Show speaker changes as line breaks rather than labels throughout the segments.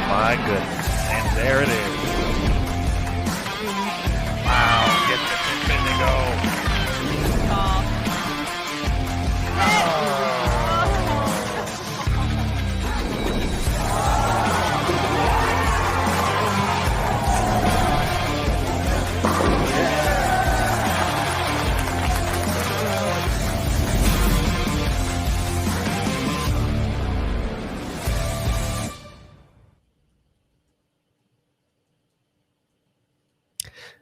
My goodness. And there it is. Wow, get this in to go.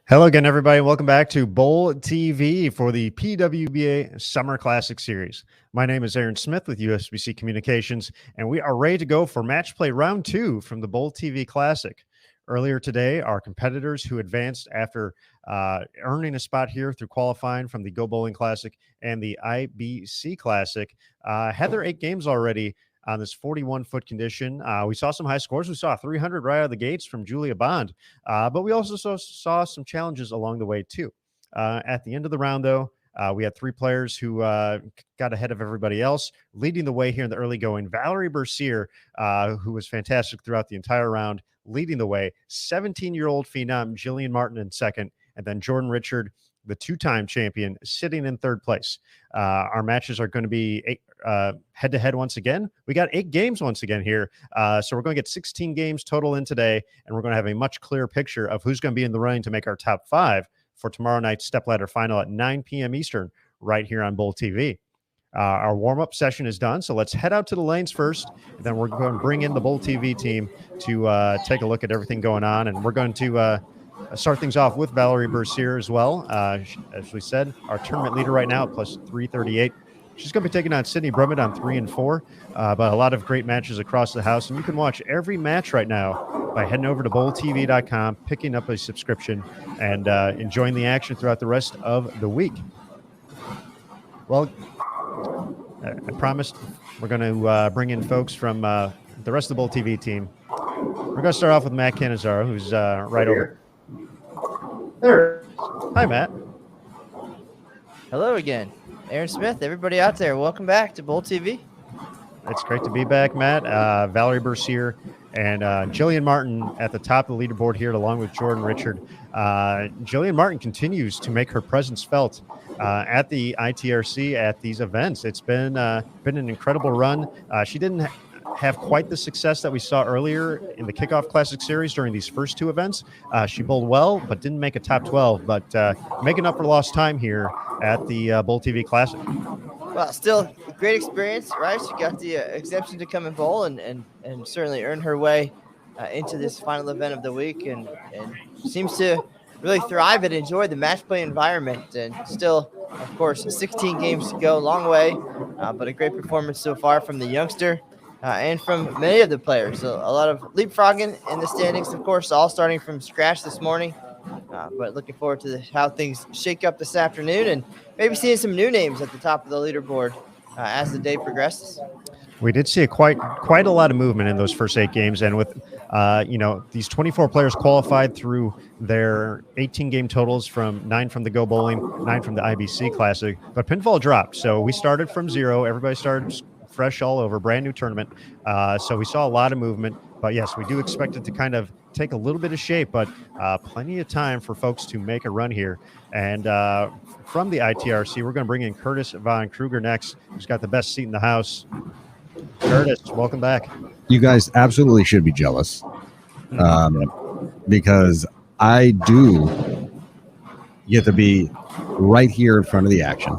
Hello again, everybody. Welcome back to BowlTV for the PWBA Summer Classic Series. My name is Aaron Smith with USBC Communications, and we are ready to go for match play round 2 from the BowlTV Classic. Earlier today, our competitors who advanced after earning a spot here through qualifying from the Go Bowling Classic and the IBC Classic had their 8 games already on this 41-foot condition. We saw some high scores. We saw 300 right out of the gates from Julia Bond, but we also saw some challenges along the way too. At the end of the round, though, we had 3 players who got ahead of everybody else, leading the way here in the early going. Valerie Bercier, who was fantastic throughout the entire round, leading the way. 17-year-old phenom Jillian Martin in second, and then Jordan Richard, the 2-time champion, sitting in third place. Our matches are going to be head-to-head once again. We got 8 games once again here. So we're going to get 16 games total in today, and we're going to have a much clearer picture of who's going to be in the running to make our top 5 for tomorrow night's stepladder final at 9 p.m. Eastern right here on BowlTV. Our warm-up session is done, so let's head out to the lanes first. Then we're going to bring in the BowlTV team to take a look at everything going on, and we're going to start things off with Valerie Bercier as well. As we said, our tournament leader right now at plus 338. She's going to be taking on Sydney Brummett on 3 and 4, but a lot of great matches across the house. And you can watch every match right now by heading over to bowltv.com, picking up a subscription, and enjoying the action throughout the rest of the week. Well, I promised we're going to bring in folks from the rest of the BowlTV team. We're going to start off with Matt Cannizzaro, who's right over there. Hi, Matt.
Hello again. Aaron Smith, everybody out there, welcome back to BowlTV.
It's great to be back, Matt. Valerie Bercier and Jillian Martin at the top of the leaderboard here, along with Jordan Richard. Jillian Martin continues to make her presence felt at the ITRC at these events. It's been an incredible run. She didn't have quite the success that we saw earlier in the Kickoff Classic Series during these first 2 events. She bowled well, but didn't make a top 12, but making up for lost time here at the BowlTV Classic.
Well, still a great experience, right? She got the exemption to come and bowl and certainly earned her way into this final event of the week and seems to really thrive and enjoy the match play environment. And still, of course, 16 games to go, long way, but a great performance so far from the youngster. And from many of the players. So a lot of leapfrogging in the standings, of course, all starting from scratch this morning. But looking forward to how things shake up this afternoon and maybe seeing some new names at the top of the leaderboard as the day progresses.
We did see quite a lot of movement in those first 8 games. And with, these 24 players qualified through their 18-game totals from 9 from the Go Bowling, 9 from the IBC Classic. But pinfall dropped. So we started from 0. Everybody started fresh all over, brand new tournament. So we saw a lot of movement, but yes, we do expect it to kind of take a little bit of shape, but plenty of time for folks to make a run here. And from the ITRC, we're going to bring in Curtis Von Kruger next, who's got the best seat in the house. Curtis, welcome back.
You guys absolutely should be jealous because I do get to be right here in front of the action.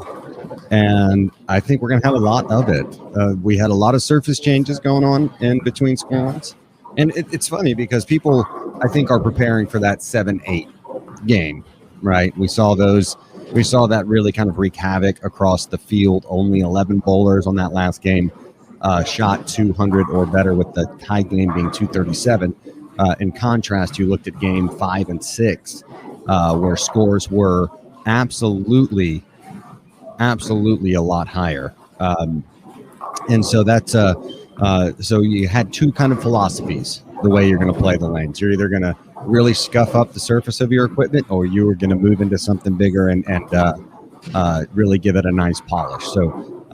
And I think we're going to have a lot of it. We had a lot of surface changes going on in between squads. And it's funny because people, I think, are preparing for that 7-8 game, right? We saw that really kind of wreak havoc across the field. Only 11 bowlers on that last game shot 200 or better, with the tie game being 237. In contrast, you looked at game 5 and 6, where scores were absolutely a lot higher. And so that's so you had 2 kind of philosophies the way you're going to play the lanes. You're either going to really scuff up the surface of your equipment, or you were going to move into something bigger and really give it a nice polish. So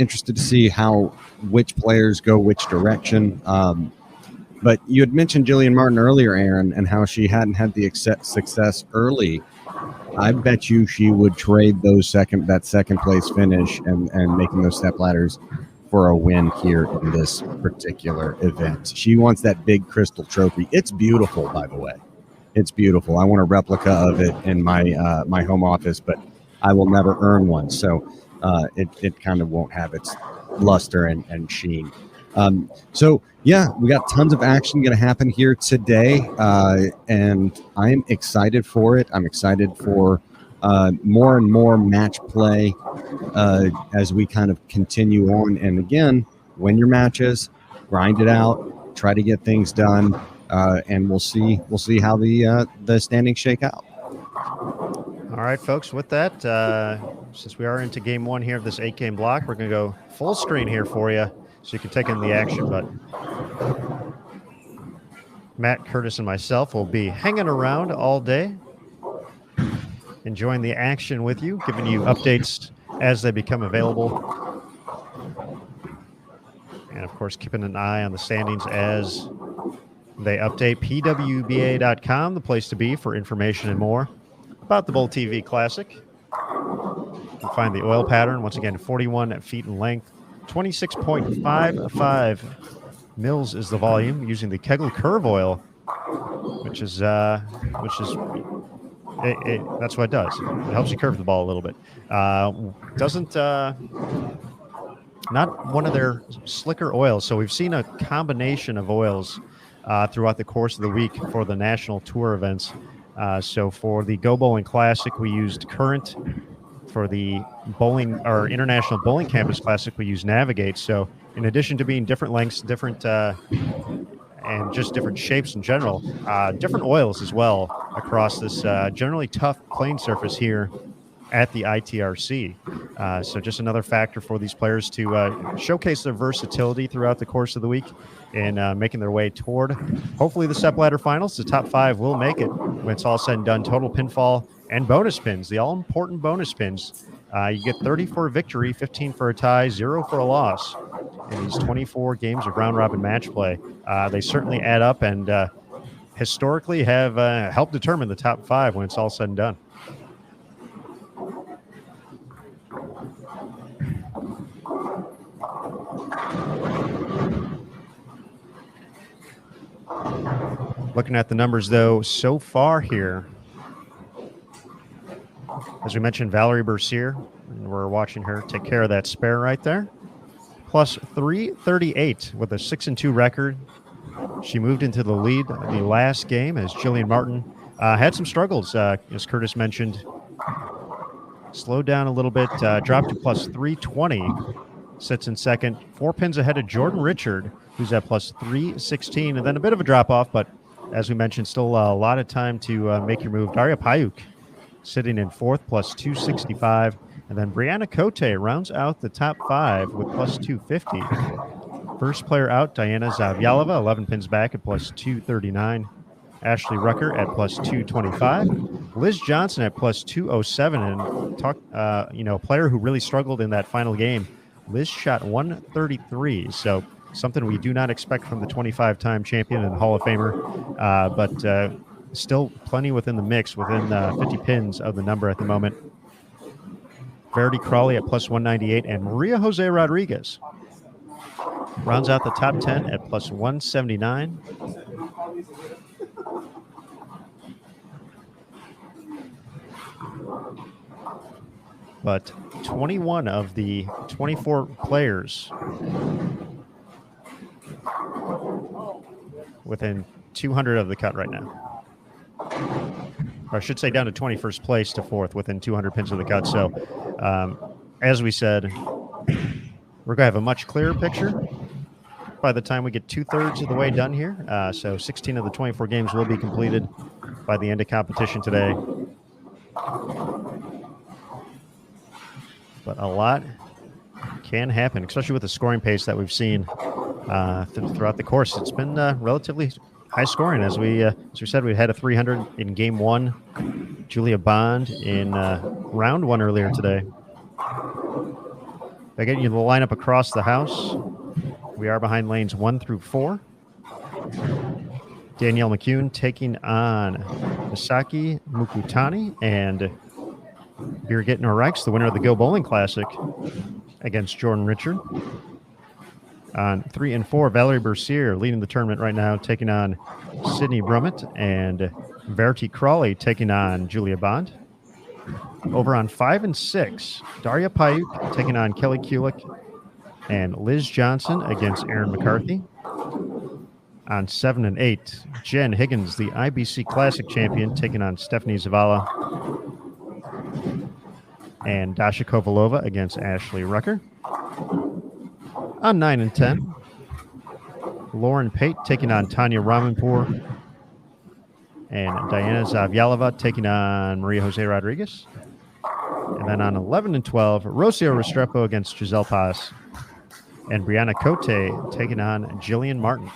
interested to see which players go which direction. But you had mentioned Jillian Martin earlier, Aaron, and how she hadn't had the success early. I bet you she would trade that second place finish and making those step ladders for a win here in this particular event. She wants that big crystal trophy. It's beautiful, by the way. It's beautiful. I want a replica of it in my my home office, but I will never earn one. So it kind of won't have its luster and sheen. So yeah, we got tons of action going to happen here today, and I'm excited for it. I'm excited for more and more match play as we kind of continue on. And again, win your matches, grind it out, try to get things done, and we'll see how the standings shake out.
All right, folks, with that, since we are into game one here of this 8-game block, we're going to go full screen here for you so you can take in the action. But Matt, Curtis, and myself will be hanging around all day, enjoying the action with you, giving you updates as they become available. And, of course, keeping an eye on the standings as they update. PWBA.com, the place to be for information and more about the BowlTV Classic. You can find the oil pattern, once again, 41 feet in length, 26.55 mils is the volume, using the Kegel Curve oil, which is that's what it does. It helps you curve the ball a little bit. Doesn't not one of their slicker oils. So we've seen a combination of oils throughout the course of the week for the national tour events. So for the Go Bowling Classic, we used Current. For the bowling or International Bowling Campus Classic, we use Navigate. So in addition to being different lengths, different and just different shapes in general, different oils as well across this generally tough playing surface here at the ITRC. So just another factor for these players to showcase their versatility throughout the course of the week and making their way toward hopefully the step ladder finals. The top 5 will make it when it's all said and done. Total pinfall and bonus pins, the all-important bonus pins. You get 30 for a victory, 15 for a tie, 0 for a loss in these 24 games of round-robin match play. They certainly add up and historically have helped determine the top 5 when it's all said and done. Looking at the numbers, though, so far here, as we mentioned, Valerie Bercier, and we're watching her take care of that spare right there, plus 338 with a 6-2 record. She moved into the lead the last game as Jillian Martin had some struggles, as Curtis mentioned. Slowed down a little bit, dropped to plus 320, sits in second, 4 pins ahead of Jordan Richard, who's at plus 316, and then a bit of a drop-off, but as we mentioned, still a lot of time to make your move. Daria Payuk sitting in fourth, plus 265. And then Brianna Cote rounds out the top 5 with plus 250. First player out, Diana Zavyalova, 11 pins back at plus 239. Ashley Rucker at plus 225. Liz Johnson at plus 207. And a player who really struggled in that final game. Liz shot 133. So something we do not expect from the 25-time champion and Hall of Famer, but still plenty within the mix, within 50 pins of the number at the moment. Verity Crawley at plus 198, and Maria Jose Rodriguez rounds out the top 10 at plus 179. But 21 of the 24 players within 200 of the cut right now. Or I should say down to 21st place to 4th within 200 pins of the cut. So, as we said, we're going to have a much clearer picture by the time we get 2/3 of the way done here. So 16 of the 24 games will be completed by the end of competition today. But a lot can happen, especially with the scoring pace that we've seen throughout the course. It's been relatively high scoring. As we said, we had a 300 in game 1. Julia Bond in round 1 earlier today. They get you the lineup across the house. We are behind lanes 1 through 4. Danielle McCune taking on Misaki Mukutani, and Birgit Norikes, the winner of the Go Bowling Classic, against Jordan Richard. On 3 and 4, Valerie Bercier leading the tournament right now, taking on Sydney Brummett, and Verity Crawley taking on Julia Bond. Over on 5 and 6, Daria Payuk taking on Kelly Kulik, and Liz Johnson against Erin McCarthy. On 7 and 8, Jen Higgins, the IBC Classic champion, taking on Stephanie Zavala. And Dasha Kovalova against Ashley Rucker. On 9 and 10, Lauren Pate taking on Tanya Ramanpour. And Diana Zavyalova taking on Maria Jose Rodriguez. And then on 11 and 12, Rocio Restrepo against Giselle Paz. And Brianna Cote taking on Jillian Martin.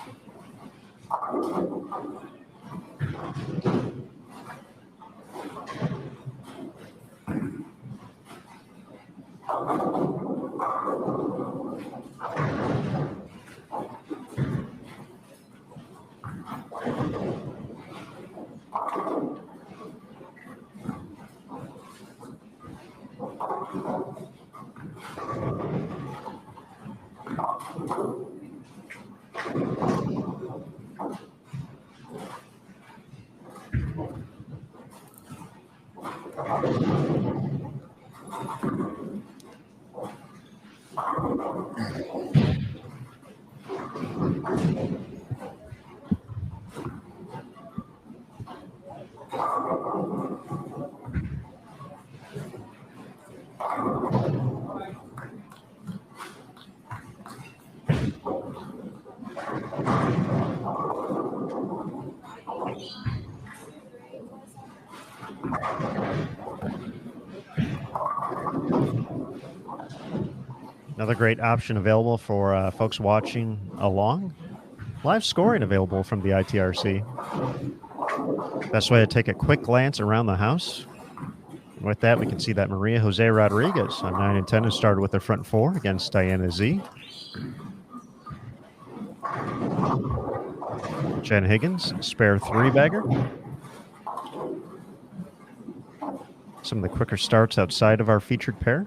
Another great option available for folks watching along. Live scoring available from the ITRC. Best way to take a quick glance around the house. With that, we can see that Maria Jose Rodriguez on 9 and 10 has started with the front 4 against Diana Z. Jen Higgins, spare 3-bagger. Some of the quicker starts outside of our featured pair.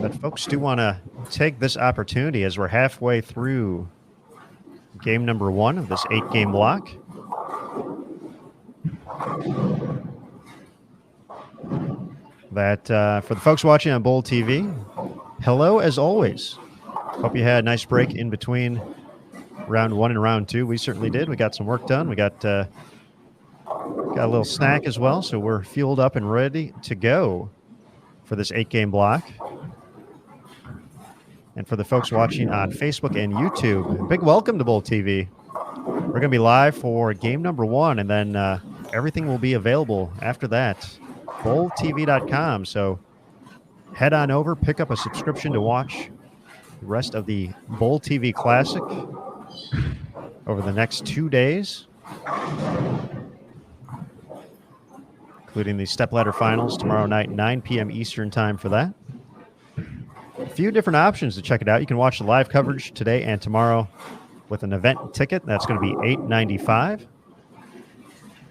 But folks do want to take this opportunity as we're halfway through game number 1 of this 8-game block. That for the folks watching on BowlTV, hello as always. Hope you had a nice break in between round 1 and round 2. We certainly did. We got some work done. We got a little snack as well, so we're fueled up and ready to go for this 8-game block. And for the folks watching on Facebook and YouTube, big welcome to BowlTV. We're going to be live for game number 1, and then everything will be available after that. BowlTV.com. So head on over, pick up a subscription to watch the rest of the BowlTV Classic over the next 2 days, including the stepladder finals tomorrow night, 9 p.m. Eastern time for that. A few different options to check it out. You can watch the live coverage today and tomorrow with an event ticket. That's going to be $8.95.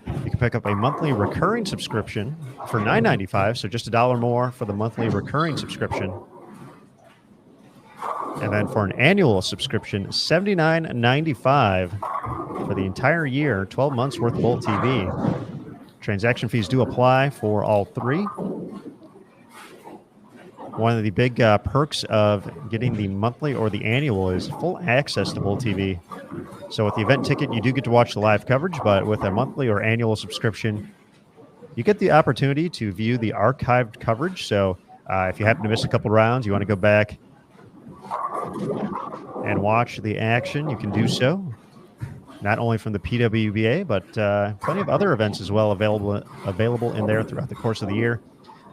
You can pick up a monthly recurring subscription for $9.95, so just $1 more for the monthly recurring subscription. And then for an annual subscription, $79.95 for the entire year, 12 months worth of BowlTV. Transaction fees do apply for all 3. One of the big perks of getting the monthly or the annual is full access to BowlTV. So with the event ticket, you do get to watch the live coverage, but with a monthly or annual subscription, you get the opportunity to view the archived coverage. So if you happen to miss a couple rounds, you want to go back and watch the action, you can do so. Not only from the PWBA, but plenty of other events as well available in there throughout the course of the year.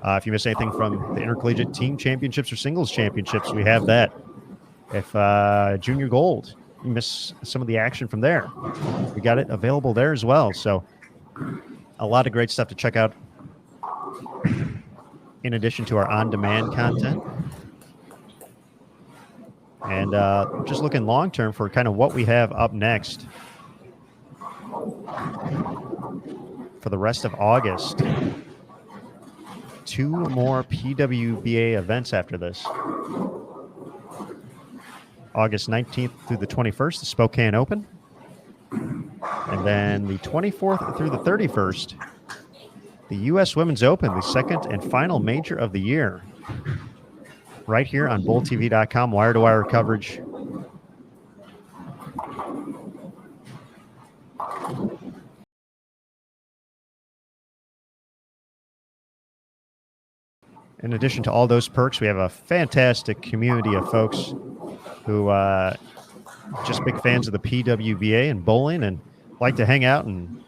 If you miss anything from the intercollegiate team championships or singles championships, we have that. If junior gold, you miss some of the action from there, we got it available there as well. So a lot of great stuff to check out in addition to our on-demand content. And just looking long-term for kind of what we have up next for the rest of August. 2 more PWBA events after this. August 19th through the 21st, the Spokane Open. And then the 24th through the 31st, the U.S. Women's Open, the second and final major of the year. Right here on BowlTV.com, wire-to-wire coverage. In addition to all those perks, we have a fantastic community of folks who just big fans of the PWBA and bowling and like to hang out and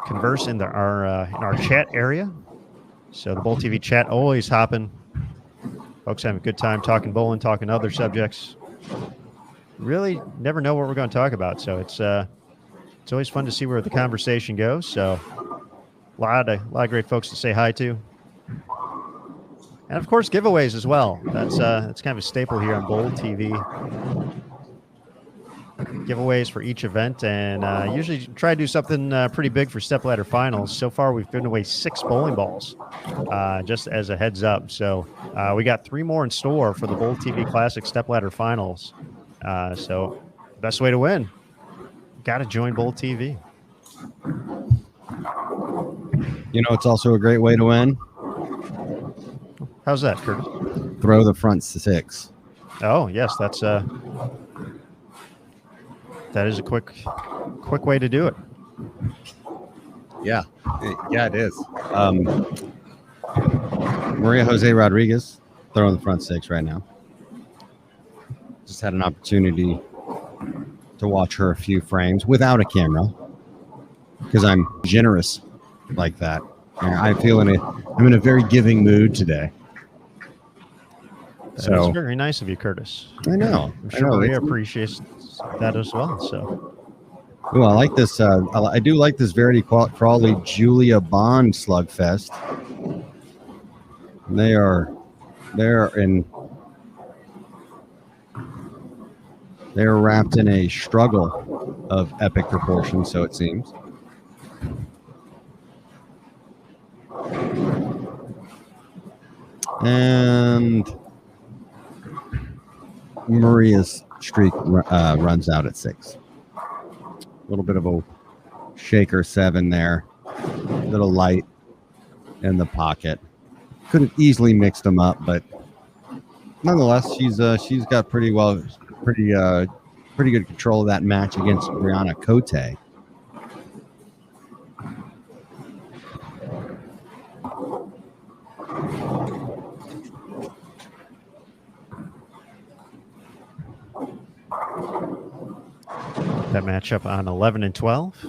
converse in our chat area. So the BowlTV chat always hopping. Folks having a good time talking bowling, talking other subjects. Really never know what we're going to talk about, so it's always fun to see where the conversation goes. So a lot of great folks to say hi to. And of course, giveaways as well. That's kind of a staple here on BowlTV. Giveaways for each event, and usually try to do something pretty big for stepladder finals. So far, we've given away 6 bowling balls, just as a heads up. So we got 3 more in store for the BowlTV Classic stepladder finals. So best way to win, got to join BowlTV.
You know, it's also a great way to win.
How's that, Curtis?
Throw the front 6.
Oh yes, that is a quick way to do it.
Yeah, it is. Maria Jose Rodriguez throwing the front 6 right now. Just had an opportunity to watch her a few frames without a camera because I'm generous like that. And I feel I'm in a very giving mood today.
That's
So
very nice of you, Curtis.
I know.
I'm sure Maria appreciates that as well. So,
ooh, I like this. I do like this Verity Crawley Julia Bond slugfest. They're wrapped in a struggle of epic proportions, so it seems. And Maria's streak runs out at 6. A little bit of a shaker 7 there. A little light in the pocket. Could have easily mixed them up, but nonetheless, she's got pretty good control of that match against Brianna Cote.
that matchup on 11 and 12.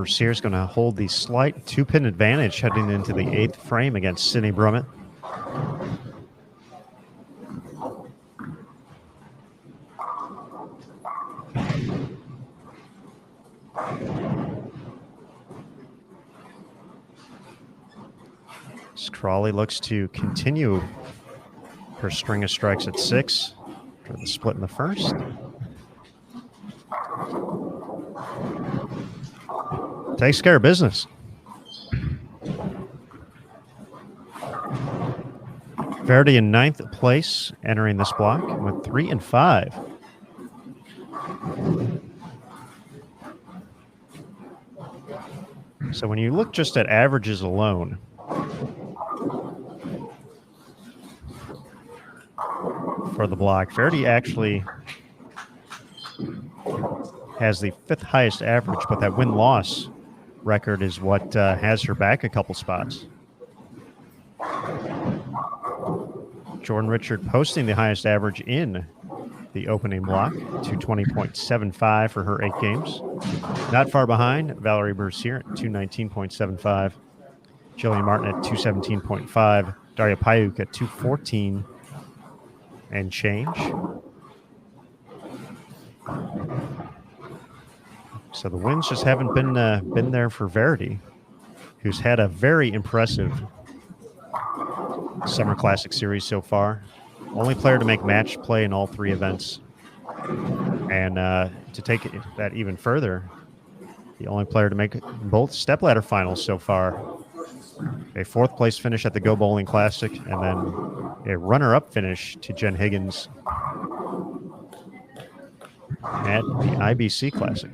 Sears going to hold the slight 2-pin advantage heading into the 8th frame against Sydney Brummett. Crawley looks to continue her string of strikes at 6 for the split in the first. Takes care of business. Verity in 9th place, entering this block with 3 and 5. So when you look just at averages alone, for the block, Verity actually has the 5th highest average, but that win-loss record is what has her back a couple spots. Jordan Richard posting the highest average in the opening block, 220.75 for her 8 games. Not far behind, Valerie Bercier at 219.75. Jillian Martin at 217.5. Daria Payuk at 214 and change. So the wins just haven't been there for Verity, who's had a very impressive Summer Classic Series so far. Only player to make match play in all 3 events. And to take that even further, the only player to make both stepladder finals so far. A 4th place finish at the Go Bowling Classic, and then a runner-up finish to Jen Higgins at the IBC Classic.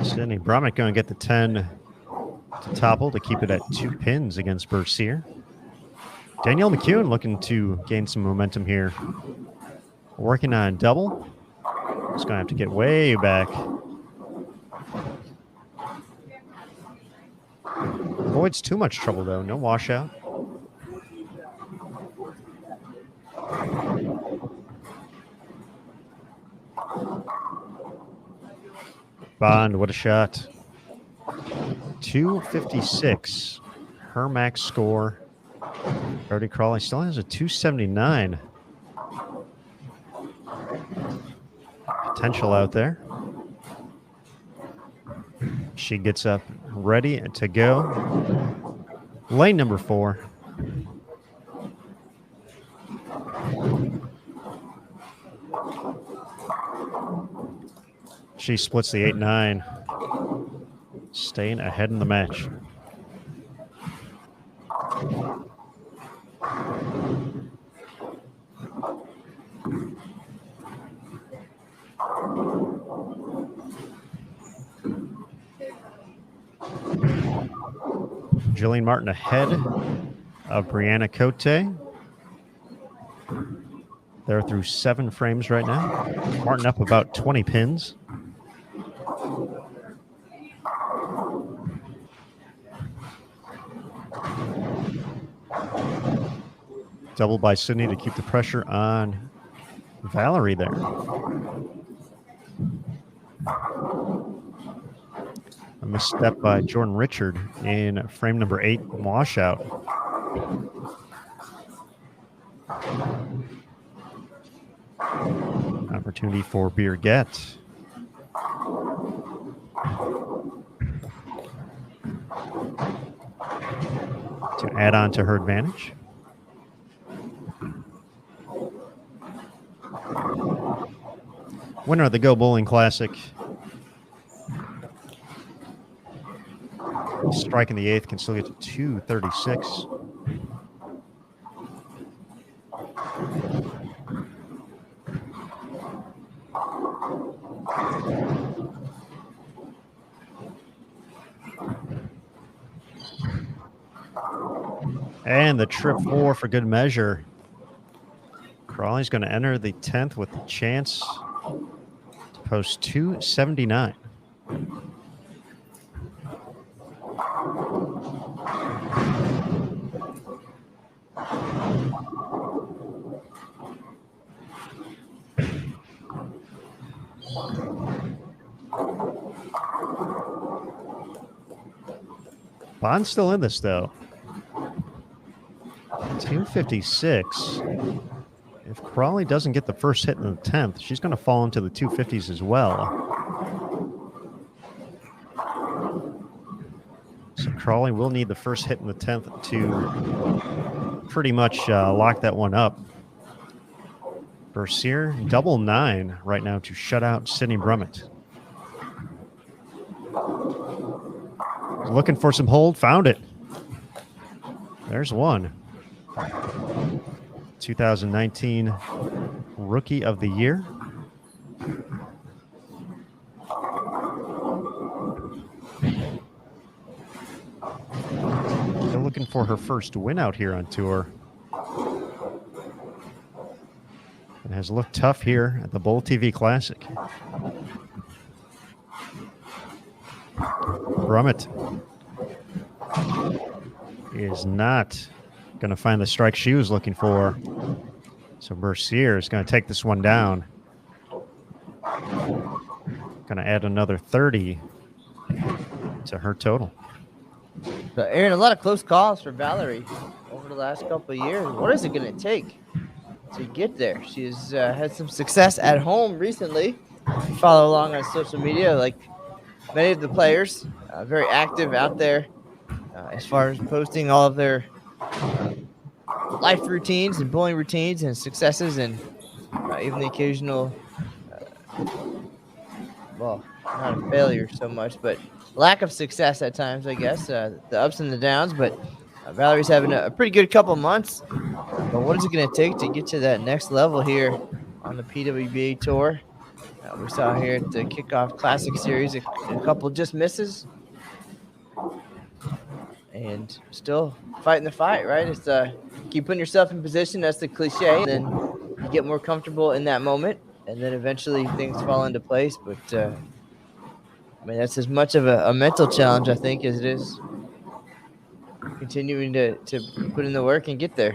Sydney Brummett going to get the 10 to topple to keep it at 2 pins against Bercier. Danielle McEwen looking to gain some momentum here. Working on a double. Just going to have to get way back. Avoids too much trouble, though. No washout. Bond, what a shot. 256. Her max score. Verity Crawley still has a 279. Potential out there. She gets up ready to go. Lane number 4. She splits the 8-9, staying ahead in the match. Jillian Martin ahead of Brianna Cote. They're through 7 frames right now. Martin up about 20 pins. Double by Sydney to keep the pressure on Valerie there. A misstep by Jordan Richard in frame number 8, washout. Opportunity for Birgit. To add on to her advantage. Winner of the Go Bowling Classic. Strike in the 8th can still get to 236. And the trip 4 for good measure. Crawley's going to enter the 10th with the chance to post 279. Bond's still in this, though. 256. If Crawley doesn't get the first hit in the 10th, she's going to fall into the 250s as well. So Crawley will need the first hit in the 10th to pretty much lock that one up. Bercier, double 9 right now to shut out Sydney Brummett. Looking for some hold, found it. There's one. 2019 Rookie of the Year. Still looking for her first win out here on tour. It has looked tough here at the BowlTV Classic. Brummett is not going to find the strike she was looking for. So Bercier is going to take this one down. Going to add another 30 to her total.
But Aaron, a lot of close calls for Valerie over the last couple of years. What is it going to take to get there? She's had some success at home recently. Follow along on social media like many of the players. Very active out there as far as posting all of their life routines and bowling routines and successes, and even the occasional, well, not a failure so much, but lack of success at times, I guess, the ups and the downs. But Valerie's having a pretty good couple months. But what is it going to take to get to that next level here on the PWBA Tour? We saw here at the Kickoff Classic Series a couple just misses. And still fighting the fight, right? It's keep putting yourself in position. That's the cliche. And then you get more comfortable in that moment, and then eventually things fall into place. But I mean, that's as much of a mental challenge, I think, as it is continuing to put in the work and get there.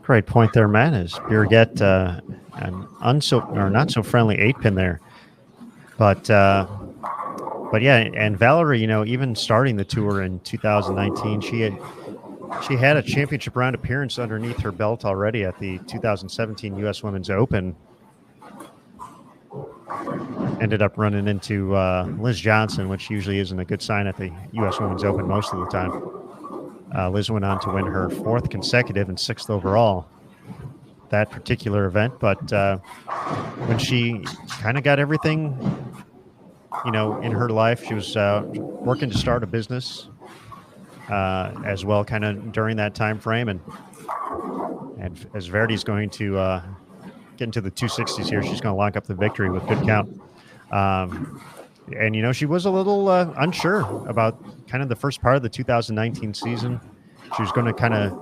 Great point there, Matt. Is Birgit an not so friendly 8-pin there, but yeah, and Valerie, you know, even starting the tour in 2019, she had a championship round appearance underneath her belt already at the 2017 U.S. Women's Open. Ended up running into Liz Johnson, which usually isn't a good sign at the U.S. Women's Open most of the time. Liz went on to win her 4th consecutive and 6th overall that particular event. But when she kind of got everything, you know, in her life, she was working to start a business as well, kind of during that time frame. And as Verdi's going to get into the 260s here, she's going to lock up the victory with good count. And, you know, she was a little unsure about kind of the first part of the 2019 season. She was going to kind of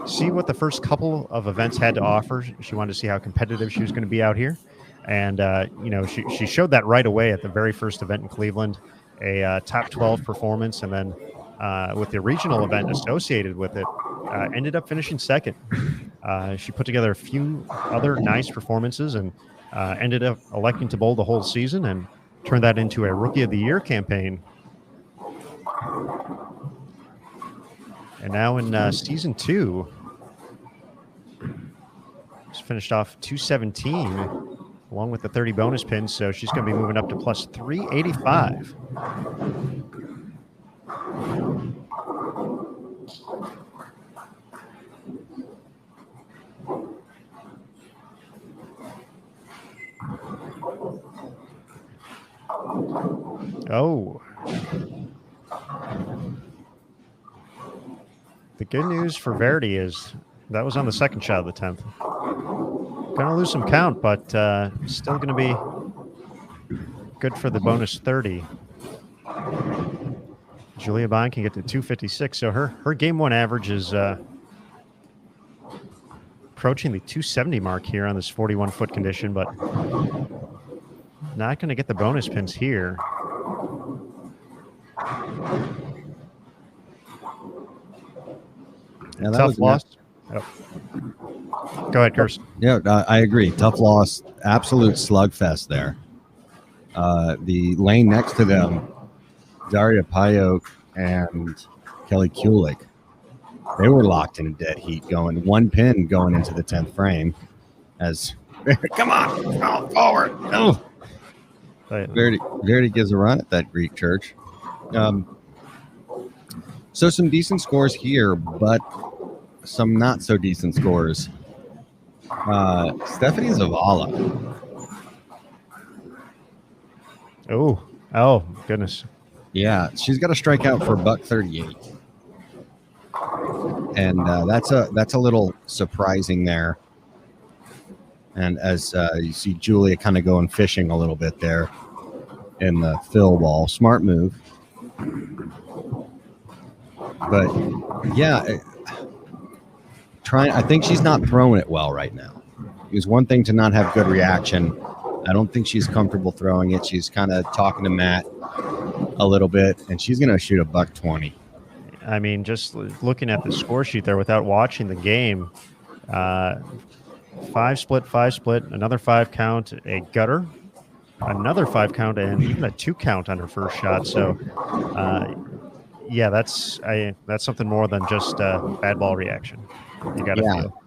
see what the first couple of events had to offer. She wanted to see how competitive she was going to be out here. And, you know, she showed that right away at the very first event in Cleveland, a top 12 performance. And then with the regional event associated with it, ended up finishing 2nd. She put together a few other nice performances and ended up electing to bowl the whole season and turned that into a Rookie of the Year campaign. And now in season 2, she's finished off 217 along with the 30 bonus pins, so she's going to be moving up to plus 385. Oh. The good news for Verdi is that was on the 2nd shot of the 10th. Going to lose some count, but still going to be good for the bonus 30. Julia Bond can get to 256. So her game one average is approaching the 270 mark here on this 41-foot condition, but not going to get the bonus pins here.
Yeah,
Tough loss. Oh. Go ahead, Kirsten.
Yeah, I agree. Tough loss. Absolute slugfest there. The lane next to them, Daria Payok and Kelly Kulik, they were locked in a dead heat, going one pin going into the 10th frame. As come on, forward. Oh. Verdi gives a run at that Greek church. So some decent scores here, but some not so decent scores. Stephanie Zavala.
Oh, goodness.
Yeah, she's got a strikeout for $138. And that's a little surprising there. And as you see Julia kind of going fishing a little bit there in the fill ball. Smart move. But yeah, I think she's not throwing it well right now. It's one thing to not have good reaction. I don't think she's comfortable throwing it. She's kind of talking to Matt a little bit, and she's going to shoot a $120.
I mean, just looking at the score sheet there without watching the game, 5 split, another 5 count, a gutter, another 5 count, and even a 2 count on her first shot. So, yeah, that's something more than just bad ball reaction. You got to feel.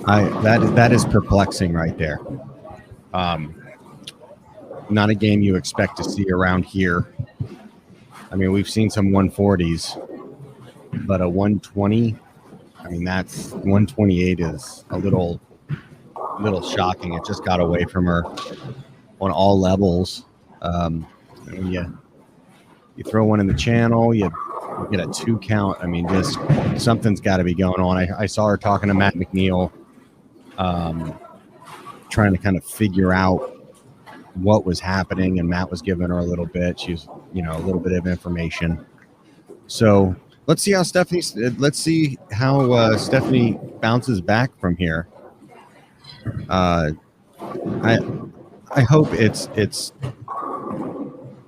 That is perplexing right there. Not a game you expect to see around here. I mean, we've seen some 140s, but a 120. I mean, that's 128 is a little shocking. It just got away from her on all levels. You throw one in the channel, you get a 2 count. I mean, just something's got to be going on. I saw her talking to Matt McNeil, trying to kind of figure out what was happening, and Matt was giving her a little bit. She's, a little bit of information. So let's see how Stephanie bounces back from here. I hope it's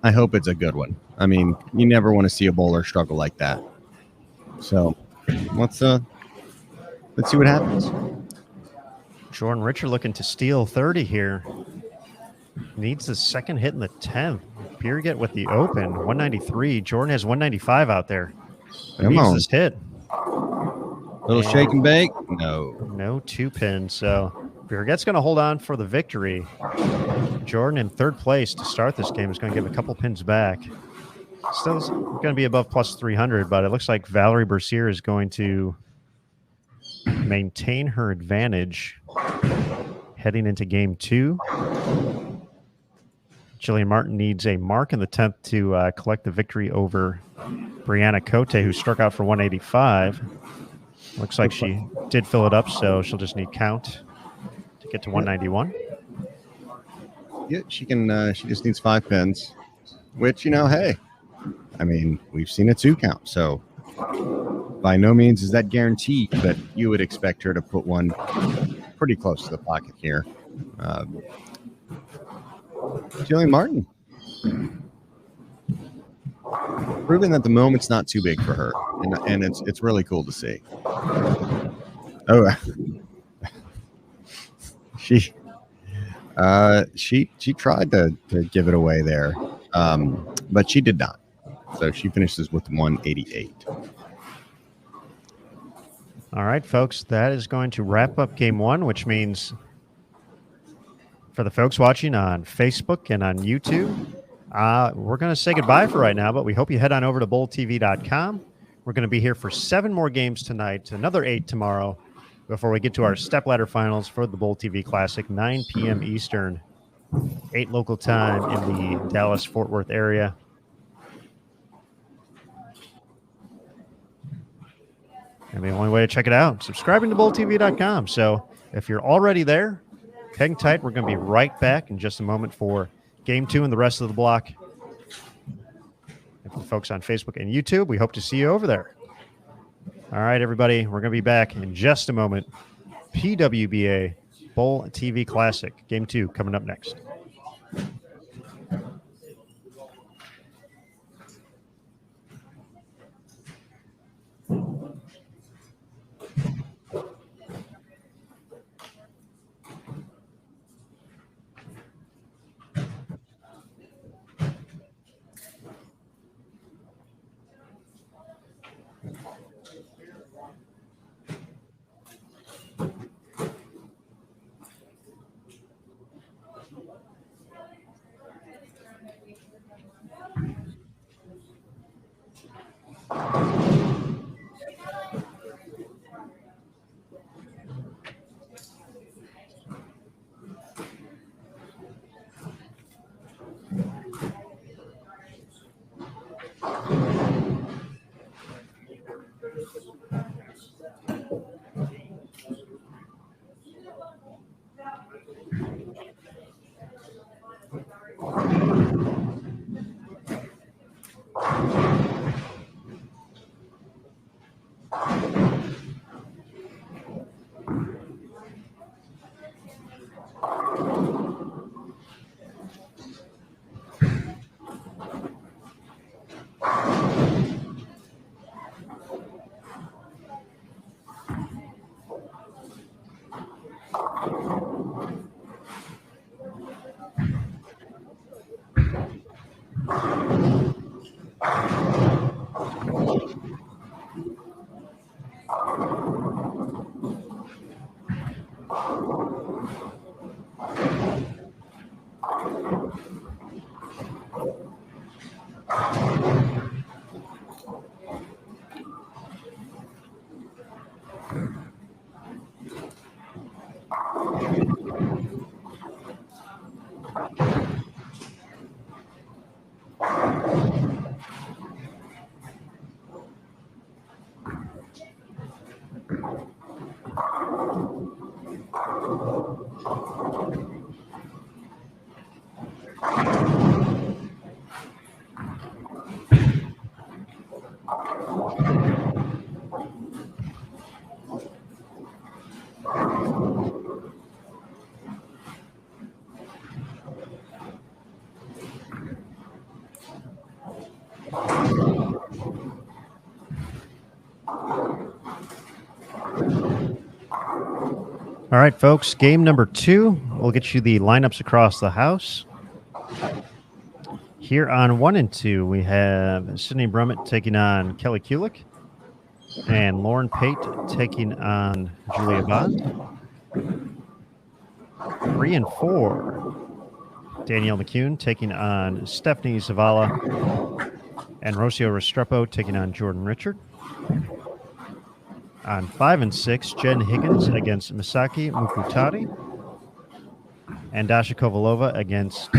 a good one. I mean, you never want to see a bowler struggle like that. So let's see what happens.
Jordan Richard looking to steal 30 here. Needs the second hit in the 10th. Birgit with the open, 193. Jordan has 195 out there. Needs this hit.
Little shake and bake?
No 2 pins. So Birgit's going to hold on for the victory. Jordan in 3rd place to start this game is going to give a couple pins back. Still going to be above plus 300, but it looks like Valerie Bercier is going to maintain her advantage heading into game 2. Jillian Martin needs a mark in the 10th to collect the victory over Brianna Cote, who struck out for 185. Looks like she did fill it up, so she'll just need count to get to 191.
Yeah, she can. She just needs 5 pins, which, hey, I mean, we've seen a 2 count, so by no means is that guaranteed, but you would expect her to put one pretty close to the pocket here. Jillian Martin, proving that the moment's not too big for her, and it's really cool to see. Oh, she tried to give it away there, but she did not. So she finishes with 188.
All right, folks, that is going to wrap up game 1, which means for the folks watching on Facebook and on YouTube, we're going to say goodbye for right now, but we hope you head on over to BowlTV.com. We're going to be here for 7 more games tonight, another 8 tomorrow, before we get to our stepladder finals for the BowlTV Classic, 9 p.m. Eastern, 8 local time in the Dallas-Fort Worth area. And the only way to check it out, subscribing to BowlTV.com. So if you're already there, hang tight. We're going to be right back in just a moment for game 2 and the rest of the block. folks on Facebook and YouTube, we hope to see you over there. All right, everybody, we're going to be back in just a moment. PWBA Bowl TV Classic, Game 2, coming up next. All right, folks, game number 2. We'll get you the lineups across the house. Here on 1 and 2, we have Sydney Brummett taking on Kelly Kulik and Lauren Pate taking on Julia Bond. 3 and 4, Danielle McCune taking on Stephanie Zavala and Rocio Restrepo taking on Jordan Richard. On 5 and 6, Jen Higgins against Misaki Mukutari and Dasha Kovalova against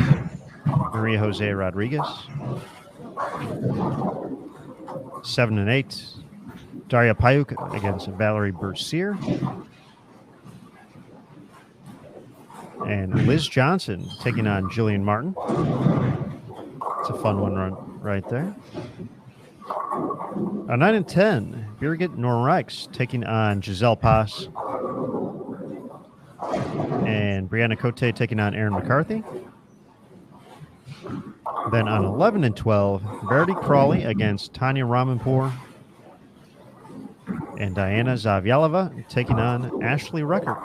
Maria Jose Rodriguez. 7 and 8, Daria Payuk against Valerie Bercier. And Liz Johnson taking on Jillian Martin. It's a fun one right there. On 9 and 10, Birgit Norreichs taking on Giselle Pass. And Brianna Cote taking on Erin McCarthy. Then on 11 and 12, Verity Crawley against Tanya Ramanpour. And Diana Zavyalova taking on Ashley Rucker.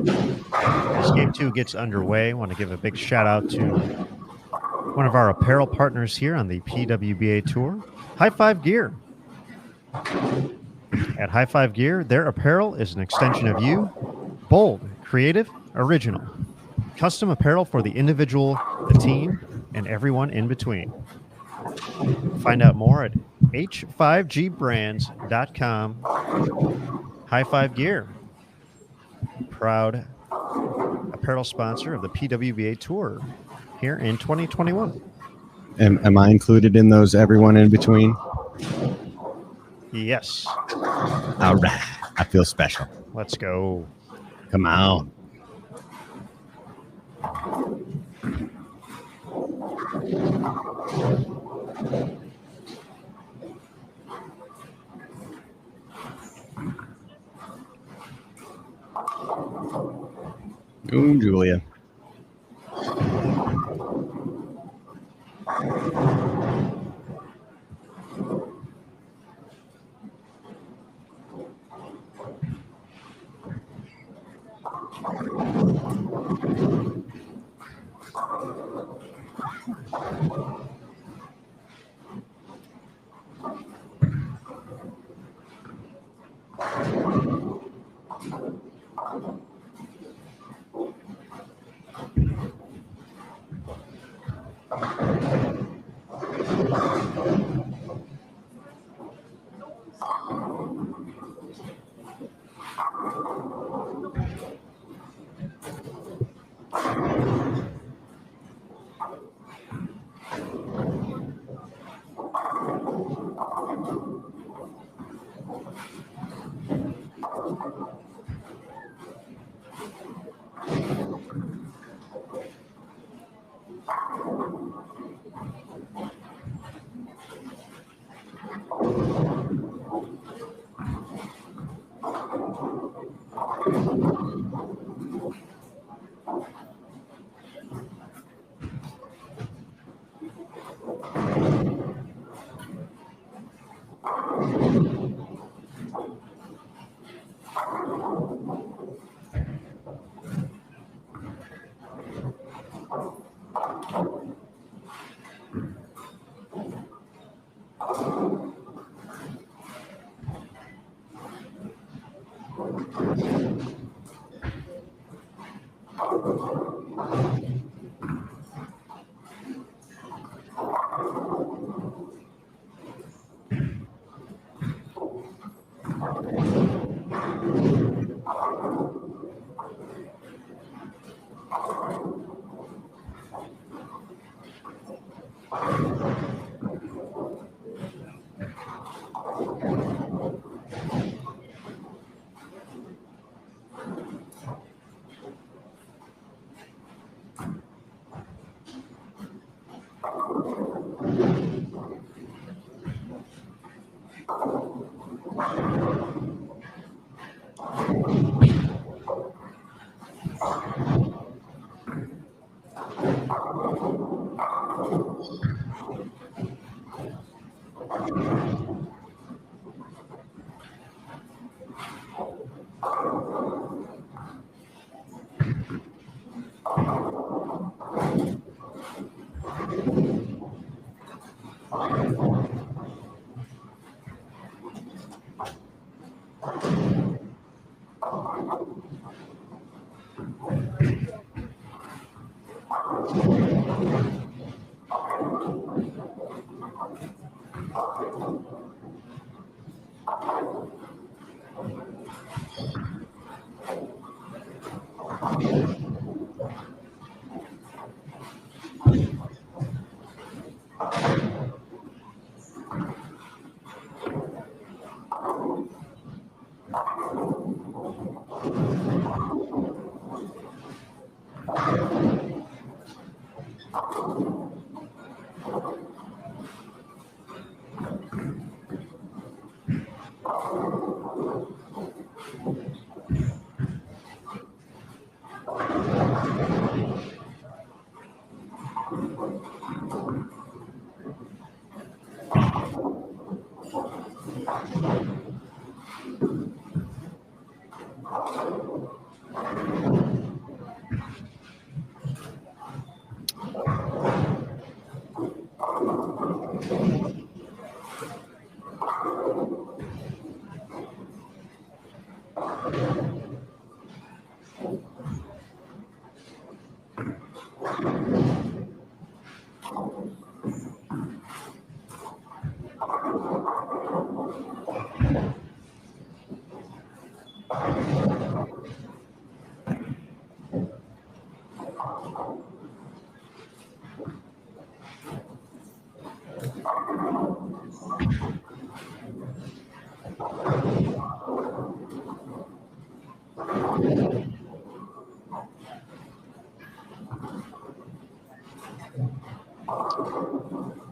As game 2 gets underway, I want to give a big shout out to one of our apparel partners here on the PWBA Tour, High Five Gear. At High Five Gear, their apparel is an extension of you. Bold, creative, original. Custom apparel for the individual, the team, and everyone in between. Find out more at h5gbrands.com. High Five Gear, proud apparel sponsor of the PWBA Tour here in 2021.
Am I included in those everyone in between?
Yes.
All right. I feel special.
Let's go.
Come on. Ooh, Julia.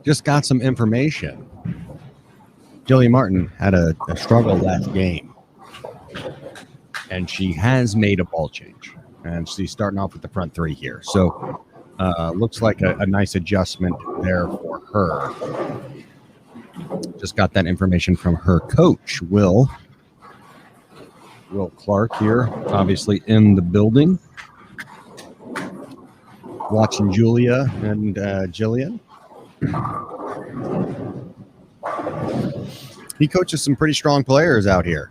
Just got some information. Jillian Martin had a struggle last game, and she has made a ball change, and she's starting off with the front three here. So looks like a nice adjustment there for her. Just got that information from her coach, Will Clark here, obviously in the building, watching Julia and Jillian. He coaches some pretty strong players out here.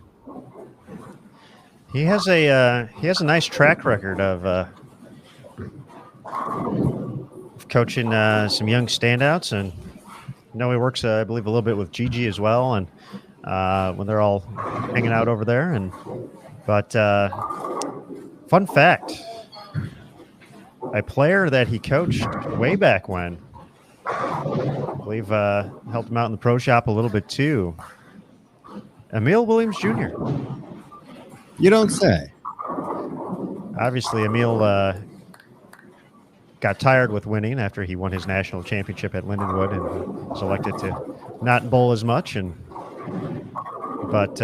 He has a nice track record of coaching some young standouts, and he works I believe a little bit with Gigi as well, and when they're all hanging out over there. But fun fact, a player that he coached way back when, I believe helped him out in the pro shop a little bit too, Emil Williams Jr.
You don't say.
Obviously, Emil got tired with winning after he won his national championship at Lindenwood and was elected to not bowl as much. But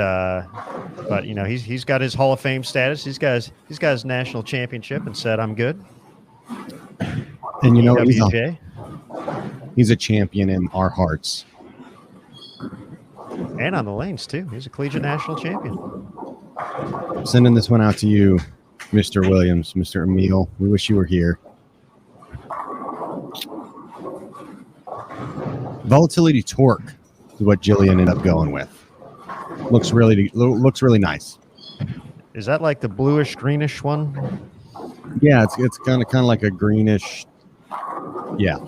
he's got his Hall of Fame status. He's got his national championship and said, "I'm good."
And
PWBA.
He's a champion in our hearts.
And on the lanes, too. He's a collegiate national champion.
Sending this one out to you, Mr. Williams, Mr. Emil. We wish you were here. Volatility torque is what Jillian ended up going with. Looks really nice.
Is that like the bluish greenish one?
Yeah, it's kind of like a greenish. Yeah.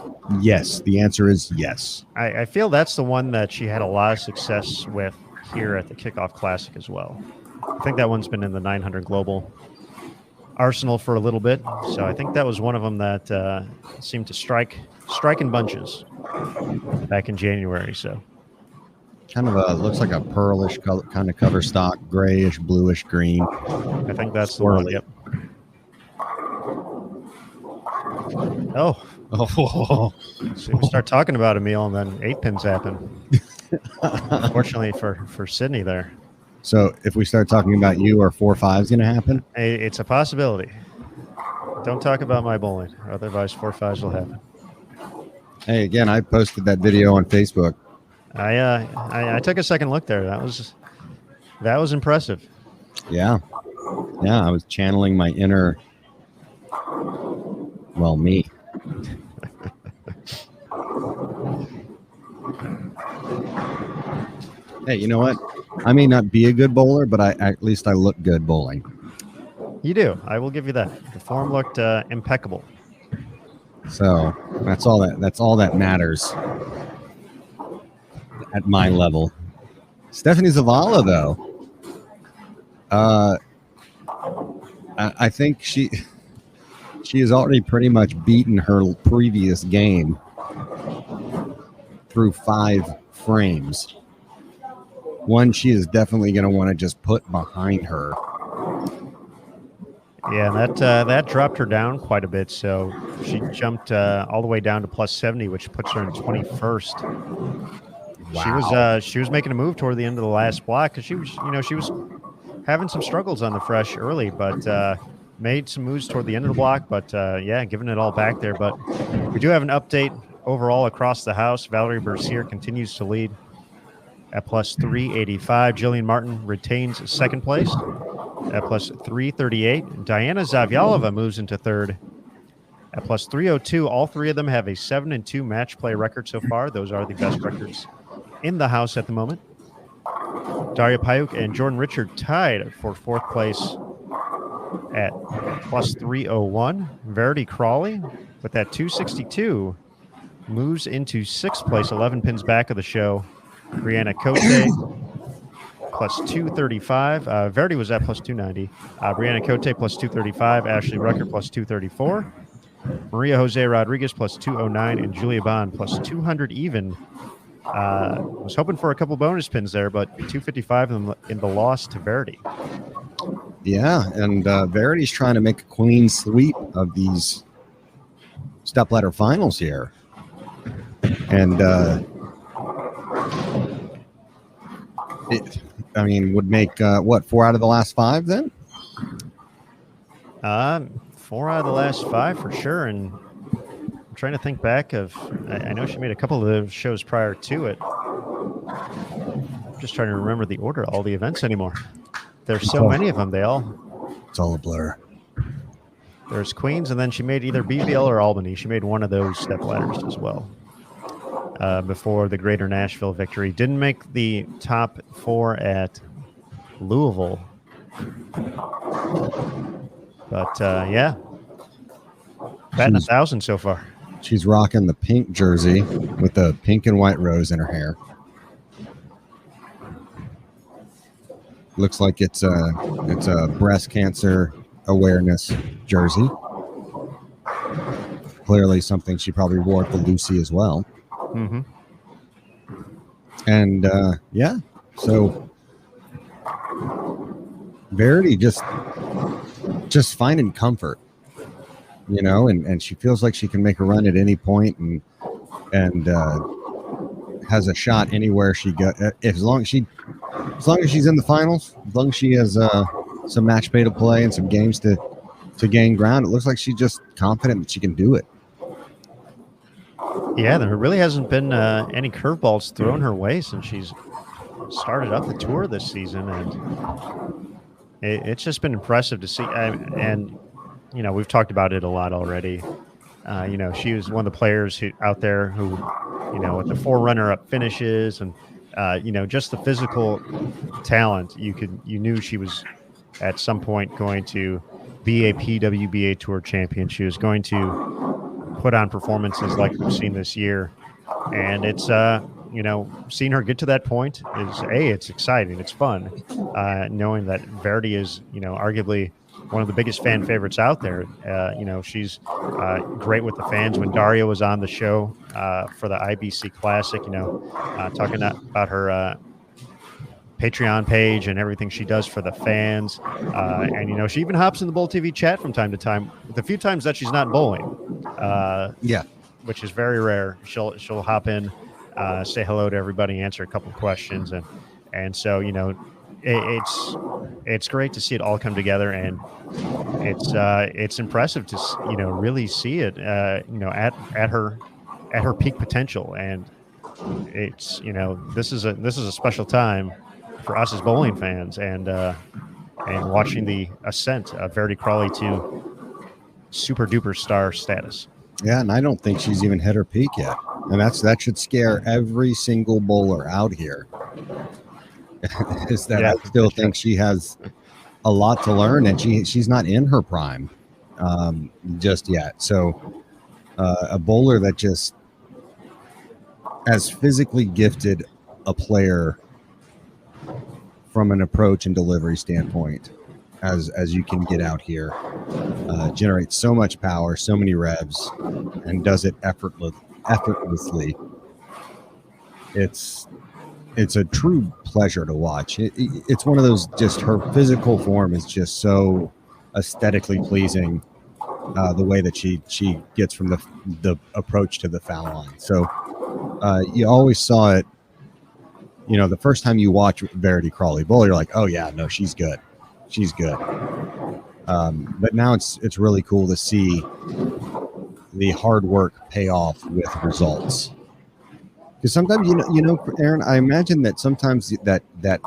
Yes. The answer is yes.
I feel that's the one that she had a lot of success with here at the Kickoff Classic as well. I think that one's been in the 900 Global arsenal for a little bit. So I think that was one of them that seemed to strike in bunches back in January. So
kind of looks like a pearlish color, kind of cover stock, grayish, bluish, green.
I think that's the one. Yep. Oh. So we start talking about Emil, and then 8 pins happen. Unfortunately for Sydney there.
So if we start talking about you, are 4-5s going to happen?
Hey, it's a possibility. Don't talk about my bowling, otherwise 4-5s will happen.
Hey, again, I posted that video on Facebook.
I took a second look there. That was impressive.
Yeah. I was channeling my inner, me. Hey, you know what? I may not be a good bowler, but at least I look good bowling.
You do. I will give you that. The form looked impeccable.
So that's all that matters at my level. Stephanie Zavala, though, I think she has already pretty much beaten her previous game through 5 frames. One she is definitely going to want to just put behind her.
Yeah, that dropped her down quite a bit. So she jumped all the way down to plus 70, which puts her in 21st.
Wow.
She was making a move toward the end of the last block because she was having some struggles on the fresh early, but made some moves toward the end of the block. But yeah, giving it all back there. But we do have an update overall across the house. Valerie Bercier continues to lead at plus 385. Jillian Martin retains second place at plus 338. Diana Zavyalova moves into third at plus 302. All 3 of them have a 7-2 match play record so far. Those are the best records in the house at the moment. Daria Payuk and Jordan Richard tied for 4th place at plus 301. Verity Crawley with that 262 moves into 6th place, 11 pins back of the show. Brianna Cote plus 235. Verity was at plus 290. Brianna Cote plus 235. Ashley Rucker plus 234. Maria Jose Rodriguez plus 209. And Julia Bond plus 200 even. Was hoping for a couple bonus pins there, but 255 in the loss to Verity.
Yeah, and Verity's trying to make a clean sweep of these stepladder finals here. And would make 4 out of the last 5 then?
4 out of the last 5 for sure. And I'm trying to think back of, I know she made a couple of those shows prior to it. I'm just trying to remember the order of all the events anymore. There's so many of them.
It's all a blur.
There's Queens, and then she made either BVL or Albany. She made one of those step ladders as well. Before the Greater Nashville victory. Didn't make the top 4 at Louisville. But, yeah. Batting 1,000 so far.
She's rocking the pink jersey with the pink and white rose in her hair. Looks like it's a breast cancer awareness jersey. Clearly something she probably wore at the Lucy as well.
Mm-hmm.
And yeah, so Verity just finding comfort, and she feels like she can make a run at any point and has a shot anywhere she goes. As long as she's in the finals, as long as she has some match pay to play and some games to gain ground, it looks like she's just confident that she can do it.
Yeah, there really hasn't been any curveballs thrown her way since she's started up the tour this season, and it's just been impressive to see. And we've talked about it a lot already. She was one of the players who with the 4 runner-up finishes and just the physical talent. You knew she was at some point going to be a PWBA Tour champion. She was going to put on performances like we've seen this year, and it's seeing her get to that point it's exciting, it's fun, knowing that Verity is arguably one of the biggest fan favorites out there. She's great with the fans. When Daria was on the show for the IBC Classic, talking about her Patreon page and everything she does for the fans. And, she even hops in the BowlTV chat from time to time. The few times that she's not bowling, which is very rare, she'll hop in, say hello to everybody, answer a couple of questions. And so, it's great to see it all come together, and it's impressive to, really see it, at her peak potential. And it's, this is a special time for us as bowling fans, and watching the ascent of Verity Crawley to super duper star status.
Yeah, and I don't think she's even hit her peak yet, and that should scare every single bowler out here. Is that I still think she has a lot to learn, and she's not in her prime just yet. So a bowler that just as physically gifted a player from an approach and delivery standpoint as you can get out here. Generates so much power, so many revs, and does it effortlessly. It's a true pleasure to watch. It's one of those, just her physical form is just so aesthetically pleasing, the way that she gets from the approach to the foul line. So you always saw it, the first time you watch Verity Crawley bowl, you're like, oh yeah, no, she's good. But now it's really cool to see the hard work pay off with results. Because sometimes, Aaron, I imagine that sometimes that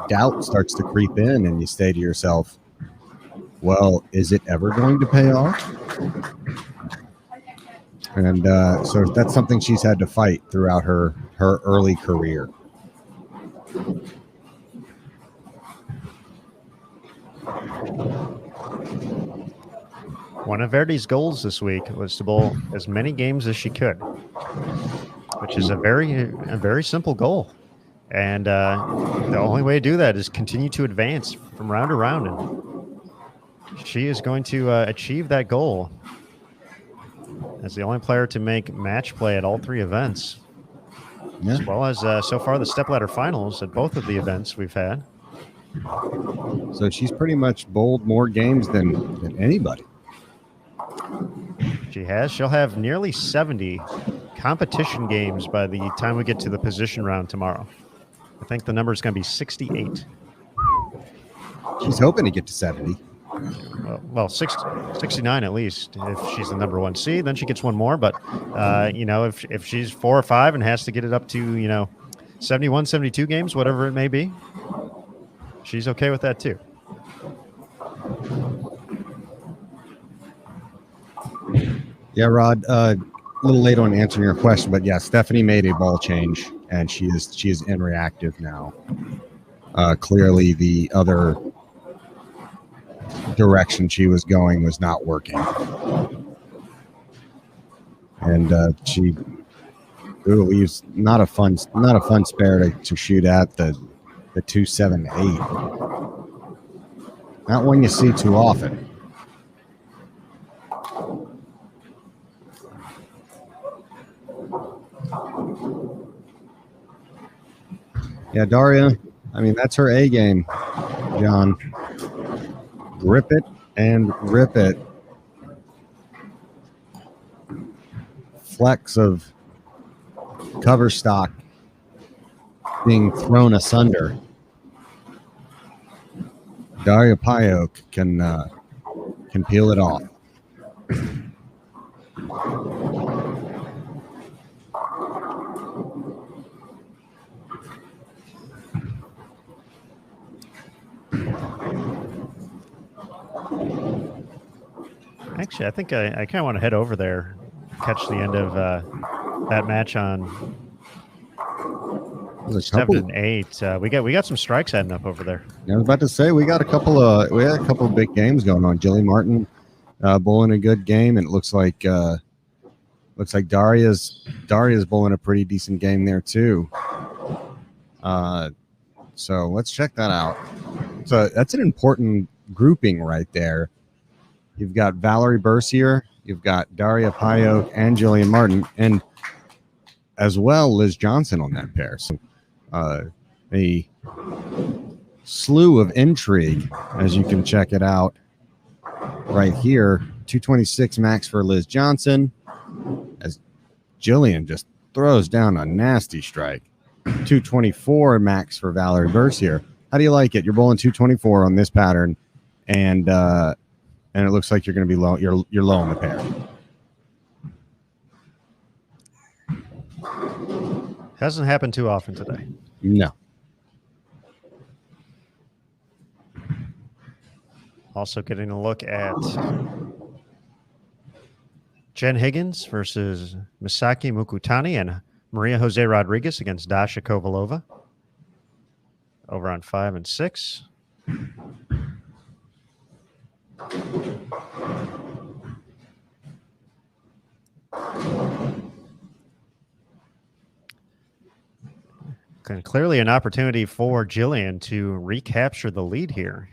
doubt starts to creep in, and you say to yourself, well, is it ever going to pay off? And so that's something she's had to fight throughout her early career.
One of Verity's goals this week was to bowl as many games as she could, which is a very simple goal. And the only way to do that is continue to advance from round to round. And she is going to achieve that goal as the only player to make match play at all three events, as well as so far the stepladder finals at both of the events we've had.
So she's pretty much bowled more games than anybody.
She has. She'll have nearly 70 competition games by the time we get to the position round tomorrow. I think the number is going to be 68.
She's hoping to get to 70.
Well, 69 at least. If she's the number one seed, then she gets one more. But, if she's 4 or 5 and has to get it up to, 71, 72 games, whatever it may be, she's okay with that too.
Yeah, Rod, a little late on answering your question, but yeah, Stephanie made a ball change, and she is in reactive now. Clearly, the other direction she was going was not working, and she leaves not a fun spare to shoot at the 278. Not one you see too often. Yeah, Daria, I mean, that's her A game, John. Grip it and rip it. Flecks of cover stock being thrown asunder. Daria Payok can peel it off.
Actually, I think I kind of want to head over there, catch the end of that match on 7 and 8. We got some strikes heading up over there.
I was about to say we had a couple of big games going on. Jilly Martin bowling a good game, and it looks like Daria's bowling a pretty decent game there too. So let's check that out. So that's an important grouping right there. You've got Valerie Bercier, you've got Daria Payok and Jillian Martin, and as well Liz Johnson on that pair. So a slew of intrigue, as you can check it out right here. 226 max for Liz Johnson, as Jillian just throws down a nasty strike. 224 max for Valerie Bercier. How do you like it? You're bowling 224 on this pattern, and it looks like you're going to be low. You're low on the pair.
Hasn't happened too often today.
No.
Also getting a look at Jen Higgins versus Misaki Mukutani and Maria Jose Rodriguez against Dasha Kovalova. Over on 5 and 6. Clearly an opportunity for Jillian to recapture the lead here.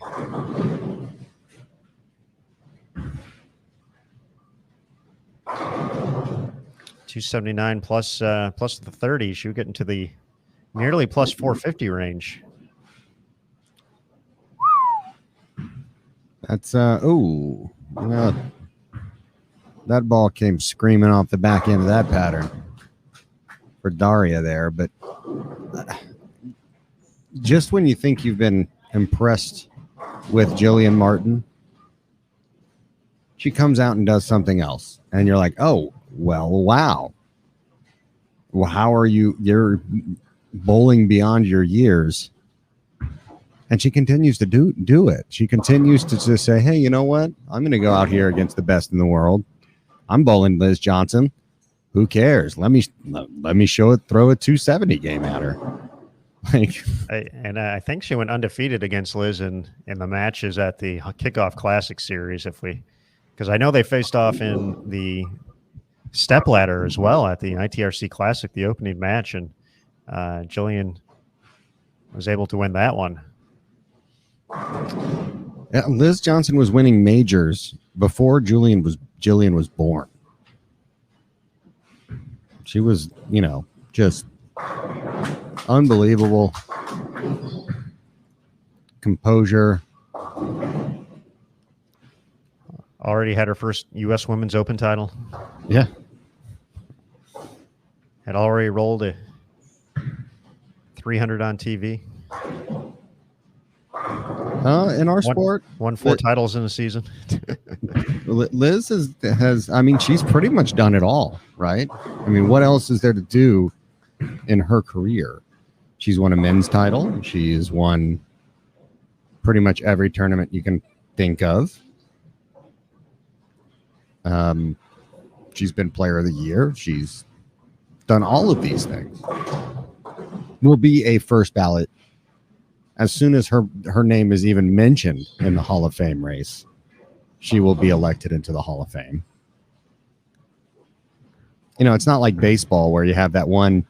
$279 plus the 30. She would get into the nearly plus 450 range.
That's well, that ball came screaming off the back end of that pattern for Daria there, but just when you think you've been impressed with Jillian Martin, she comes out and does something else, and you're like, oh, well, wow. Well, how are you? You're bowling beyond your years. And she continues to do it. She continues to just say, hey, you know what? I'm going to go out here against the best in the world. I'm bowling Liz Johnson. Who cares? Let me show it, throw a 270 game at her.
I think she went undefeated against Liz in the matches at the Kickoff Classic Series, because I know they faced off in the step ladder as well at the ITRC Classic, the opening match, and Jillian was able to win that one.
Yeah, Liz Johnson was winning majors before Jillian was born. She was, just unbelievable composure.
Already had her first U.S. Women's Open title.
Yeah.
Had already rolled a 300 on TV.
In our sport,
won 4 titles in a season.
Liz has. I mean, she's pretty much done it all, right? I mean, what else is there to do in her career? She's won a men's title. She's won pretty much every tournament you can think of. She's been Player of the Year. She's done all of these things. Will be a first ballot as soon as her name is even mentioned in the Hall of Fame race. She will be elected into the Hall of Fame. It's not like baseball where you have that one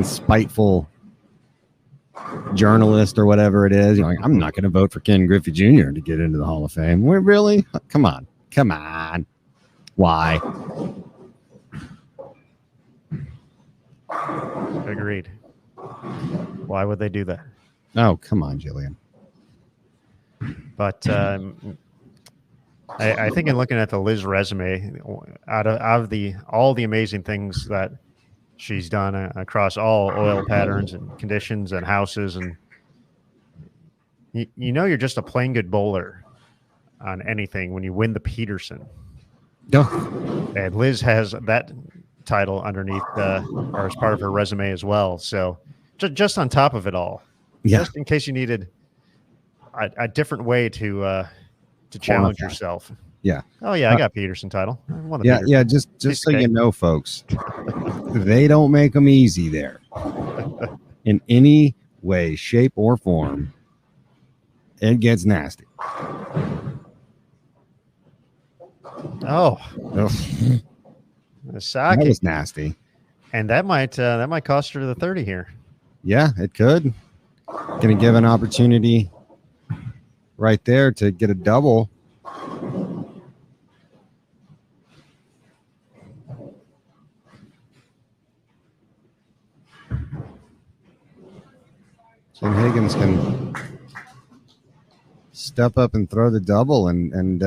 spiteful journalist or whatever it is. I'm not going to vote for Ken Griffey Jr. to get into the Hall of Fame. Really? Come on. Why?
Agreed. Why would they do that?
Oh, come on, Jillian.
But I think in looking at the Liz resume, out of all the amazing things that she's done across all oil patterns and conditions and houses, and you're just a plain good bowler on anything when you win the Peterson. And Liz has that title underneath or as part of her resume as well. So just on top of it all, just in case you needed a different way to challenge yourself.
Yeah.
Oh yeah, I got Peterson title. I won the Peterson.
Yeah. Just so you know, folks, they don't make them easy there in any way, shape, or form. It gets nasty.
Oh,
that was nasty,
and that might cost her the 30 here.
Yeah, it could. Going to give an opportunity right there to get a double. Jim Higgins can step up and throw the double and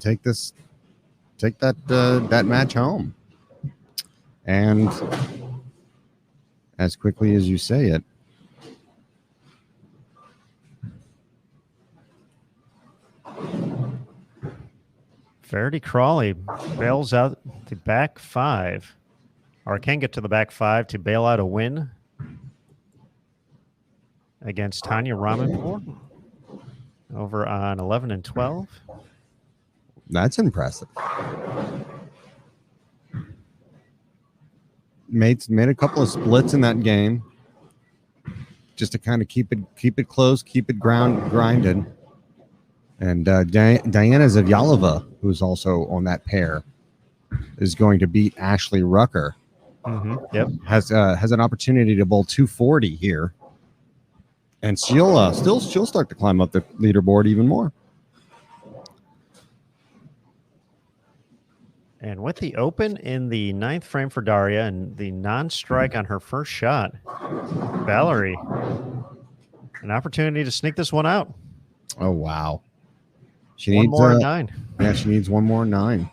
take that match home. And as quickly as you say it,
Verity Crawley bails out the back 5, or can get to the back 5 to bail out a win against Tanya Ramanpour over on 11 and 12.
That's impressive. Made a couple of splits in that game, just to kind of keep it close, keep it grinded. And Diana Zavyalova, who's also on that pair, is going to beat Ashley Rucker
Yep.
Has an opportunity to bowl 240 here, and she'll start to climb up the leaderboard even more.
And with the open in the 9th frame for Daria and the non-strike on her first shot, Valerie, an opportunity to sneak this one out.
Oh wow! She
One
needs
more 9.
Yeah, she needs one more 9.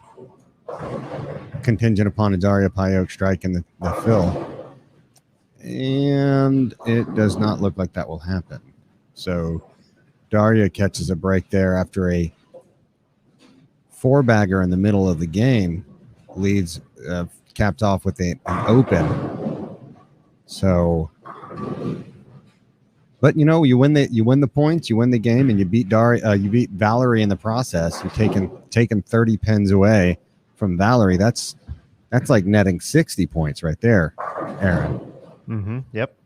Contingent upon a Daria Payok strike in the fill. And it does not look like that will happen. So Daria catches a break there after a 4-bagger in the middle of the game. Leads capped off with an open. So, but you win the points, you win the game, and you beat you beat Valerie in the process. You've taken 30 pins away from Valerie. That's like netting 60 points right there, Aaron.
Yep.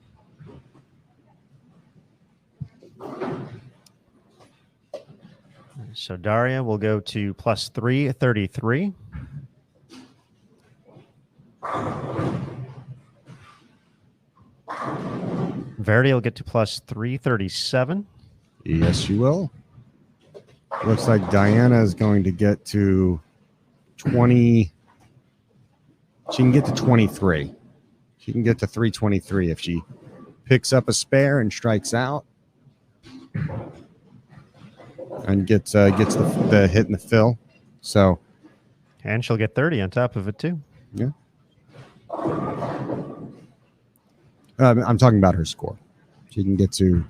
So Daria will go to plus 333. Verity will get to plus 337.
Yes, you will. Looks like Diana is going to get to 20. She can get to 23. She can get to 323 if she picks up a spare and strikes out, and gets the hit in the fill. So,
and she'll get 30 on top of it too.
Yeah. I'm talking about her score. She can get to.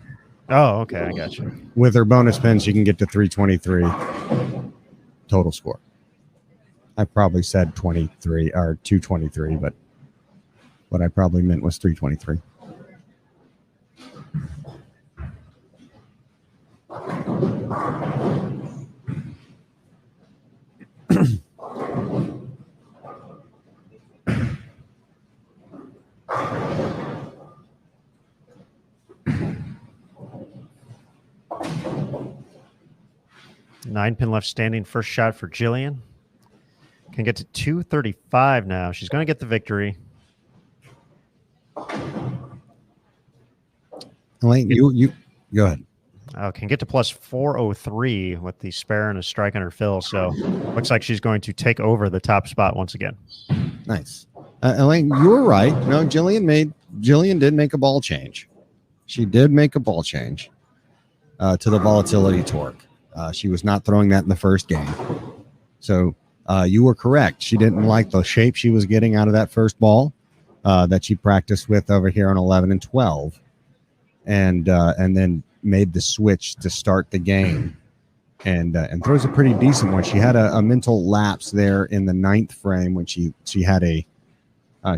Oh, okay, I got you.
With her bonus pin, she can get to 323 total score. I probably said 23 or 223, but what I probably meant was 323.
Nine pin left standing. First shot for Jillian. Can get to 235 now. She's going to get the victory.
Elaine, you go ahead.
Can get to plus 403 with the spare and a strike on her fill. So looks like she's going to take over the top spot once again.
Nice. Elaine, you were right. No, Jillian did make a ball change. She did make a ball change to the volatility torque. She was not throwing that in the first game. So you were correct. She didn't like the shape she was getting out of that first ball that she practiced with over here on 11 and 12. And then made the switch to start the game and throws a pretty decent one. She had a mental lapse there in the 9th frame when she had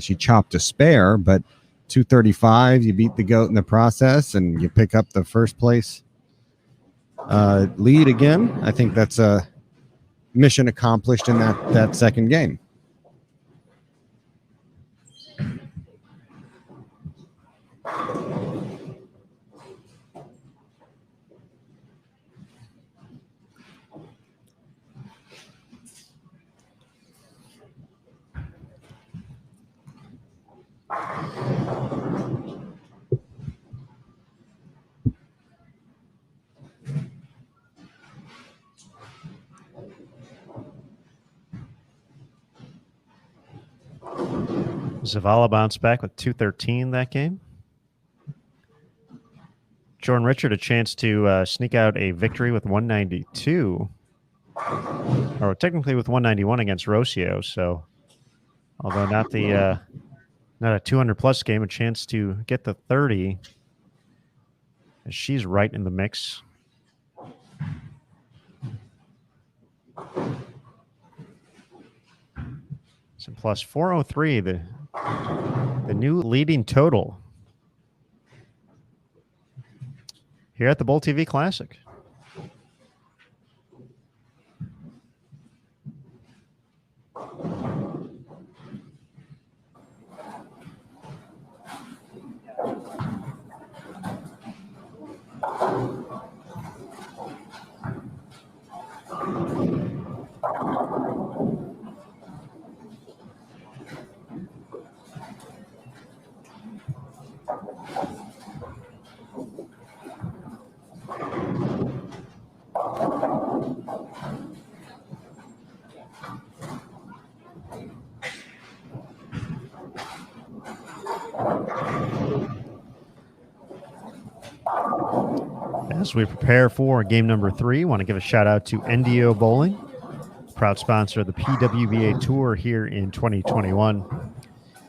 she chopped a spare, but 235, you beat the goat in the process and you pick up the first place lead again. I think that's a mission accomplished in that second game.
Zavala bounced back with 213 that game. Jordan Richard a chance to sneak out a victory with 192. Or technically with 191 against Rocio. So although not a 200-plus game, a chance to get the 30. She's right in the mix. So plus 403, the new leading total here at the BowlTV Classic. As we prepare for game number 3, I want to give a shout out to NDO Bowling, proud sponsor of the PWBA Tour here in 2021.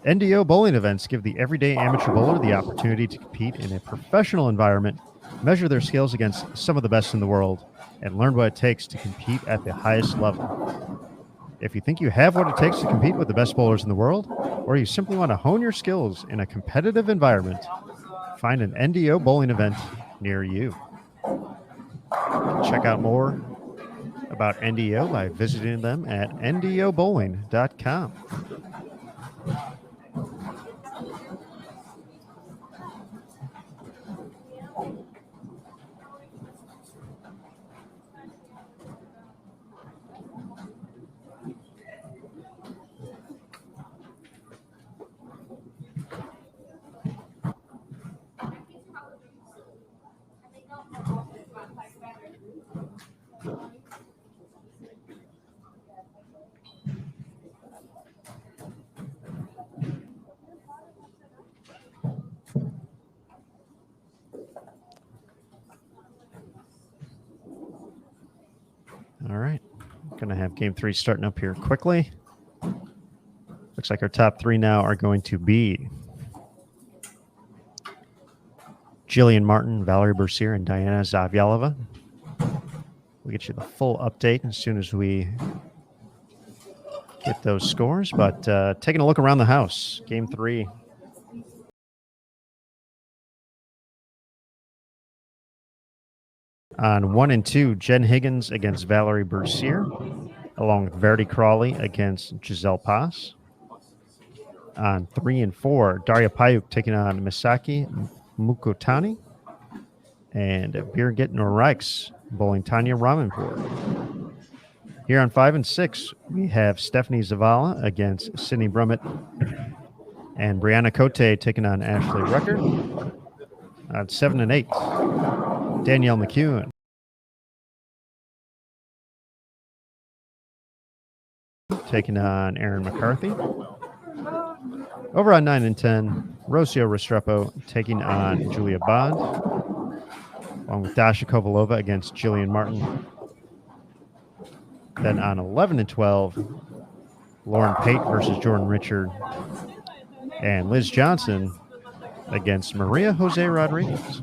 NDO bowling events give the everyday amateur bowler the opportunity to compete in a professional environment, measure their skills against some of the best in the world, and learn what it takes to compete at the highest level. If you think you have what it takes to compete with the best bowlers in the world, or you simply want to hone your skills in a competitive environment, find an NDO bowling event near you. Check out more about NDO by visiting them at ndobowling.com. All right, going to have game 3 starting up here quickly. Looks like our top 3 now are going to be Jillian Martin, Valerie Bercier, and Diana Zavyalova. We'll get you the full update as soon as we get those scores. But taking a look around the house, game 3. On 1 and 2, Jen Higgins against Valerie Bercier, along with Verity Crawley against Giselle Paz. On 3 and 4, Daria Payuk taking on Misaki Mukotani, and Birgit Norikes bowling Tanya Ramanpour. Here on 5 and 6, we have Stephanie Zavala against Sydney Brummett, and Brianna Cote taking on Ashley Rucker. On 7 and 8, Danielle McEwen taking on Erin McCarthy. Over on 9 and 10, Rocio Restrepo taking on Julia Bond, along with Dasha Kovalova against Jillian Martin. Then on 11 and 12, Lauren Pate versus Jordan Richard, and Liz Johnson against Maria Jose Rodriguez.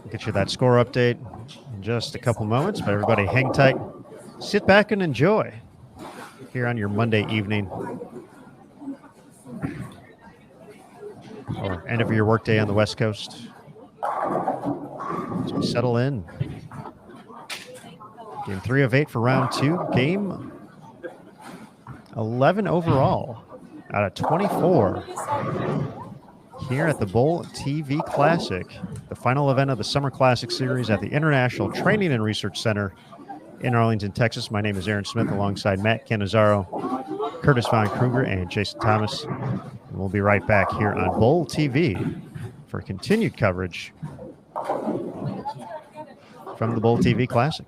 Get you that score update in just a couple moments, but everybody hang tight, sit back and enjoy here on your Monday evening or end of your workday on the West Coast. As we settle in. Game 3 of 8 for round 2. Game 11 overall out of 24 here at the BowlTV Classic, the final event of the Summer Classic Series at the International Training and Research Center in Arlington, Texas. My name is Aaron Smith alongside Matt Cannizzaro, Curtis Von Kruger, and Jason Thomas. And we'll be right back here on BowlTV for continued coverage from the BowlTV Classic.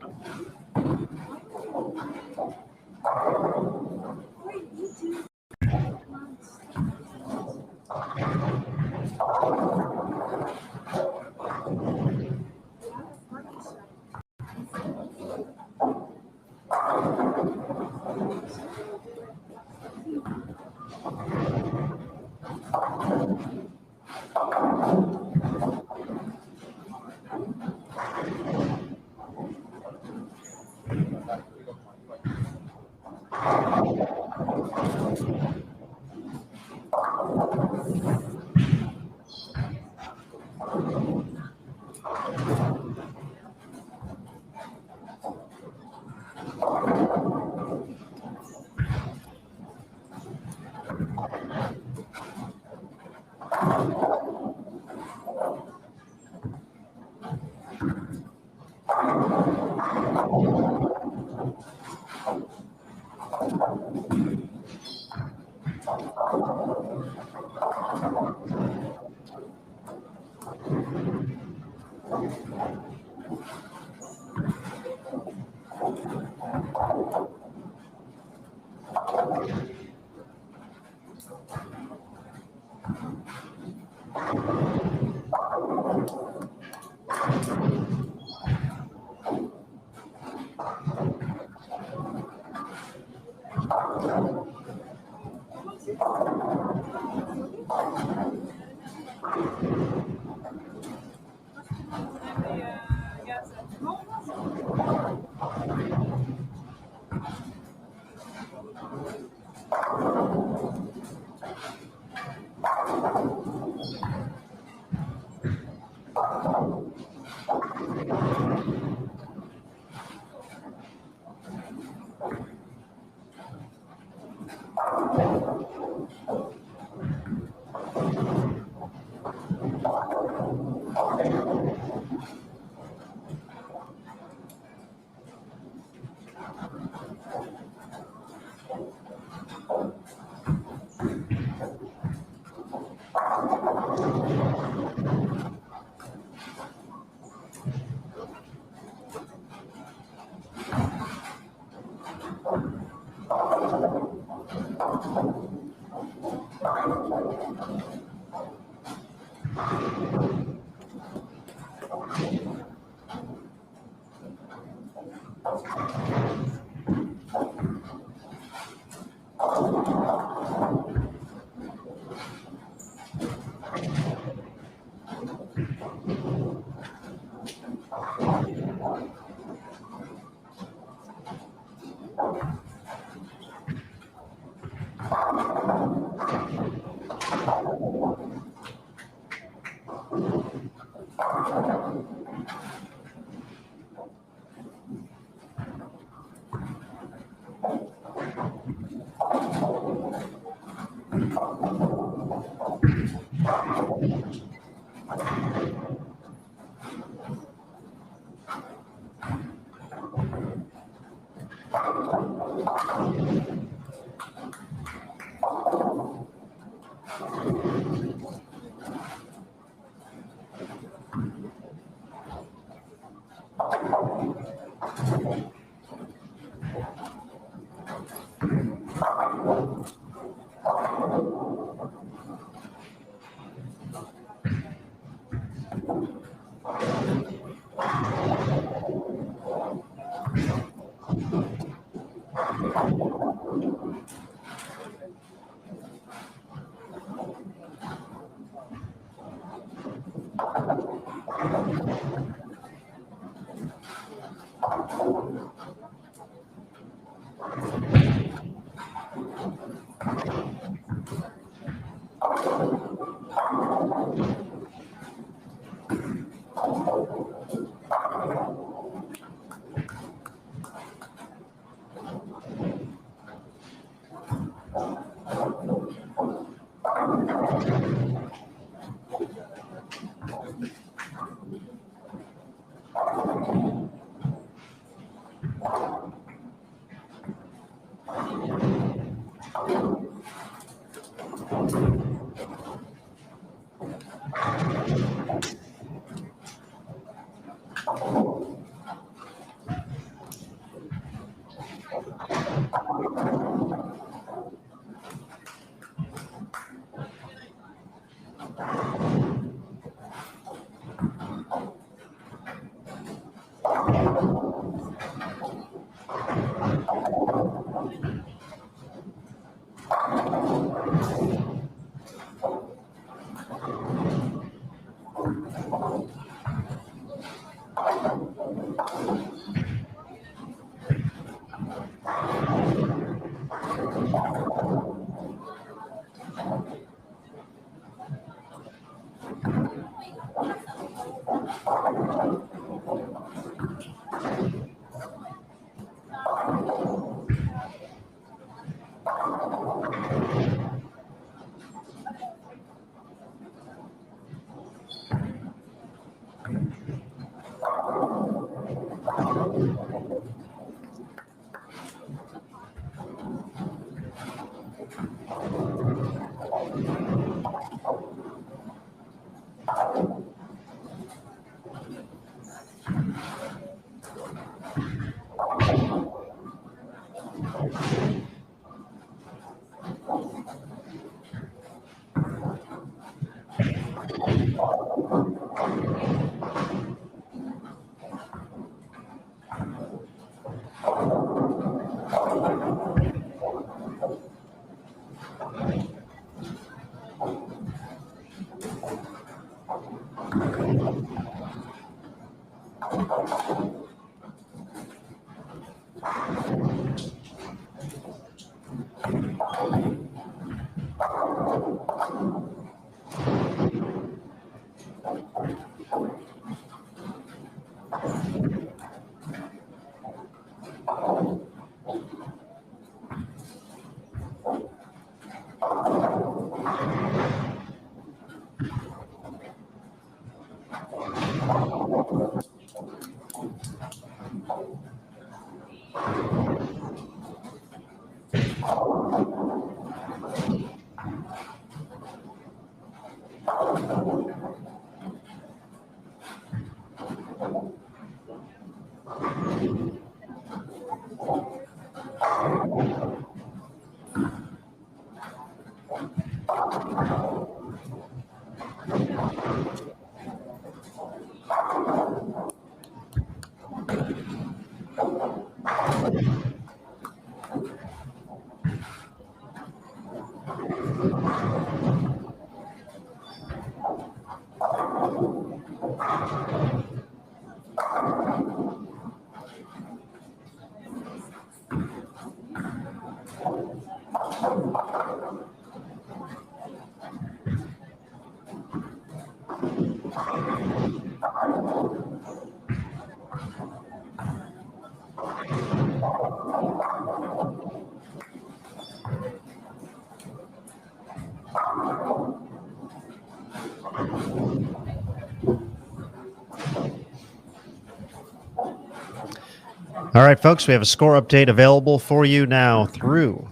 All right, folks, we have a score update available for you now through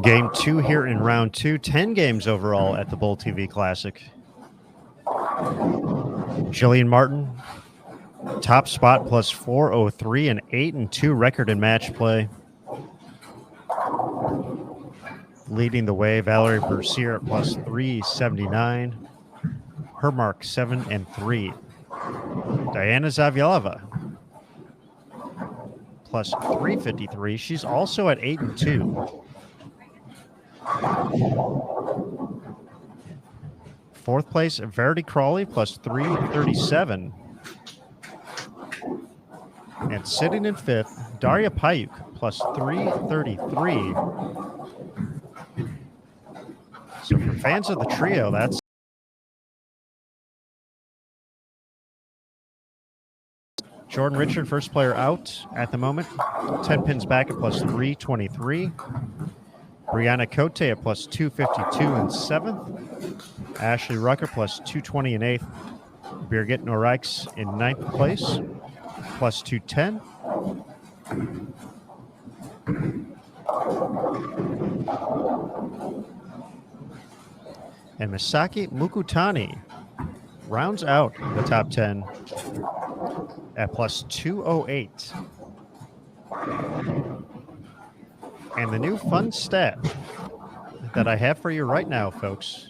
game 2 here in round 2. 10 games overall at the BowlTV Classic. Jillian Martin, top spot plus 403, an 8-2 record in match play. Leading the way, Valerie Bercier at plus 379. Her mark 7-3. Diana Zavialova plus 353. She's also at 8-2. Fourth place, Verity Crawley plus 337. And sitting in fifth, Daria Payuk plus 333. So for fans of the trio, that's Jordan Richard, first player out at the moment. 10 pins back at plus 323. Brianna Cote at plus 252 in 7th. Ashley Rucker plus 220 in 8th. Birgit Norrijks in 9th place, plus 210. And Misaki Mukutani rounds out the top 10 at plus 208. And the new fun stat that I have for you right now, folks,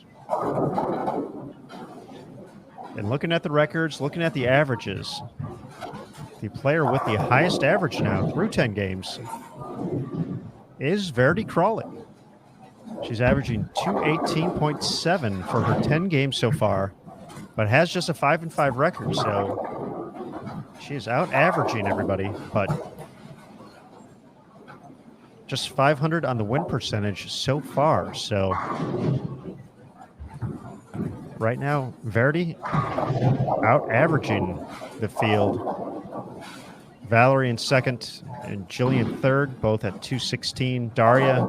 and looking at the records, looking at the averages, the player with the highest average now through 10 games is Verity Crawley. She's averaging 218.7 for her 10 games so far, but has just a 5-5 record, so she is out averaging everybody, but just 500 on the win percentage so far. So right now, Verity out averaging the field. Valerie in second and Jillian third, both at 216. Daria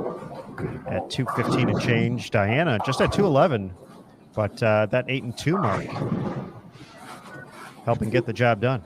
at 215 and change. Diana just at 211, but that 8-2 mark helping get the job done.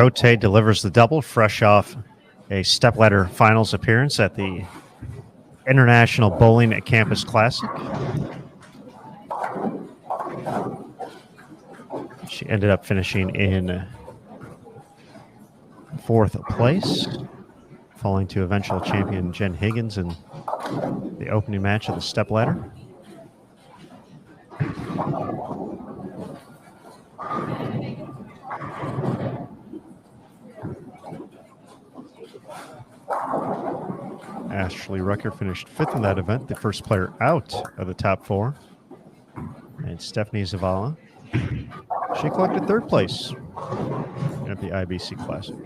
Cote delivers the double fresh off a stepladder finals appearance at the International Bowling at Campus Classic. She ended up finishing in fourth place, falling to eventual champion Jen Higgins in the opening match of the stepladder. Ashley Rucker finished fifth in that event, the first player out of the top four. And Stephanie Zavala, she collected third place at the IBC Classic.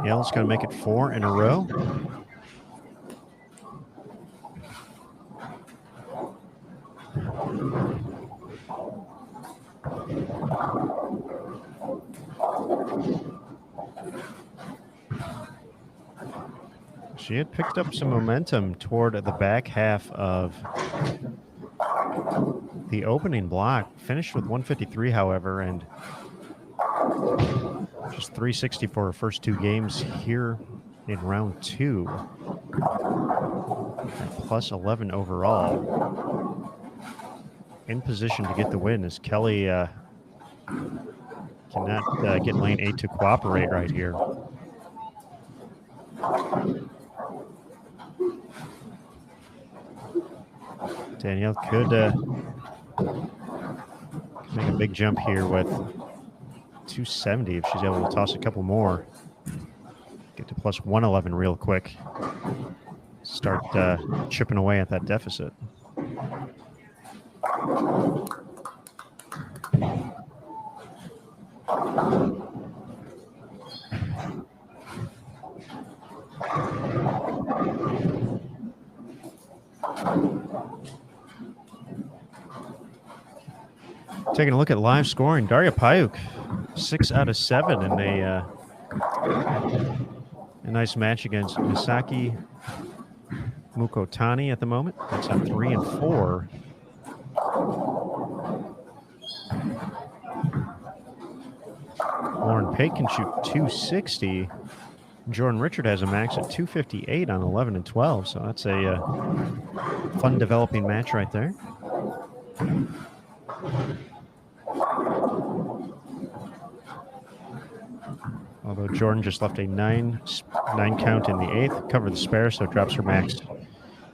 Danielle's going to make it 4 in a row. She had picked up some momentum toward the back half of the opening block. Finished with 153, however, and just 360 for her first 2 games here in round 2. And plus 11 overall. In position to get the win as Kelly cannot get lane 8 to cooperate right here. Danielle could make a big jump here with 270 if she's able to toss a couple more. Get to plus 111 real quick. Start chipping away at that deficit. Taking a look at live scoring, Daria Payuk, 6 out of 7 in a nice match against Misaki Mukotani at the moment. That's on 3 and 4. Lauren Pate can shoot 260. Jordan Richard has a max at 258 on 11 and 12. So that's a fun developing match right there. Although Jordan just left a 9 count in the 8th, covered the spare, so it drops her max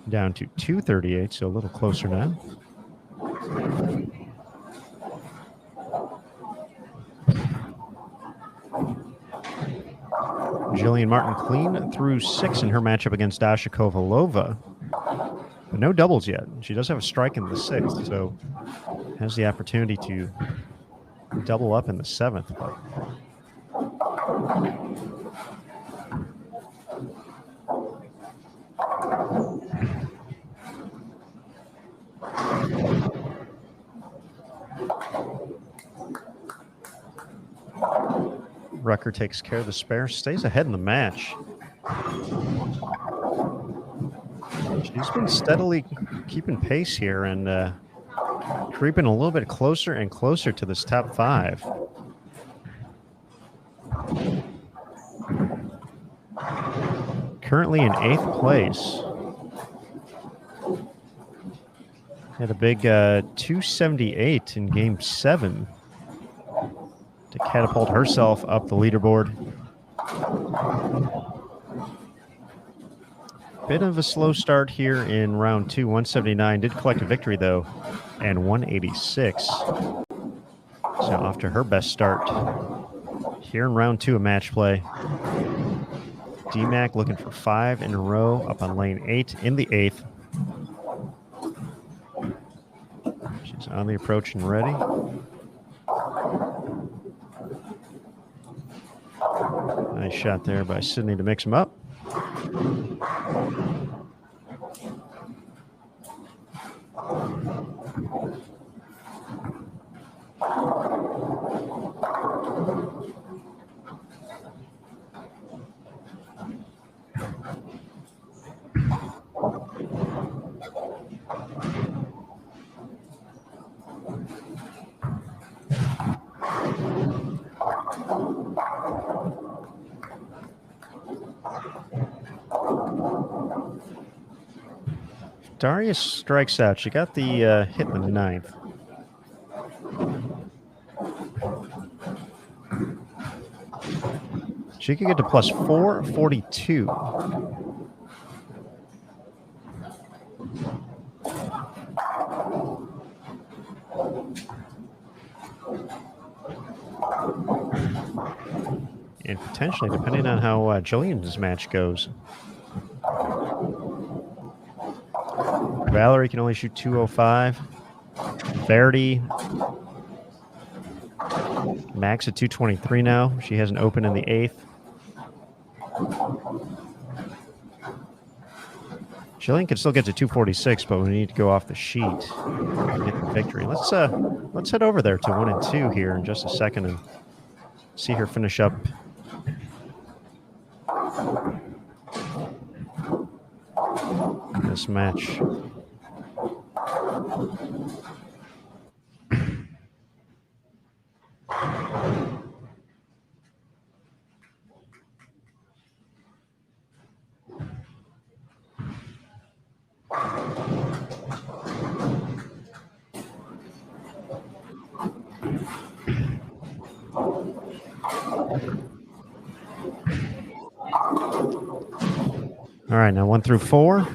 down to 238, so a little closer now. Jillian Martin clean through 6 in her matchup against Dasha Kovalova, but no doubles yet. She does have a strike in the 6th, so has the opportunity to double up in the 7th. But Rucker takes care of the spare, stays ahead in the match. She's been steadily keeping pace here and creeping a little bit closer and closer to this top 5. Currently in 8th place. Had a big 278 in game 7 to catapult herself up the leaderboard. Bit of a slow start here in round 2. 179 did collect a victory though, and 186. So off to her best start here in round 2 of match play. DMAC looking for 5 in a row up on lane 8 in the 8th. She's on the approach and ready. Nice shot there by Sydney to mix him up. Darius strikes out. She got the hit in the 9th. She could get to plus 442. And potentially, depending on how Jillian's match goes. Valerie can only shoot 205. Verity, max at 223 now. She has an open in the 8th. Jillian can still get to 246, but we need to go off the sheet to get the victory. Let's head over there to 1 and 2 here in just a second and see her finish up. This match. All right, now 1 through 4.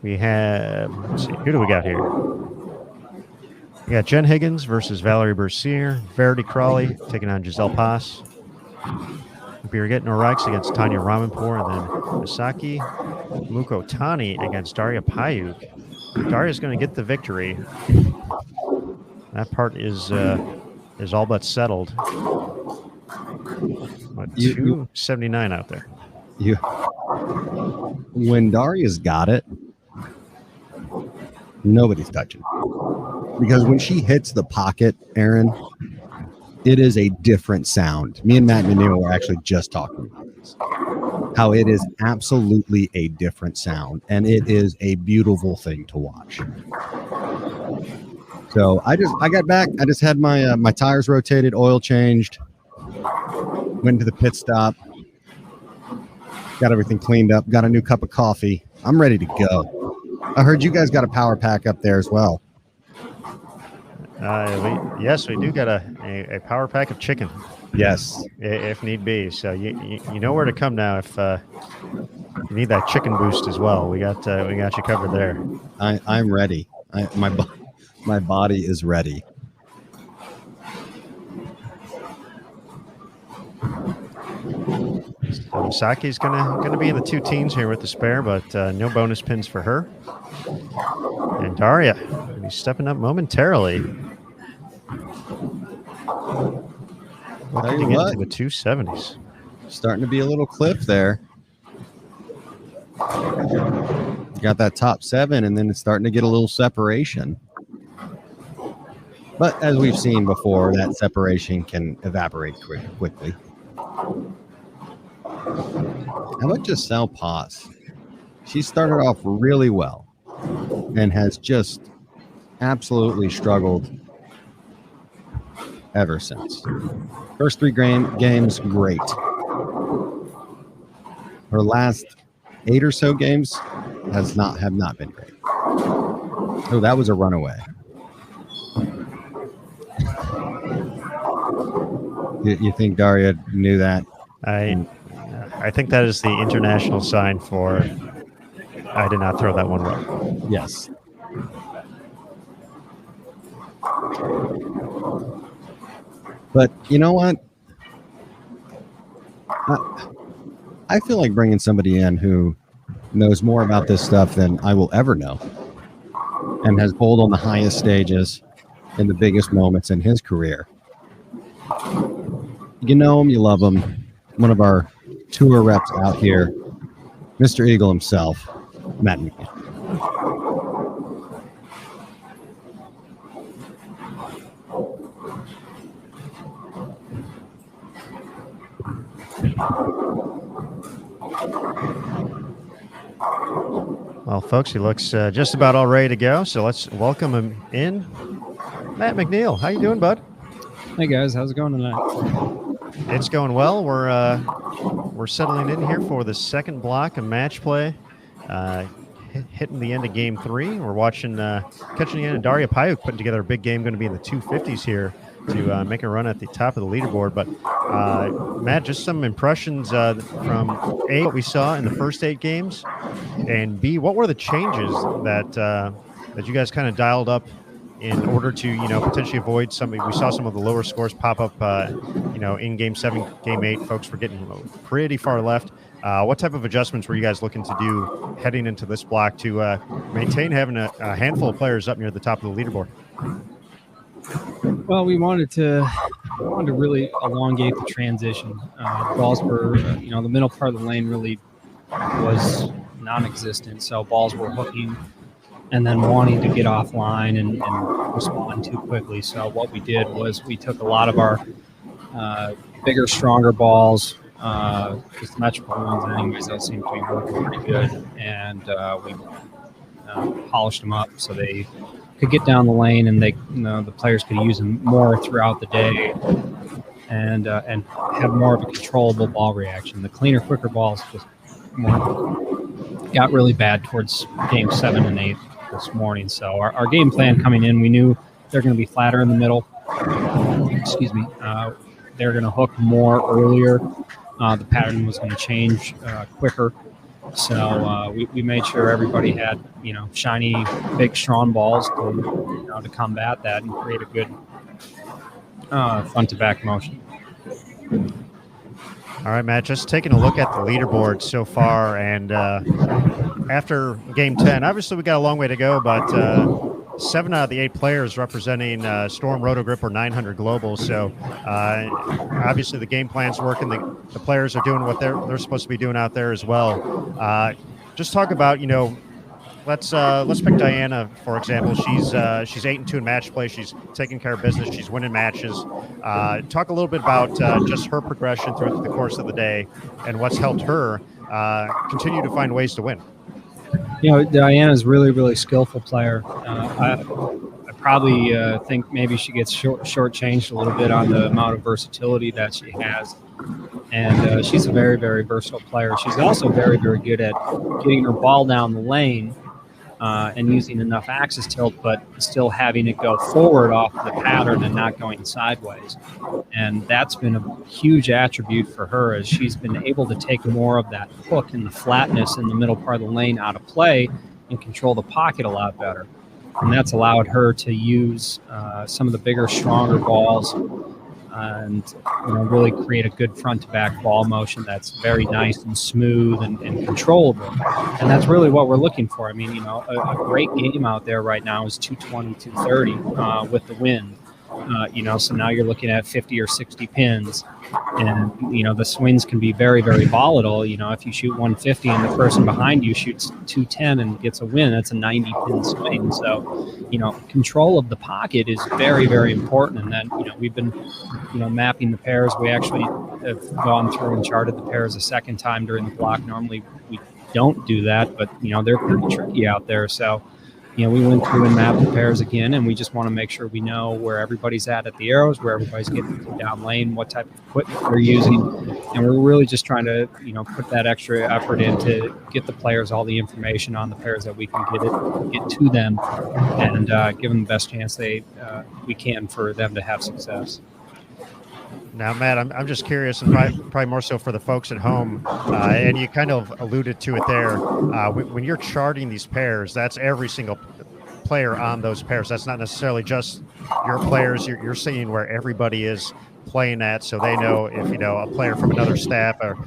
We have, let's see, who do we got here? We got Jen Higgins versus Valerie Bercier, Verity Crawley taking on Giselle Pass, Birgit Norikes against Tanya Ramanpour, and then Misaki Mukotani against Daria Payuk. Daria's going to get the victory. That part is all but settled. What, 279 out there.
When Daria's got it, nobody's touching. Because when she hits the pocket, Aaron, it is a different sound. Me and Matt McNeil were actually just talking about this. How it is absolutely a different sound, and it is a beautiful thing to watch. So I got back. I just had my tires rotated, oil changed, went to the pit stop, got everything cleaned up, got a new cup of coffee. I'm ready to go. I heard you guys got a power pack up there as well.
Yes, we do got a power pack of chicken.
Yes,
if need be. So you know where to come now if you need that chicken boost as well. We got you covered there.
I'm ready. My body is ready.
So Misaki's gonna be in the 2 teens here with the spare, but no bonus pins for her. And Daria, he's stepping up momentarily. Looking to get into the 270s.
Starting to be a little cliff there. You got that top 7, and then it's starting to get a little separation. But as we've seen before, that separation can evaporate quickly. How about Giselle Pass? She started off really well and has just absolutely struggled ever since. First 3 games, great. Her last 8 or so games have not been great. Oh, that was a runaway. You think Daria knew that?
I think that is the international sign for I did not throw that one well.
Yes. But you know what? I feel like bringing somebody in who knows more about this stuff than I will ever know and has bowled on the highest stages in the biggest moments in his career. You know him, you love him. One of our tour reps out here, Mr. Eagle himself, Matt McNeil.
Well, folks, he looks just about all ready to go. So let's welcome him in. Matt McNeil, how you doing, bud?
Hey guys, how's it going tonight?
It's going well. We're settling in here for the second block of match play. Hitting the end of game 3. We're watching, catching the end of Daria Payuk putting together a big game, going to be in the 250s here to make a run at the top of the leaderboard. But Matt, just some impressions from A, what we saw in the first 8 games, and B, what were the changes that you guys kind of dialed up in order to, potentially avoid we saw some of the lower scores pop up, in game 7, game 8, folks were getting pretty far left. What type of adjustments were you guys looking to do heading into this block to maintain having a handful of players up near the top of the leaderboard?
Well, we wanted to really elongate the transition. Balls were, the middle part of the lane really was non-existent. So balls were hooking and then wanting to get offline and respond too quickly. So what we did was we took a lot of our bigger, stronger balls, just symmetrical ones anyways, those seem to be working pretty good. And we polished them up so they could get down the lane and the players could use them more throughout the day and have more of a controllable ball reaction. The cleaner, quicker balls just got really bad towards game 7 and 8 this morning. So our game plan coming in, we knew they're going to be flatter in the middle. Excuse me. They're going to hook more earlier. The pattern was going to change quicker. So we made sure everybody had, shiny, big, strong balls to combat that and create a good front-to-back motion.
All right, Matt, just taking a look at the leaderboard so far, and after game 10, obviously we got a long way to go, but 7 out of the 8 players representing Storm Rotogrip or 900 Global. So obviously the game plan's working. The players are doing what they're supposed to be doing out there as well. Just talk about, let's pick Diana, for example. She's 8-2 in match play. She's taking care of business. She's winning matches. Talk a little bit about just her progression through the course of the day and what's helped her continue to find ways to win.
Diana's really, really skillful player. I probably think maybe she gets shortchanged a little bit on the amount of versatility that she has. And she's a very, very versatile player. She's also very, very good at getting her ball down the lane and using enough axis tilt, but still having it go forward off the pattern and not going sideways. And that's been a huge attribute for her, as she's been able to take more of that hook and the flatness in the middle part of the lane out of play and control the pocket a lot better. And that's allowed her to use some of the bigger, stronger balls and really create a good front-to-back ball motion that's very nice and smooth and controllable. And that's really what we're looking for. I mean, a great game out there right now is 220, 230 with the wind. So now you're looking at 50 or 60 pins. And, the swings can be very, very volatile. If you shoot 150 and the person behind you shoots 210 and gets a win, that's a 90-pin swing. So, control of the pocket is very, very important. And then, we've been, mapping the pairs. We actually have gone through and charted the pairs a second time during the block. Normally we don't do that, but, they're pretty tricky out there. So, we went through and mapped the pairs again, and we just want to make sure we know where everybody's at the arrows, where everybody's getting down lane, what type of equipment they're using. And we're really just trying to, put that extra effort in to get the players all the information on the pairs that we can get to them and give them the best chance we can for them to have success.
Now, Matt, I'm just curious, and probably more so for the folks at home, and you kind of alluded to it there. When you're charting these pairs, that's every single player on those pairs. That's not necessarily just your players. You're seeing where everybody is playing at, so they know if a player from another staff, or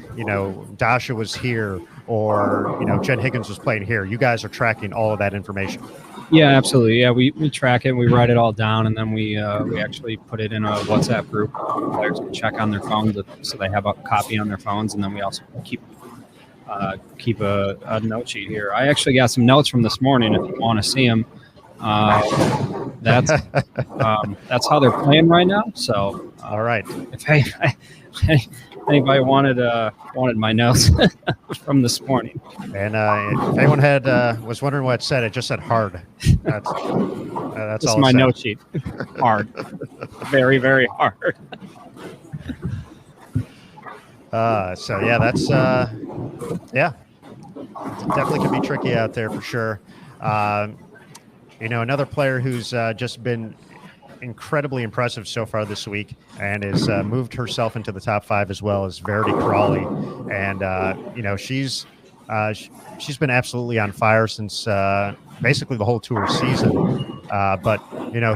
Dasha was here, or Jen Higgins was playing here. You guys are tracking all of that information.
Yeah, absolutely. Yeah, we track it, we write it all down, and then we actually put it in a WhatsApp group. Players can check on their phones, so they have a copy on their phones, and then we also keep a note sheet here. I actually got some notes from this morning if you want to see them. That's how they're playing right now. So
all right,
if anybody wanted my notes from this morning,
and if anyone was wondering what it said, it just said hard. That's all.
My note sheet. Hard, very, very hard.
So yeah, that's definitely can be tricky out there for sure. Another player who's just been incredibly impressive so far this week and has moved herself into the top 5 as well as Verity Crawley. And, she's been absolutely on fire since basically the whole tour season. But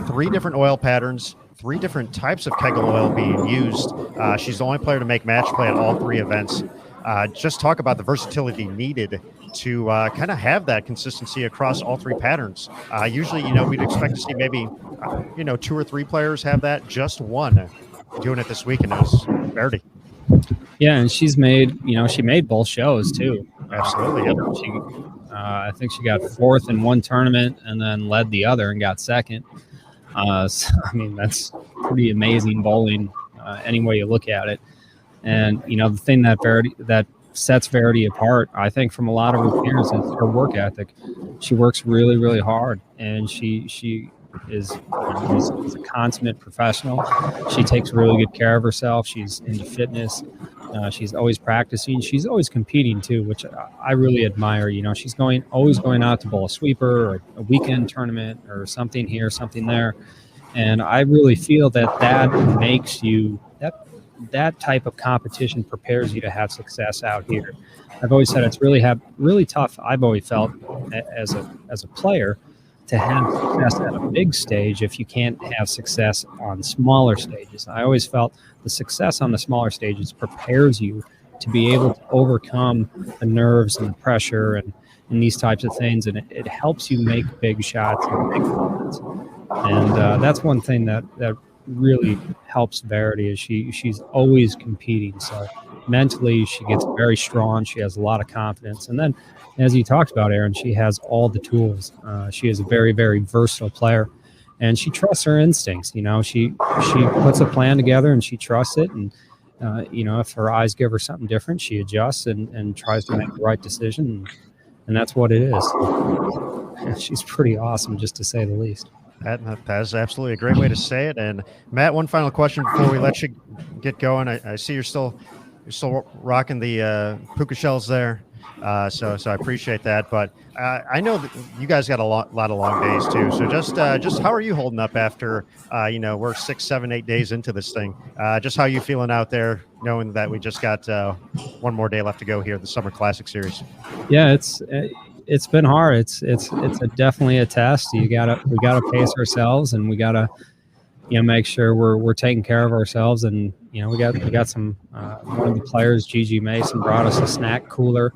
3 different oil patterns, 3 different types of Kegel oil being used. She's the only player to make match play at all 3 events. Just talk about the versatility needed to kind of have that consistency across all 3 patterns. Usually, we'd expect to see maybe, 2 or 3 players have that. Just one doing it this week, and it was Verity.
Yeah, and she made both shows too.
Absolutely. Yep.
I think she got 4th in one tournament and then led the other and got 2nd. That's pretty amazing bowling any way you look at it. And, the thing that sets Verity apart, I think, from a lot of her peers is her work ethic. She works really, really hard, and she is a consummate professional. She takes really good care of herself. She's into fitness. She's always practicing. She's always competing too, which I really admire. She's always going out to bowl a sweeper or a weekend tournament or something here, something there. And I really feel that makes you that type of competition prepares you to have success out here. I've always said it's really tough. I've always felt as a player to have success at a big stage if you can't have success on smaller stages. I always felt the success on the smaller stages prepares you to be able to overcome the nerves and the pressure and these types of things, and it helps you make big shots and big moments. And that's one thing that really helps Verity is she's always competing. So mentally she gets very strong. She has a lot of confidence. And then, as you talked about, Aaron, she has all the tools. She is a very, very versatile player, and she trusts her instincts. She puts a plan together and she trusts it. And, if her eyes give her something different, she adjusts and tries to make the right decision. And that's what it is. She's pretty awesome, just to say the least.
That is absolutely a great way to say it. And Matt, one final question before we let you get going. I see you're still rocking the puka shells there. So I appreciate that. But I know that you guys got a lot of long days too. So just how are you holding up after we're 6, 7, 8 days into this thing? Just how you feeling out there, knowing that we just got one more day left to go here, the Summer Classic Series?
Yeah, it's been hard. It's definitely a test. We gotta pace ourselves, and we gotta make sure we're taking care of ourselves. And we got some one of the players, Gigi Mason, brought us a snack cooler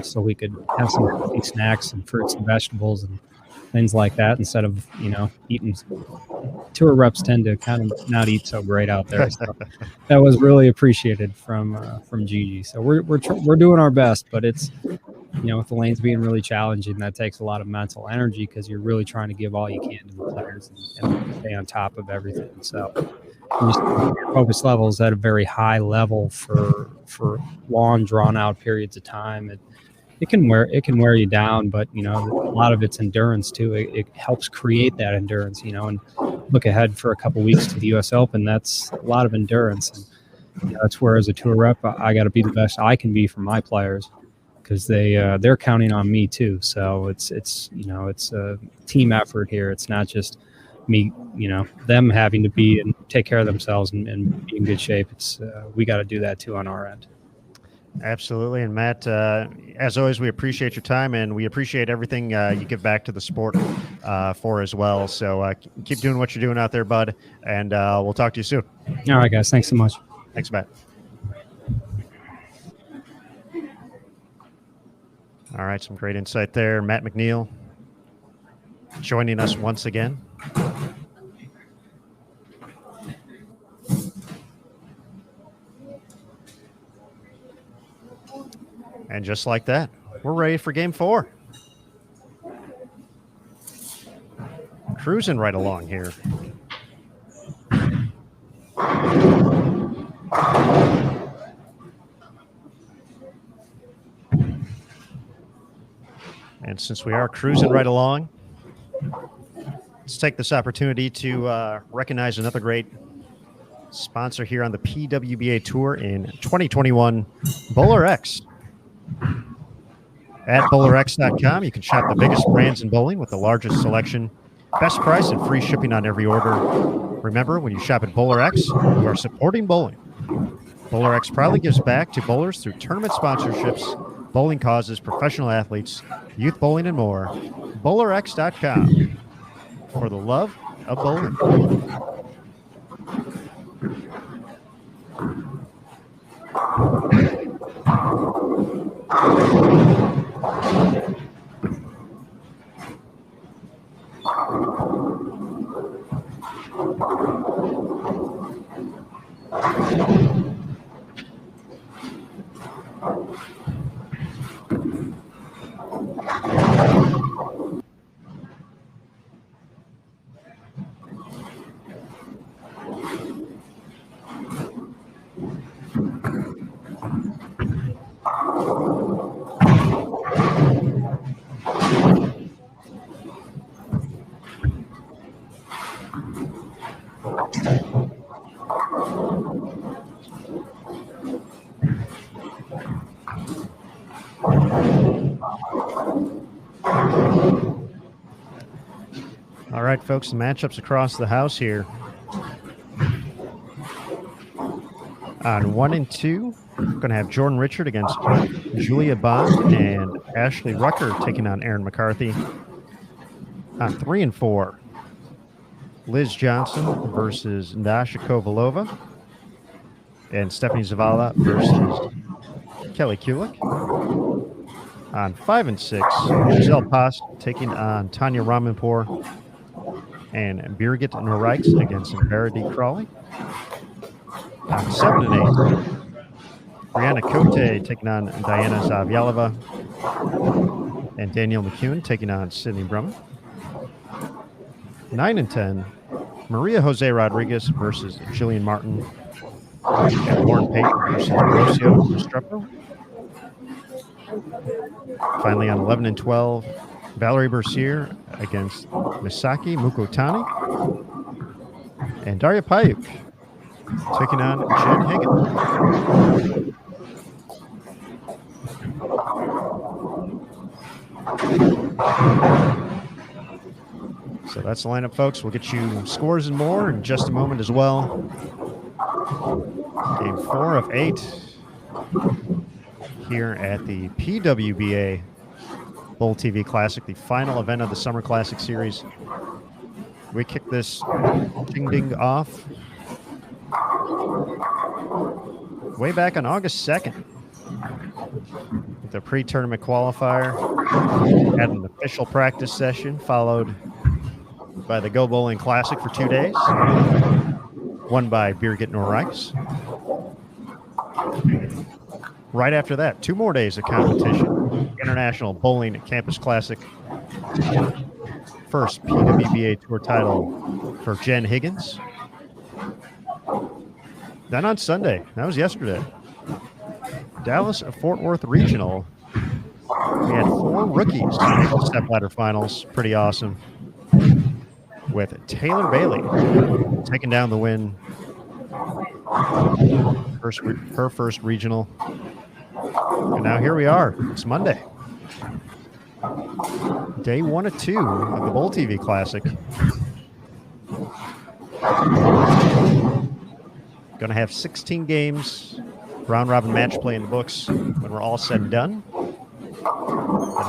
so we could have some healthy snacks and fruits and vegetables and things like that instead of eating. Tour reps tend to kind of not eat so great out there. So that was really appreciated from Gigi. So we're doing our best, but it's with the lanes being really challenging, that takes a lot of mental energy because you're really trying to give all you can to the players and stay on top of everything. So your focus levels at a very high level for long, drawn out periods of time. It can wear you down, but a lot of it's endurance too. It helps create that endurance, and look ahead for a couple weeks to the U.S. Open. That's a lot of endurance, and that's where, as a tour rep, I got to be the best I can be for my players, because they're counting on me too. So it's a team effort here. It's not just me, them having to be and take care of themselves and be in good shape. It's we got to do that too on our end.
Absolutely. And Matt, as always, we appreciate your time, and we appreciate everything you give back to the sport for as well. So keep doing what you're doing out there, bud, and we'll talk to you soon.
All right, guys. Thanks so much.
Thanks, Matt. All right, some great insight there. Matt McNeil joining us once again. And just like that, we're ready for Game 4. Cruising right along here. And since we are cruising right along, let's take this opportunity to recognize another great sponsor here on the PWBA Tour in 2021, BowlerX. At bowlerx.com, you can shop the biggest brands in bowling with the largest selection Best price and free shipping on every order. Remember, when you shop at Bowler X, you are supporting bowling. Bowler X proudly gives back to bowlers through tournament sponsorships, bowling causes, professional athletes, youth bowling, and more. BowlerX.com for the love of bowling. All right, folks, the matchups across the house here. On 1 and 2, we're going to have Jordan Richard against Julia Bond and Ashley Rucker taking on Aaron McCarthy. On 3 and 4, Liz Johnson versus Nasha Kovalova and Stephanie Zavala versus Kelly Kulik. On 5 and 6, Giselle Post taking on Tanya Ramanpour and Birgit Norikes against Verity Crawley. On 7 and 8, Brianna Cote taking on Diana Zavyalova and Danielle McEwen taking on Sydney Brumman. 9 and 10, Maria Jose Rodriguez versus Jillian Martin and Lauren Payton versus Rocio Restrepo. Finally, on 11 and 12, Valerie Bercier against Misaki Mukotani and Daria Payuk taking on Jen Higgins. So that's the lineup, folks. We'll get you scores and more in just a moment as well. Game 4 of 8 here at the PWBA BowlTV Classic, the final event of the Summer Classic Series. We kick this ding off way back on August 2nd with the pre-tournament qualifier. Had an official practice session followed by the Go Bowling Classic for 2 days, won by Birgit Norikes. Right after that, 2 more days of competition. International Bowling Campus Classic. First PWBA Tour title for Jen Higgins. Then on Sunday, that was yesterday, Dallas-Fort Worth Regional. We had 4 rookies in the step ladder finals. Pretty awesome. With Taylor Bailey taking down the win. Her first regional. And now here we are. It's Monday. Day 1 of 2 of the BowlTV Classic. Going to have 16 games, round robin match play in the books when we're all said and done. And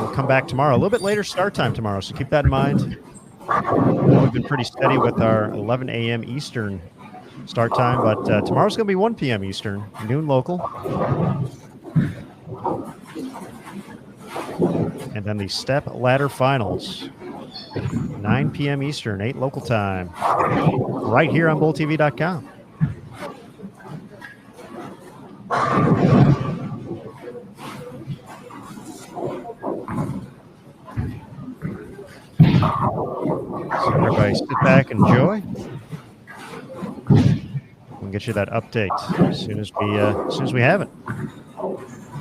we'll come back tomorrow, a little bit later start time tomorrow, so keep that in mind. We've been pretty steady with our 11 a.m. Eastern start time, but tomorrow's going to be 1 p.m. Eastern, noon local. And then the step ladder finals, 9 p.m. Eastern, 8 local time, right here on BowlTV.com. So everybody sit back and enjoy. We'll get you that update as soon as we have it.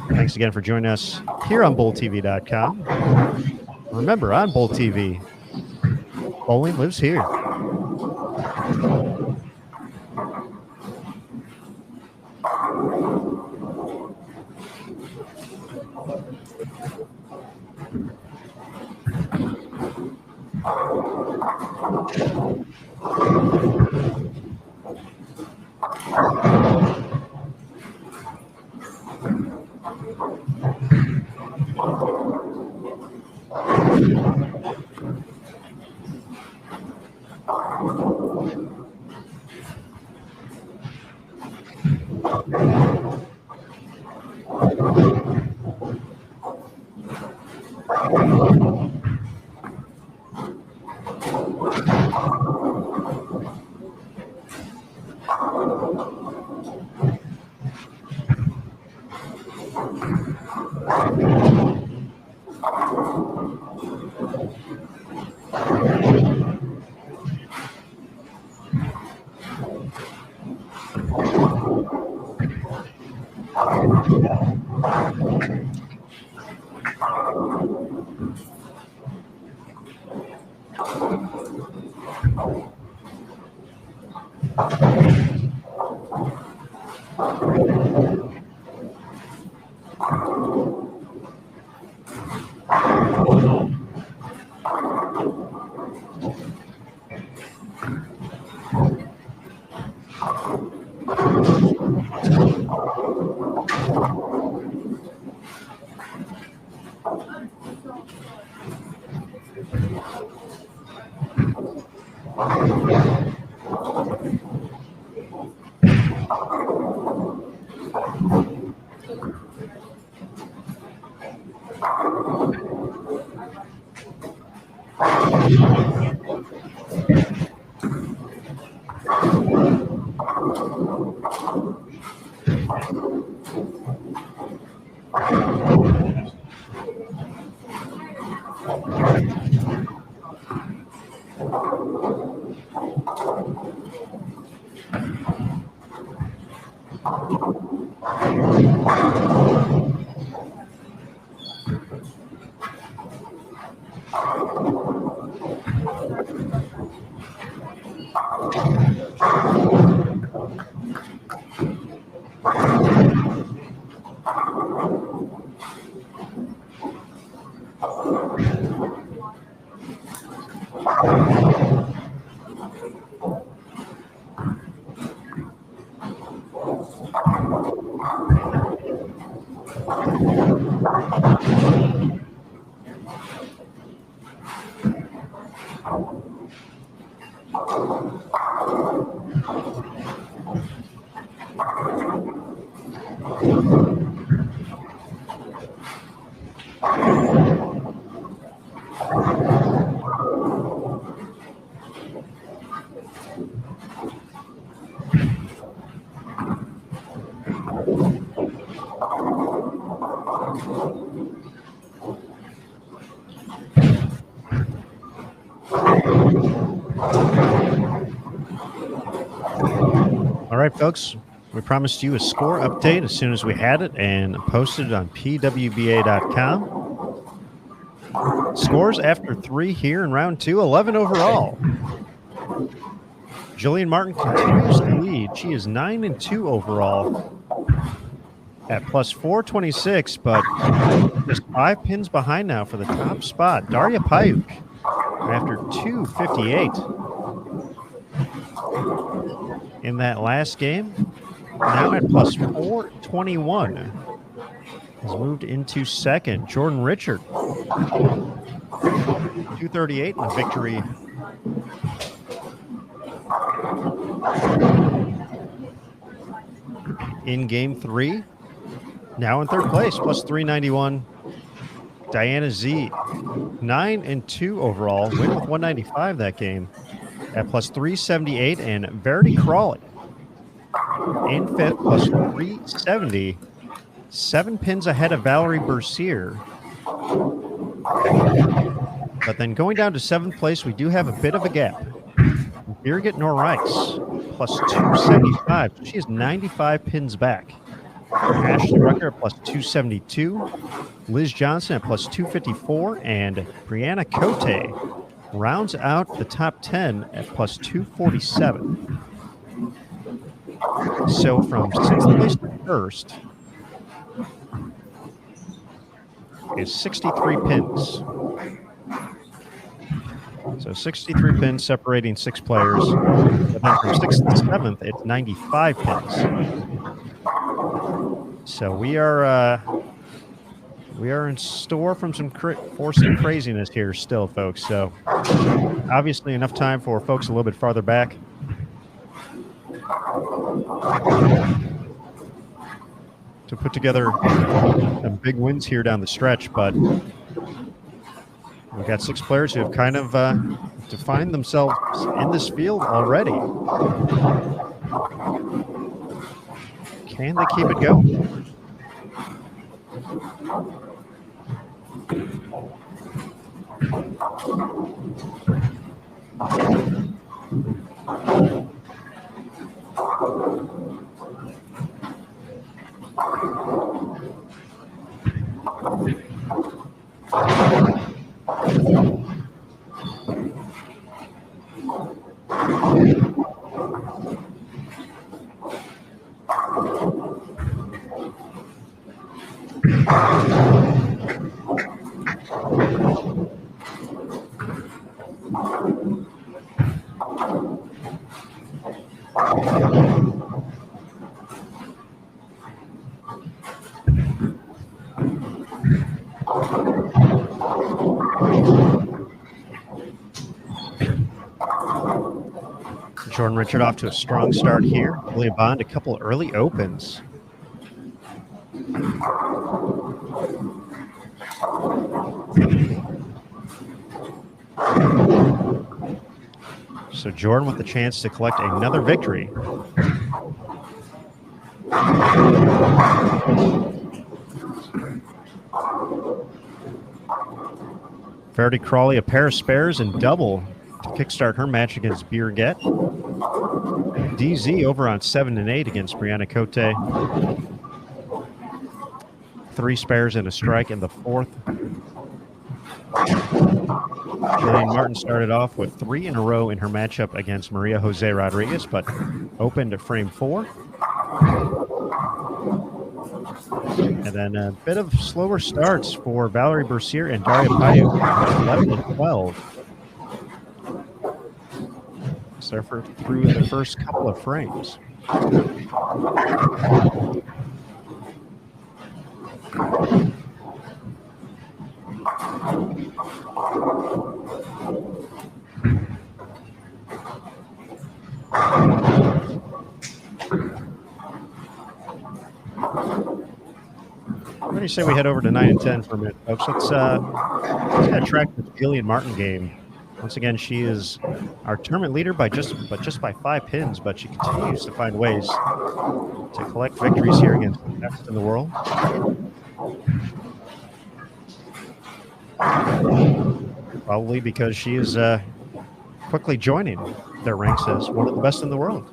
Thanks again for joining us here on BowlTV.com. Remember, on BowlTV, bowling lives here. All right, folks. We promised you a score update as soon as we had it and posted it on PWBA.com. Scores after 3 here in round 2, 11 overall. Jillian Martin continues to lead. She is 9-2 overall at plus 426, but just 5 pins behind now for the top spot. Daria Payuk after 258 in that last game. Now at plus 421 has moved into second. Jordan Richard 238 in the victory. In game 3, now in third place, plus 391. Diana Z, 9-2 overall, win with 195 that game at plus 378, and Verity Crawley in fifth, plus 370, 7 pins ahead of Valerie Bercier. But then going down to 7th place, we do have a bit of a gap. Birgit Norrice, plus 275. She is 95 pins back. Ashley Rucker at plus 272. Liz Johnson at plus 254. And Brianna Cote rounds out the top 10 at plus 247. So from 6th place to 1st is 63 pins. So 63 pins separating 6 players. But then from 6th to 7th, it's 95 pins. So we are in store for some craziness here still, folks. So obviously enough time for folks a little bit farther back. To put together some big wins here down the stretch, but we've got 6 players who have kind of defined themselves in this field already. Can they keep it going? Jordan Richard off to a strong start here. Julia Bond, a couple early opens. So Jordan with the chance to collect another victory. Verity Crawley, a pair of spares and double to kickstart her match against Birgit. DZ over on 7 and 8 against Brianna Cote. 3 spares and a strike in the 4th. Jillian Martin started off with 3 in a row in her matchup against Maria Jose Rodriguez, but opened to frame 4. And then a bit of slower starts for Valerie Bercier and Daria Payuk, 11 and 12. So through the first couple of frames. What do you say we head over to 9 and 10 for a minute, folks? Let's track the Jillian Martin game. Once again, she is our tournament leader by just by 5 pins, but she continues to find ways to collect victories here against the best in the world. Probably because she is quickly joining their ranks as one of the best in the world.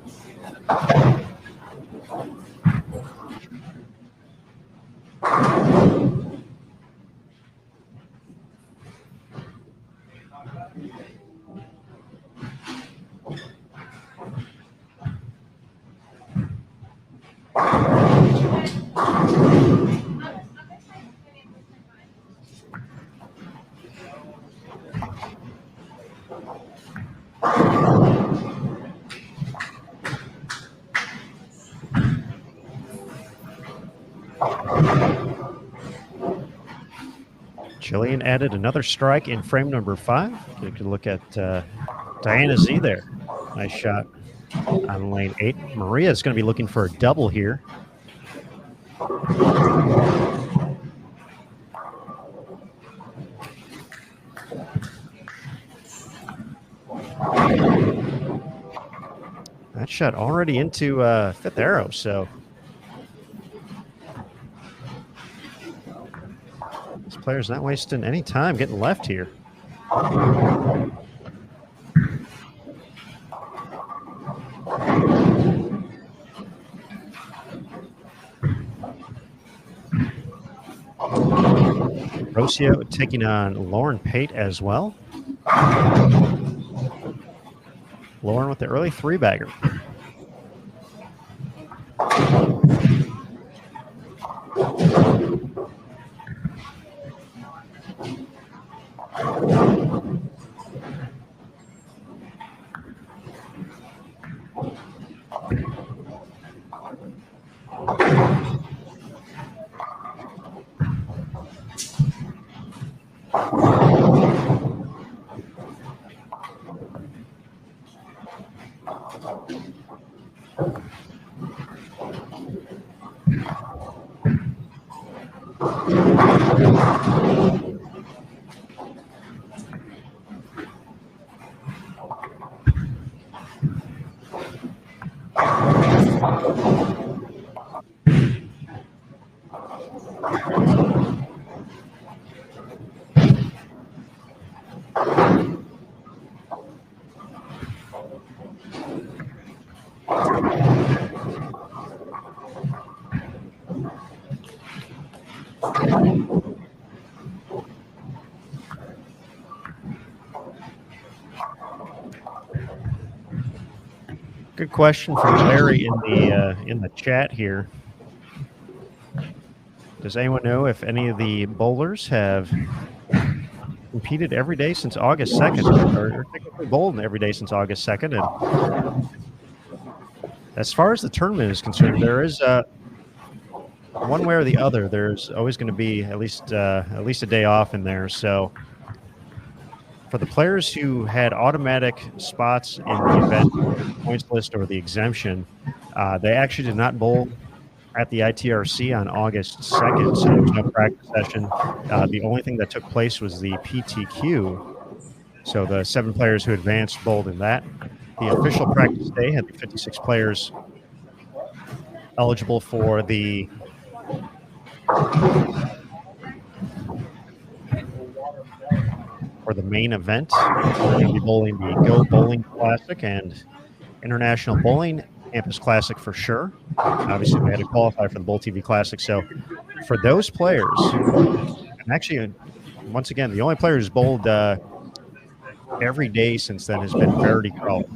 Jillian added another strike in frame number 5. You can look at Diana Z there. Nice shot on lane 8. Maria is going to be looking for a double here. That shot already into 5th arrow, so this player's not wasting any time getting left here. Rocio taking on Lauren Pate as well. Lauren with the early 3-bagger. Good question from Larry in the chat here. Does anyone know if any of the bowlers have competed every day since August 2nd, or technically bowled every day since August 2nd? And as far as the tournament is concerned, there is one way or the other. There's always going to be at least a day off in there. So for the players who had automatic spots in the event points list or the exemption, they actually did not bowl at the ITRC on August 2nd, so there was no practice session. The only thing that took place was the PTQ. So the 7 players who advanced bowled in that. The official practice day had the 56 players eligible for the main event. We're going to be bowling the Go Bowling Classic and International Bowling Campus Classic for sure. Obviously, we had to qualify for the BowlTV Classic. So for those players, and actually, once again, the only player who's bowled every day since then has been Verity Crawl.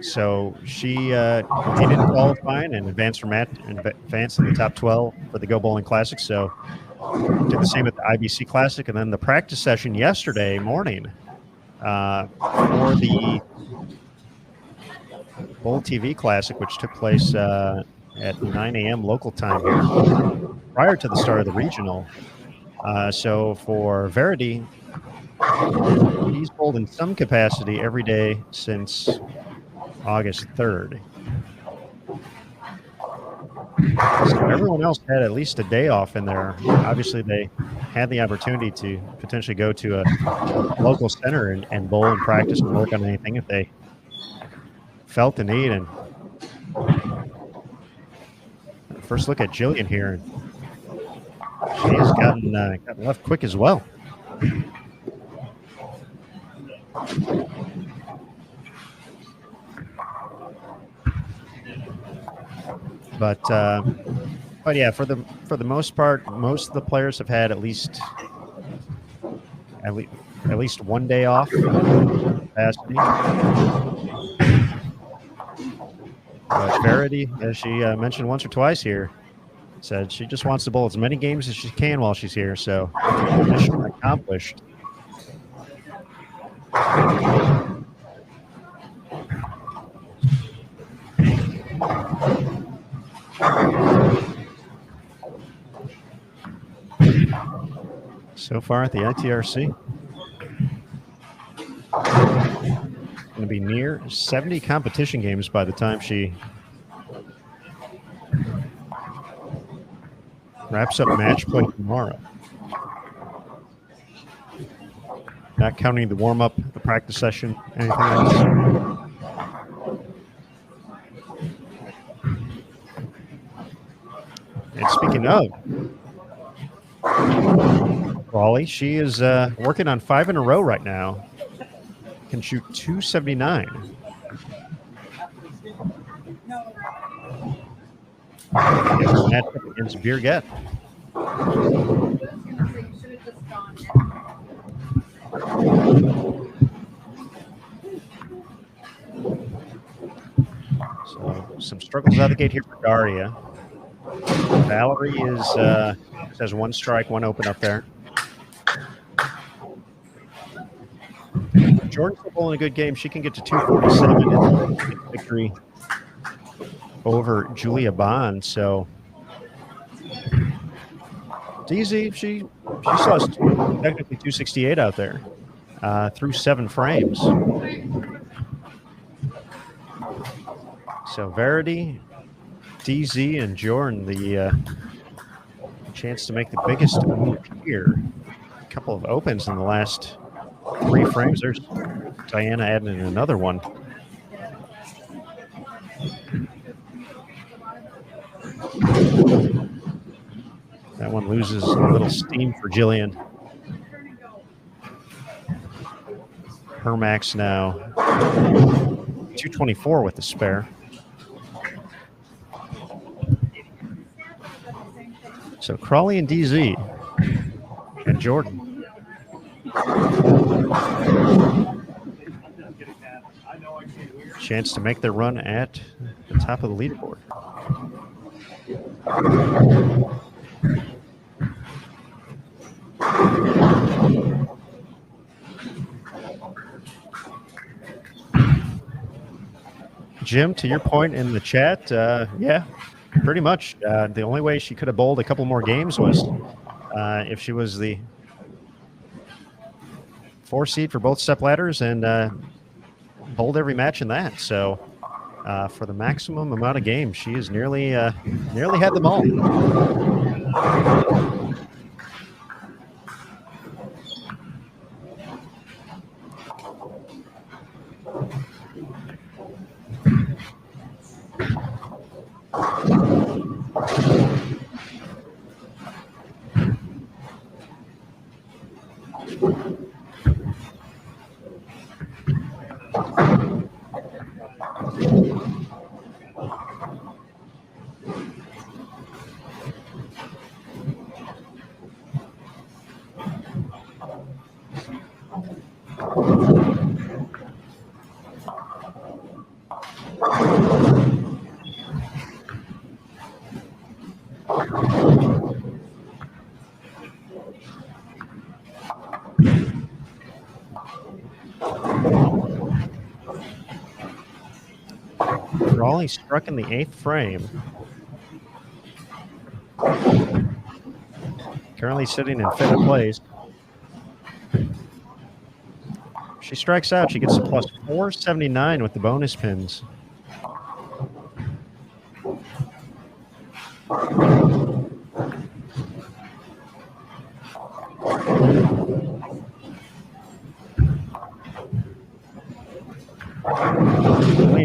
So she competed in qualifying and advanced in the top 12 for the Go Bowling Classic. So did the same at the IBC Classic, and then the practice session yesterday morning for the BowlTV Classic, which took place at 9 a.m. local time here, prior to the start of the regional. So for Verity, he's bowled in some capacity every day since August 3rd. So everyone else had at least a day off in there. Obviously, they had the opportunity to potentially go to a local center and bowl and practice and work on anything if they felt the need. And first look at Jillian here. And she has gotten left quick as well. But yeah, for the most part, most of the players have had at least one day off capacity. But Verity, as she mentioned once or twice here, said she just wants to bowl as many games as she can while she's here. So mission accomplished. So far at the ITRC, going to be near 70 competition games by the time she wraps up match play tomorrow. Not counting the warm-up, the practice session, anything else. And speaking of Raleigh, she is working on 5 in a row right now. Can shoot 279. Matchup against Birgit. So some struggles out of the gate here for Daria. Valerie has 1 strike, 1 open up there. Jordan's bowling a good game. She can get to 247 in victory over Julia Bond. So it's easy. She She still has technically 268 out there through 7 frames. So Verity, DZ, and Jordan, the chance to make the biggest move here. A couple of opens in the last 3 frames. There's Diana adding in another one. That one loses a little steam for Jillian. Her max now 224 with the spare. So Crawley and DZ and Jordan. Chance to make their run at the top of the leaderboard. Jim, to your point in the chat, yeah, pretty much. The only way she could have bowled a couple more games was if she was the 4 seed for both step ladders and bowled every match in that. So for the maximum amount of games, she has nearly had them all. Crawley struck in the 8th frame. Currently sitting in 5th place. She strikes out. She gets a plus 479 with the bonus pins.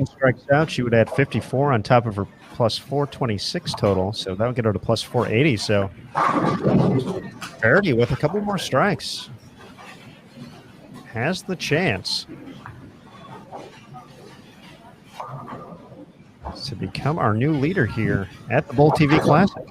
Strikes out, she would add 54 on top of her plus 426 total, so that would get her to plus 480. So Verity with a couple more strikes has the chance to become our new leader here at the BowlTV Classic.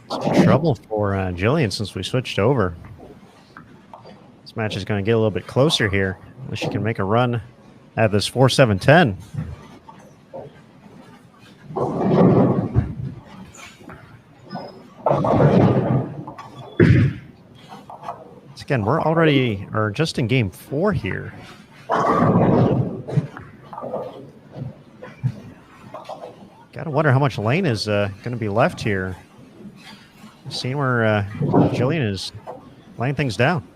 Some trouble for Jillian since we switched over. This match is going to get a little bit closer here. Unless she can make a run at this 4-7-10. Again, we're already, or just in game 4 here. Gotta wonder how much lane is going to be left here. Seeing where Jillian is laying things down.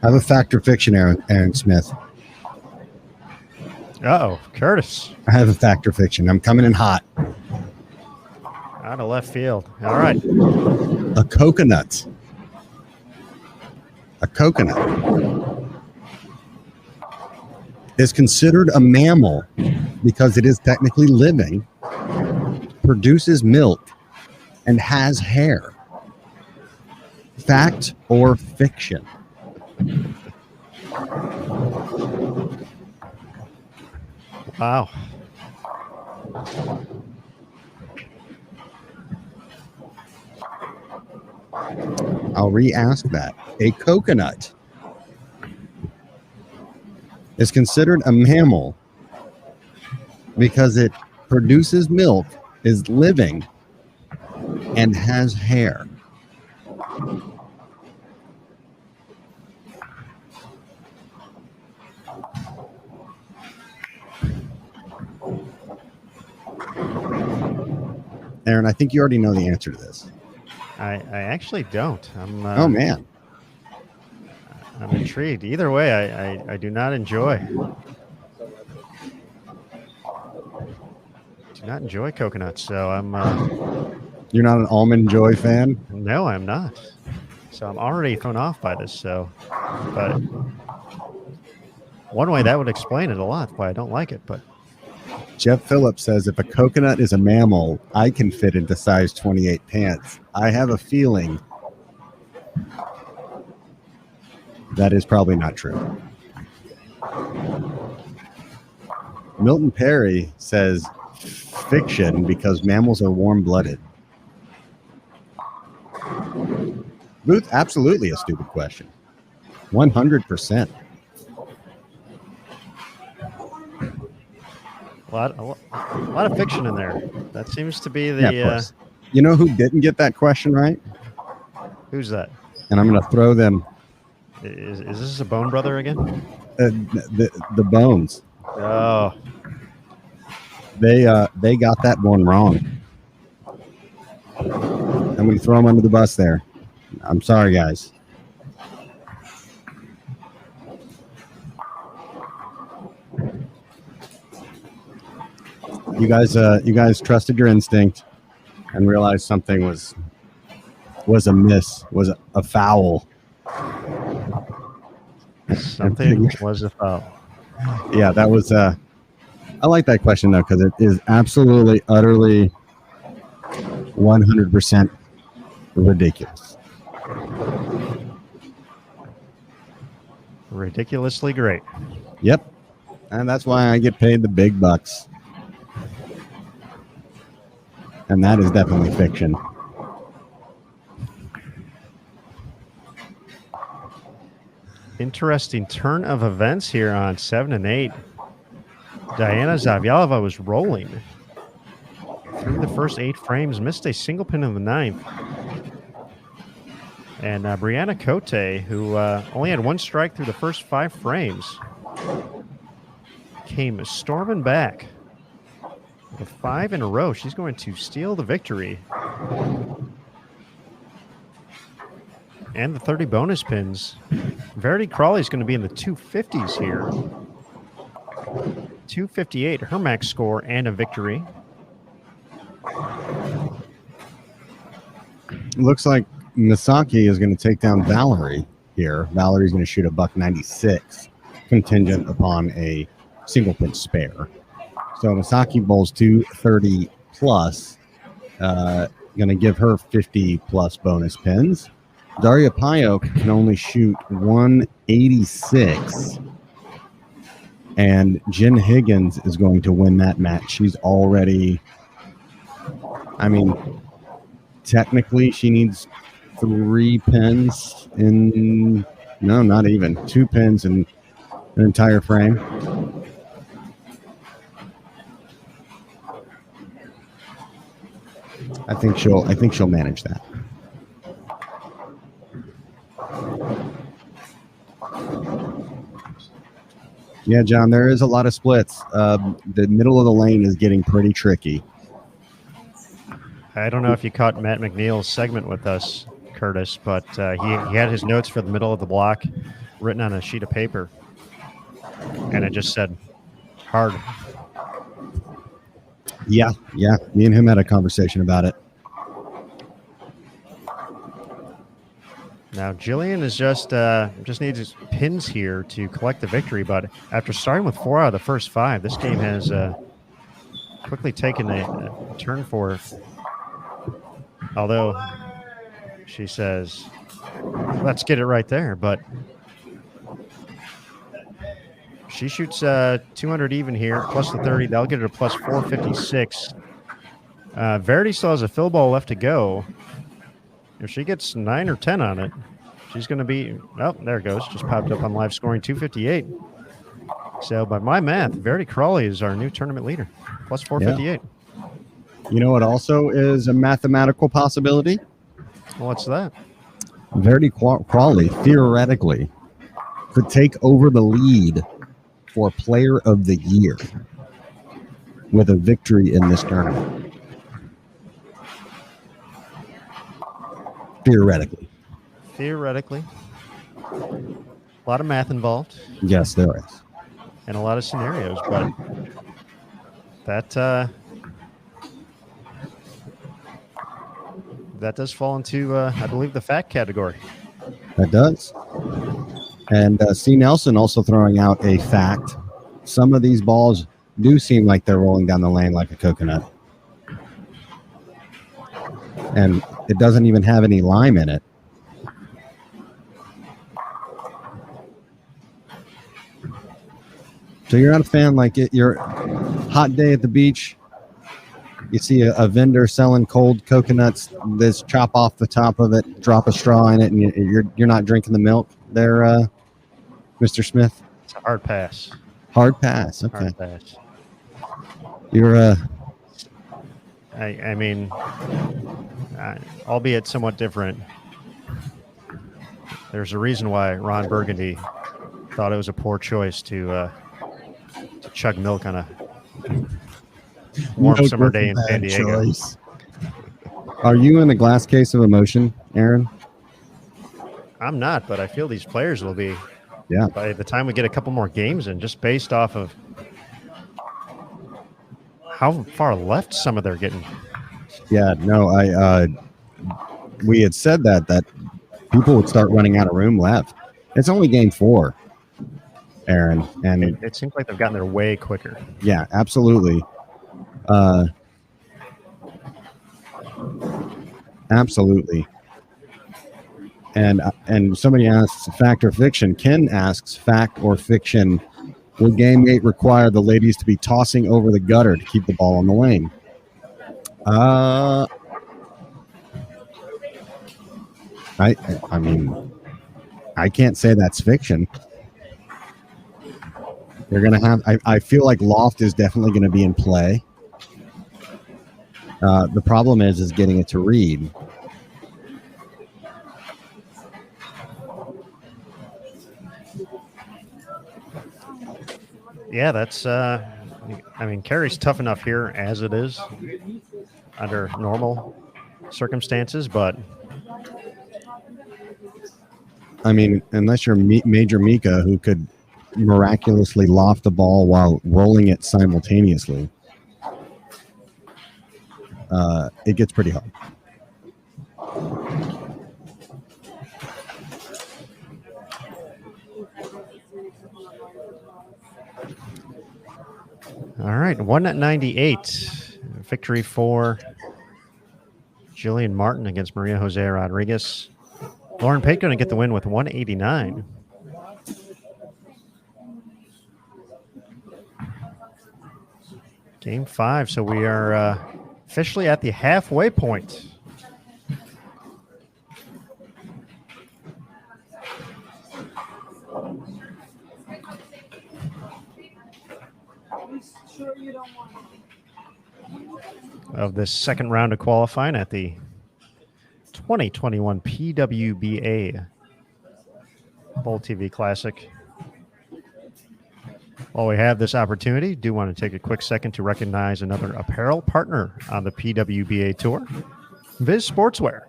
I have a fact or fiction, Aaron Smith.
Uh-oh, Curtis.
I have a fact or fiction. I'm coming in hot.
Out of left field. All right.
A coconut. A coconut is considered a mammal because it is technically living, produces milk, and has hair. Fact or fiction?
Wow.
I'll re-ask that. A coconut is considered a mammal because it produces milk, is living, and has hair. Aaron, I think you already know the answer to this.
I actually don't.
Oh, man.
I'm intrigued. Either way, I do not enjoy. Do not enjoy coconuts, so I'm...
You're not an Almond Joy fan?
No, I'm not. So I'm already thrown off by this, so... But one way that would explain it a lot, why I don't like it, but...
Jeff Phillips says, if a coconut is a mammal, I can fit into size 28 pants. I have a feeling that is probably not true. Milton Perry says fiction because mammals are warm-blooded. Booth, absolutely a stupid question. 100%.
A lot of fiction in there. That seems to be the...
Yeah, of course. You know who didn't get that question right?
Who's that?
And I'm going to throw them...
Is this a Bone Brother again?
The Bones.
Oh.
They got that one wrong. I'm going to throw them under the bus there. I'm sorry, guys. You guys trusted your instinct and realized something was amiss, was a foul.
Something was a foul.
Yeah, that was. I like that question though because it is absolutely, utterly, 100% ridiculous.
Ridiculously great.
Yep, and that's why I get paid the big bucks. And that is definitely fiction.
Interesting turn of events here on 7 and 8. Diana Zavyalova was rolling through the first 8 frames, missed a single pin in the 9th. And Brianna Cote, who only had 1 strike through the first 5 frames, came storming back with 5 in a row. She's going to steal the victory. And the 30 bonus pins. Verity Crawley's going to be in the 250s here. 258, her max score and a victory.
Looks like Misaki is going to take down Valerie here. Valerie's going to shoot a $196, contingent upon a single pinch spare. So Misaki bowls 230 plus, going to give her 50 plus bonus pins. Daria Payo can only shoot 186. And Jen Higgins is going to win that match. She's already, I mean, technically she needs 3 pins in, no, not even 2 pins in an entire frame. I think she'll manage that. Yeah, John, there is a lot of splits. The middle of the lane is getting pretty tricky.
I don't know if you caught Matt McNeil's segment with us, Curtis, but he had his notes for the middle of the block written on a sheet of paper. And it just said, hard.
Yeah. Me and him had a conversation about it.
Now, Jillian is just needs pins here to collect the victory, but after starting with 4 out of the first 5, this game has quickly taken a turn for her. Although she says, let's get it right there, but she shoots 200 even here, plus the 30. That'll get her to plus 456. Verity still has a fill ball left to go. If she gets 9 or 10 on it, she's going to be, oh, there it goes. Just popped up on live scoring, 258. So by my math, Verity Crawley is our new tournament leader, plus 458.
Yeah. You know what also is a mathematical possibility?
Well, what's that?
Verity Crawley, theoretically, could take over the lead for Player of the Year with a victory in this tournament. Theoretically.
A lot of math involved.
Yes, there is.
And a lot of scenarios, but that does fall into, I believe, the fact category.
That does. And C. Nelson also throwing out a fact. Some of these balls do seem like they're rolling down the lane like a coconut. And it doesn't even have any lime in it. So you're not a fan, like you're hot day at the beach, you see a vendor selling cold coconuts, this chop off the top of it, drop a straw in it, and you're not drinking the milk there, Mr. Smith?
It's a hard pass.
Hard pass, okay.
Hard pass.
You're
I mean, albeit somewhat different, there's a reason why Ron Burgundy thought it was a poor choice to chug milk on a warm summer day in San Diego.
Choice. Are you in a glass case of emotion, Aaron?
I'm not, but I feel these players will be.
Yeah.
By the time we get a couple more games in, just based off of how far left some of they're getting.
Yeah, no, we had said that people would start running out of room left. It's only game 4, Aaron, and
it seems like they've gotten there way quicker.
Yeah, absolutely. Absolutely. And somebody asks fact or fiction. Ken asks fact or fiction. Would game 8 require the ladies to be tossing over the gutter to keep the ball on the lane? I mean, I can't say that's fiction. They're going to have, I feel like loft is definitely going to be in play. The problem is getting it to read.
Yeah, that's I mean, Carey's tough enough here as it is under normal circumstances, but
I mean, unless you're Major Mika, who could miraculously loft the ball while rolling it simultaneously, it gets pretty hard.
all right, 198 victory for Jillian Martin against Maria Jose Rodriguez. Lauren Pate going to get the win with 189. Game 5, so we are officially at the halfway point. Of this second round of qualifying at the 2021 PWBA BowlTV Classic. While we have this opportunity, do want to take a quick second to recognize another apparel partner on the PWBA Tour, Viz Sportswear.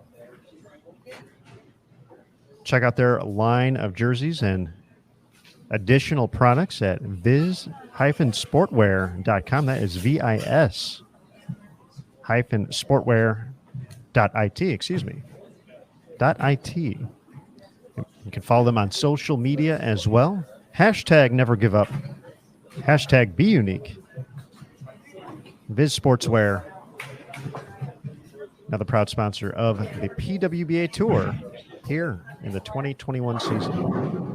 Check out their line of jerseys and additional products at viz-sportwear.com. That is VIS-sportwear.it, excuse me, .it. You can follow them on social media as well. Hashtag never give up. Hashtag be unique. Viz Sportswear, another proud sponsor of the PWBA Tour here in the 2021 season.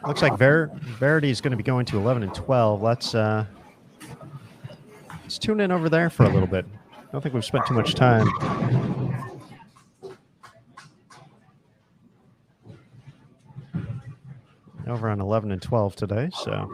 Looks like Verity is going to be going to 11 and 12. Let's tune in over there for a little bit. I don't think we've spent too much time. Over on 11 and 12 today, so.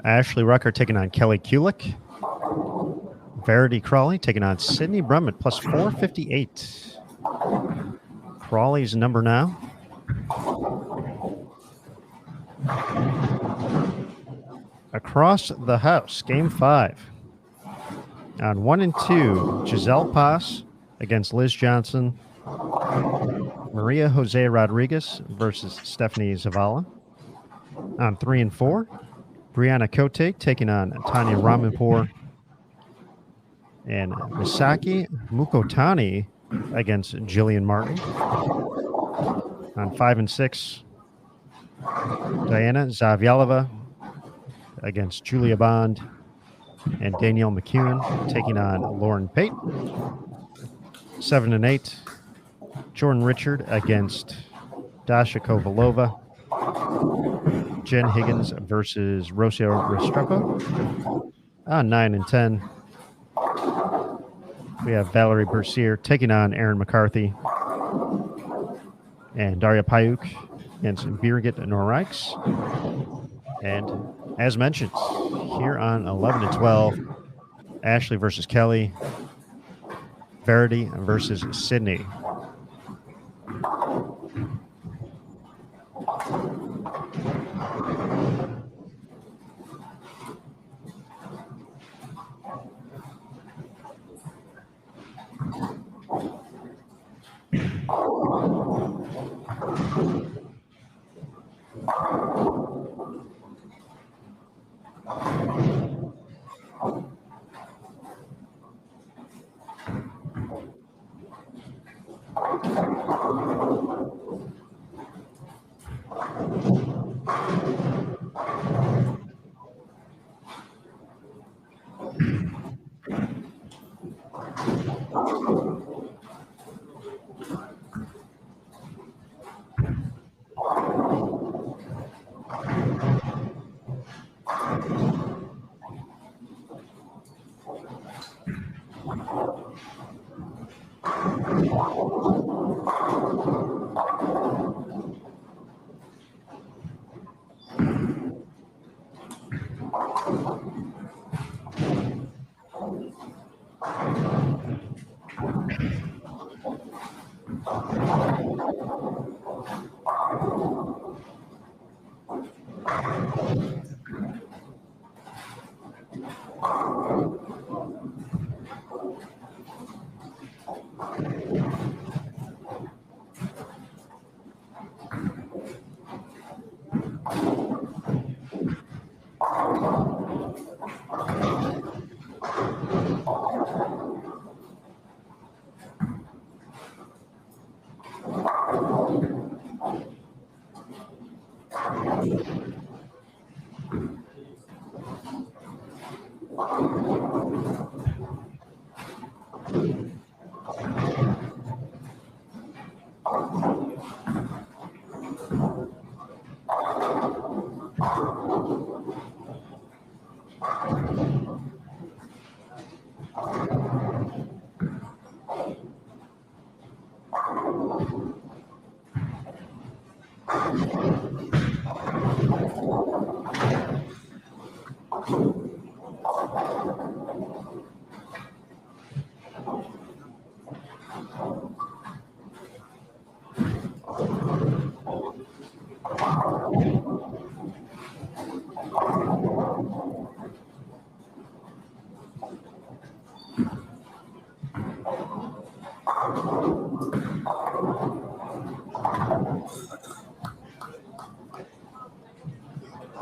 Ashley Rucker taking on Kelly Kulik. Verity Crawley taking on Sydney Brummett, plus 458. Crawley's number now. Across the house, game 5. On 1 and 2, Giselle Paz against Liz Johnson. Maria Jose Rodriguez versus Stephanie Zavala. On 3 and 4, Brianna Kote taking on Tanya Ramanpour. And Misaki Mukotani against Jillian Martin. On 5 and 6, Diana Zavyalova against Julia Bond. And Danielle McEwen taking on Lauren Pate. 7 and 8, Jordan Richard against Dasha Kovalova. Jen Higgins versus Rocio Restrepo. On 9 and 10, we have Valerie Bercier taking on Erin McCarthy. And Daria Payuk against Birgit Norrijks. And as mentioned, here on 11 and 12, Ashley versus Kelly, Verity versus Sydney.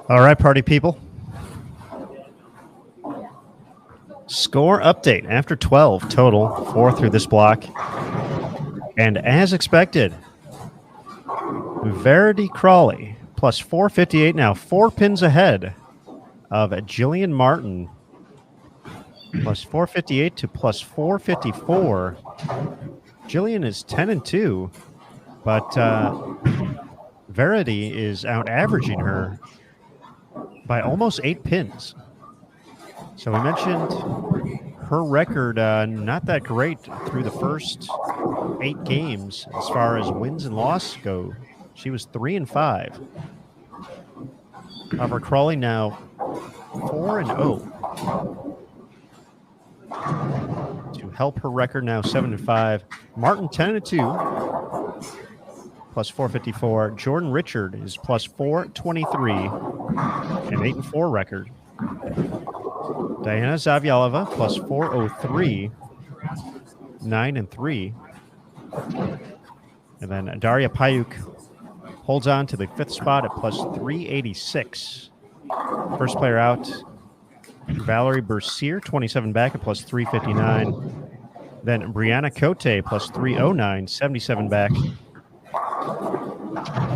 All right, party people. Score update after 12 total, 4 through this block. And as expected, Verity Crawley plus 458 now, 4 pins ahead of Jillian Martin. Plus 458 to plus 454. Jillian is 10 and 2, but Verity is out averaging her by almost 8 pins. So we mentioned her record not that great through the first 8 games as far as wins and losses go. She was 3 and 5. However, Crawley now 4 and 0 to help her record now 7 and 5. Martin 10 and 2. Plus 454. Jordan Richard is plus 423, an 8 and 4 record. Diana Zavyalova plus 403, 9 and 3. And then Daria Payuk holds on to the 5th spot at plus 386. First player out, Valerie Bercier, 27 back at plus 359. Then Brianna Cote plus 309, 77 back.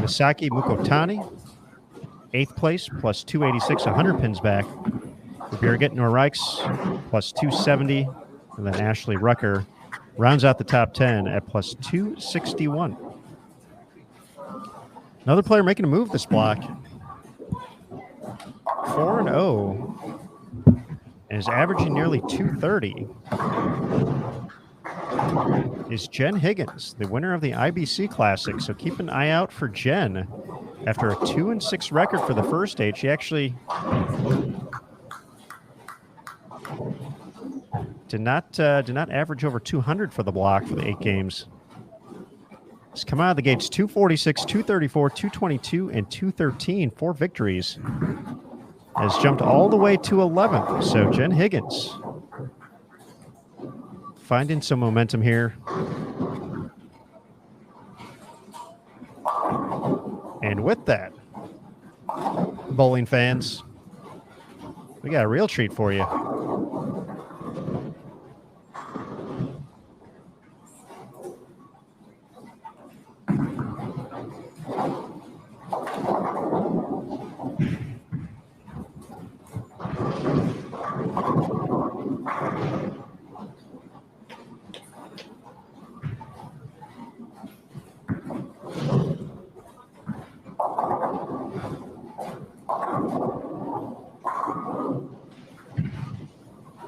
Misaki Mukotani, 8th place, plus 286, 100 pins back. Birgit Norreichs, plus 270. And then Ashley Rucker rounds out the top 10 at plus 261. Another player making a move this block. 4 and 0. And is averaging nearly 230. Is Jen Higgins, the winner of the IBC Classic. So keep an eye out for Jen After a 2-6 record for the first 8, she actually did not average over 200 for the block for the 8 games. She's come out of the gates 246, 234, 222, and 213. 4 victories. Has jumped all the way to 11th. So Jen Higgins finding some momentum here. And with that, bowling fans, we got a real treat for you.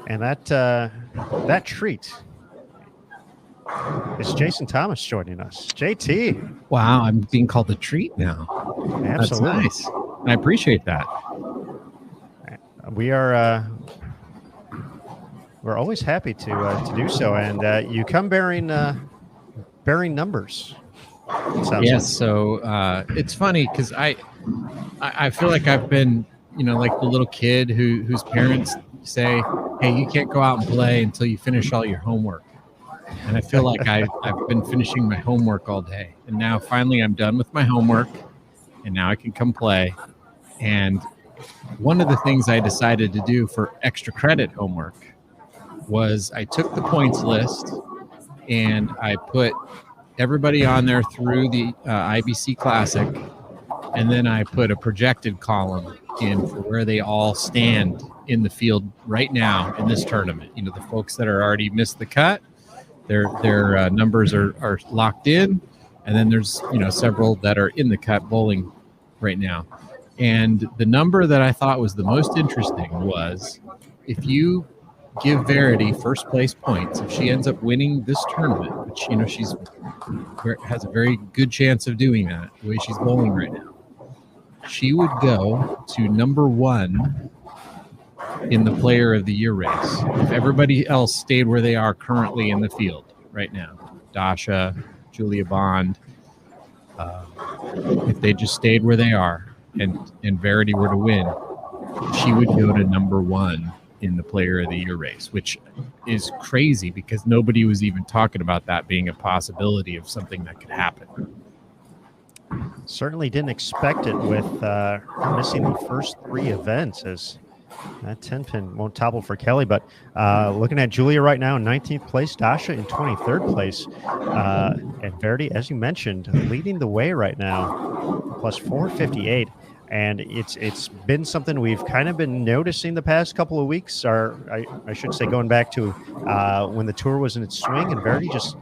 And that treat is Jason Thomas joining us. JT.
Wow, I'm being called a treat now.
Absolutely.
That's nice. I appreciate that.
We are we're always happy to do so, and you come bearing numbers.
Yes, so it's funny because I feel like I've been, like the little kid whose parents say, hey, you can't go out and play until you finish all your homework. And I feel like I've been finishing my homework all day. And now finally I'm done with my homework, and now I can come play. And one of the things I decided to do for extra credit homework was I took the points list and I put everybody on there through the IBC Classic, and then I put a projected column in for where they all stand in the field right now in this tournament. The folks that are already missed the cut, their numbers are locked in, and then there's several that are in the cut bowling right now. And the number that I thought was the most interesting was, if you give Verity first place points, if she ends up winning this tournament, which she's has a very good chance of doing that the way she's bowling right now, she would go to number 1 in the Player of the Year race if everybody else stayed where they are currently in the field right now. Dasha, Julia Bond, if they just stayed where they are and Verity were to win, she would go to number 1 in the Player of the Year race, which is crazy because nobody was even talking about that being a possibility of something that could happen.
Certainly didn't expect it with missing the first 3 events, as that 10-pin won't topple for Kelly. But looking at Julia right now in 19th place, Dasha in 23rd place, and Verity, as you mentioned, leading the way right now, plus 458. And it's been something we've kind of been noticing the past couple of weeks, or I should say going back to when the tour was in its swing, and Verity just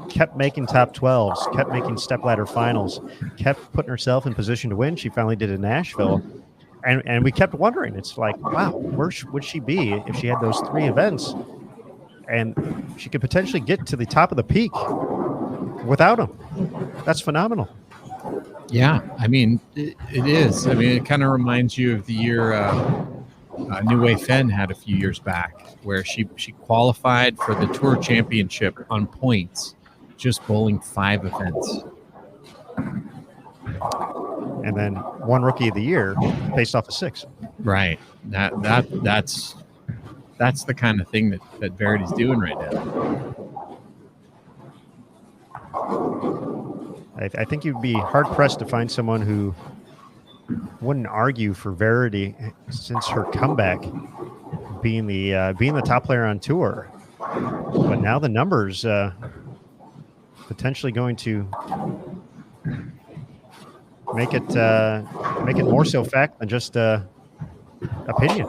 kept making top 12s, kept making stepladder finals, kept putting herself in position to win. She finally did in Nashville, and we kept wondering, it's like, wow, where would she be if she had those 3 events? And she could potentially get to the top of the peak without them. That's phenomenal.
Yeah, I mean, it is. I mean, it kind of reminds you of the year New Wei Fen had a few years back, where she qualified for the Tour Championship on points, just bowling 5 events.
And then one Rookie of the Year based off of 6.
Right. That's the kind of thing that Verity's doing right now.
I think you'd be hard-pressed to find someone who wouldn't argue for Verity since her comeback being the top player on tour. But now the numbers potentially going to make it more so fact than just opinion.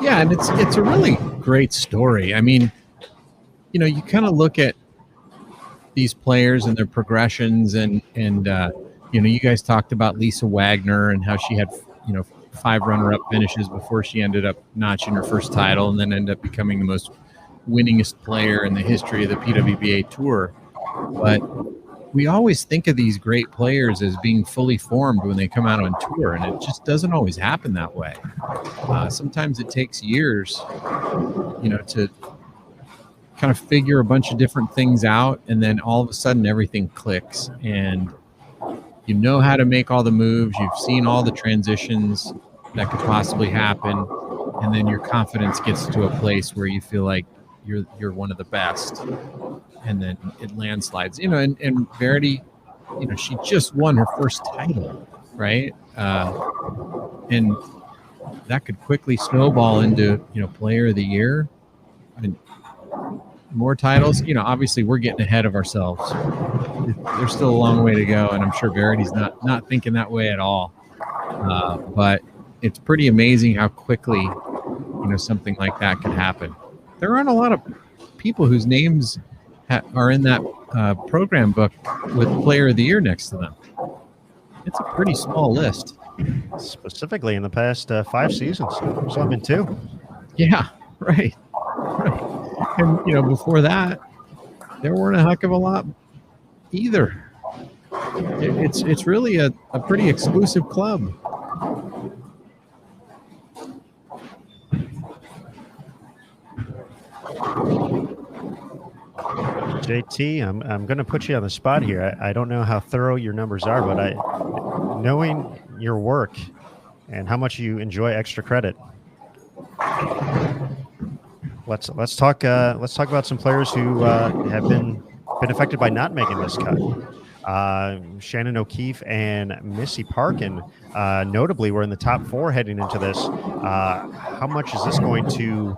Yeah, and it's a really great story. I mean, you kind of look at these players and their progressions, and you guys talked about Lisa Wagner and how she had 5 runner-up finishes before she ended up notching her first title, and then ended up becoming the most winningest player in the history of the PWBA tour. But we always think of these great players as being fully formed when they come out on tour, and it just doesn't always happen that way. Sometimes it takes years, to kind of figure a bunch of different things out, and then all of a sudden everything clicks, and you know how to make all the moves. You've seen all the transitions that could possibly happen, and then your confidence gets to a place where you feel like you're one of the best, and then it landslides. And Verity, she just won her first title, right? And that could quickly snowball into player of the year. I mean, more titles. Obviously we're getting ahead of ourselves. There's still a long way to go, and I'm sure Verity's not thinking that way at all. But it's pretty amazing how quickly something like that can happen. There aren't a lot of people whose names are in that program book with player of the year next to them. It's a pretty small list.
Specifically in the past 5 seasons. There's only been 2.
Yeah, right. And, before that, there weren't a heck of a lot either. It's really a pretty exclusive club.
JT, I'm going to put you on the spot here. I don't know how thorough your numbers are, but knowing your work and how much you enjoy extra credit, let's talk about some players who have been affected by not making this cut. Shannon O'Keefe and Missy Parkin, notably, were in the top 4 heading into this. How much is this going to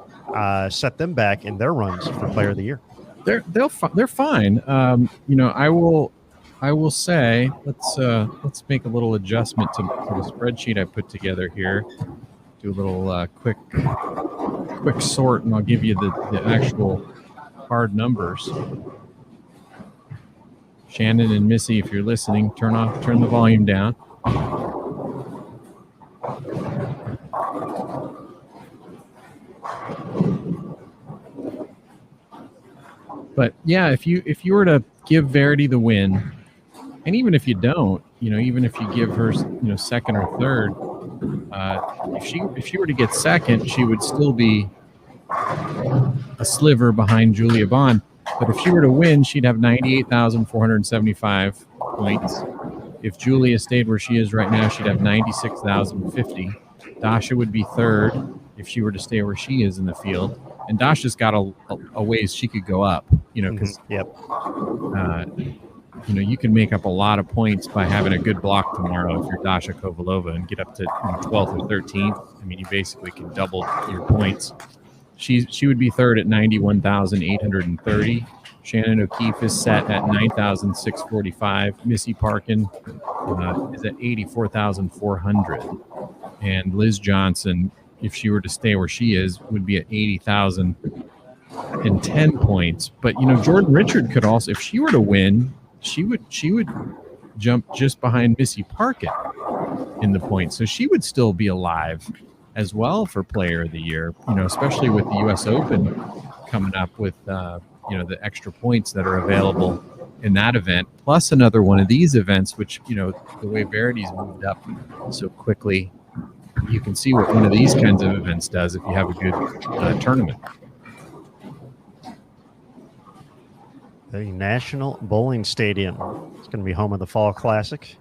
set them back in their runs for Player of the Year?
They're fine. I will say let's make a little adjustment to the spreadsheet I put together here. Do a little quick sort, and I'll give you the actual hard numbers. Shannon and Missy, if you're listening, turn the volume down. But yeah, if you were to give Verity the win, and even if you don't, even if you give her, second or third, if she were to get second, she would still be a sliver behind Julia Bond. But if she were to win, she'd have 98,475 points. If Julia stayed where she is right now, she'd have 96,050. Dasha would be third if she were to stay where she is in the field. And Dasha's got a ways she could go up, because you can make up a lot of points by having a good block tomorrow if you're Dasha Kovalova and get up to 12th or 13th. I mean, you basically can double your points. She would be third at 91,830. Shannon O'Keefe is set at 9,645. Missy Parkin is at 84,400. And Liz Johnson, if she were to stay where she is, would be at 80,010 points. But Jordan Richard could also, if she were to win, she would jump just behind Missy Parkin in the points. So she would still be alive as well for Player of the Year, especially with the U.S. Open coming up with, the extra points that are available in that event, plus another one of these events, which, the way Verity's moved up so quickly, you can see what one of these kinds of events does if you have a good tournament.
The National Bowling Stadium. It's going to be home of the Fall Classic,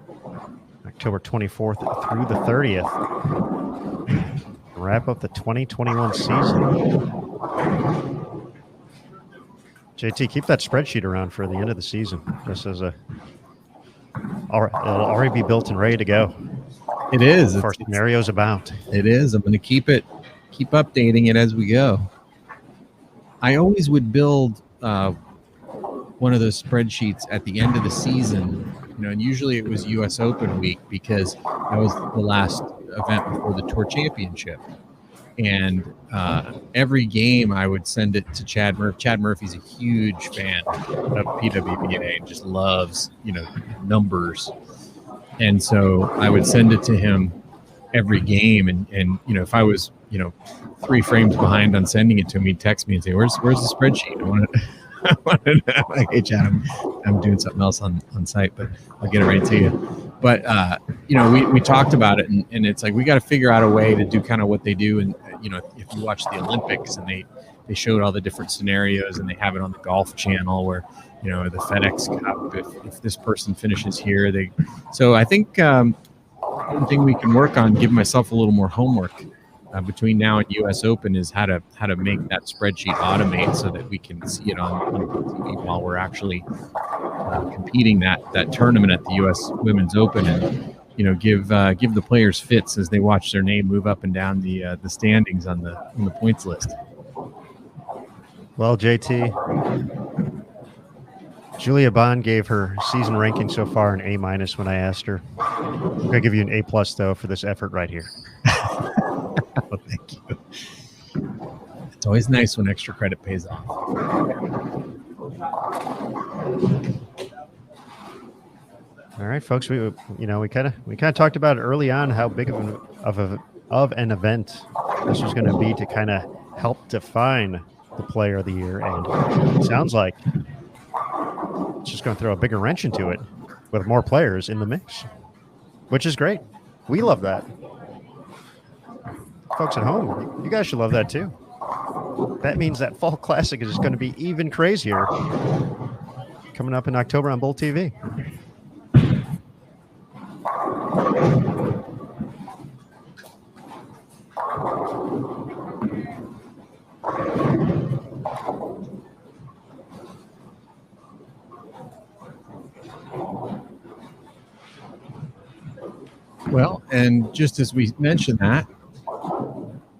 October 24th through the 30th. Wrap up the 2021 season. JT, keep that spreadsheet around for the end of the season, just as it'll already be built and ready to go.
It is.
For scenarios about.
It is. I'm going to keep updating it as we go. I always would build one of those spreadsheets at the end of the season, and usually it was U.S. Open week because that was the last event before the Tour Championship. And every game I would send it to Chad Murphy. Chad Murphy's a huge fan of PWBA and just loves, numbers. And so I would send it to him every game. And if I was, 3 frames behind on sending it to him, he'd text me and say, where's the spreadsheet? Hey, Chad, I'm doing something else on site, but I'll get it right to you. But, we talked about it, and it's like we got to figure out a way to do kind of what they do. And, if you watch the Olympics and they showed all the different scenarios and they have it on the Golf Channel where, the FedEx Cup, if this person finishes here, so I think one thing we can work on, give myself a little more homework between now and U.S. Open is how to make that spreadsheet automate so that we can see it on TV while we're actually competing that tournament at the U.S. Women's Open, and give the players fits as they watch their name move up and down the standings on the points list.
Well, JT, Julia Bond gave her season ranking so far an A- when I asked her. I'm going to give you an A+ though for this effort right here.
Well, thank you. It's always nice when extra credit pays off.
All right, folks. We kind of talked about early on how big of an event this was going to be to kind of help define the Player of the Year, and it sounds like it's just going to throw a bigger wrench into it with more players in the mix, which is great. We love that. Folks at home, you guys should love that too. That means that Fall Classic is going to be even crazier coming up in October on BowlTV.
Well, and just as we mentioned that,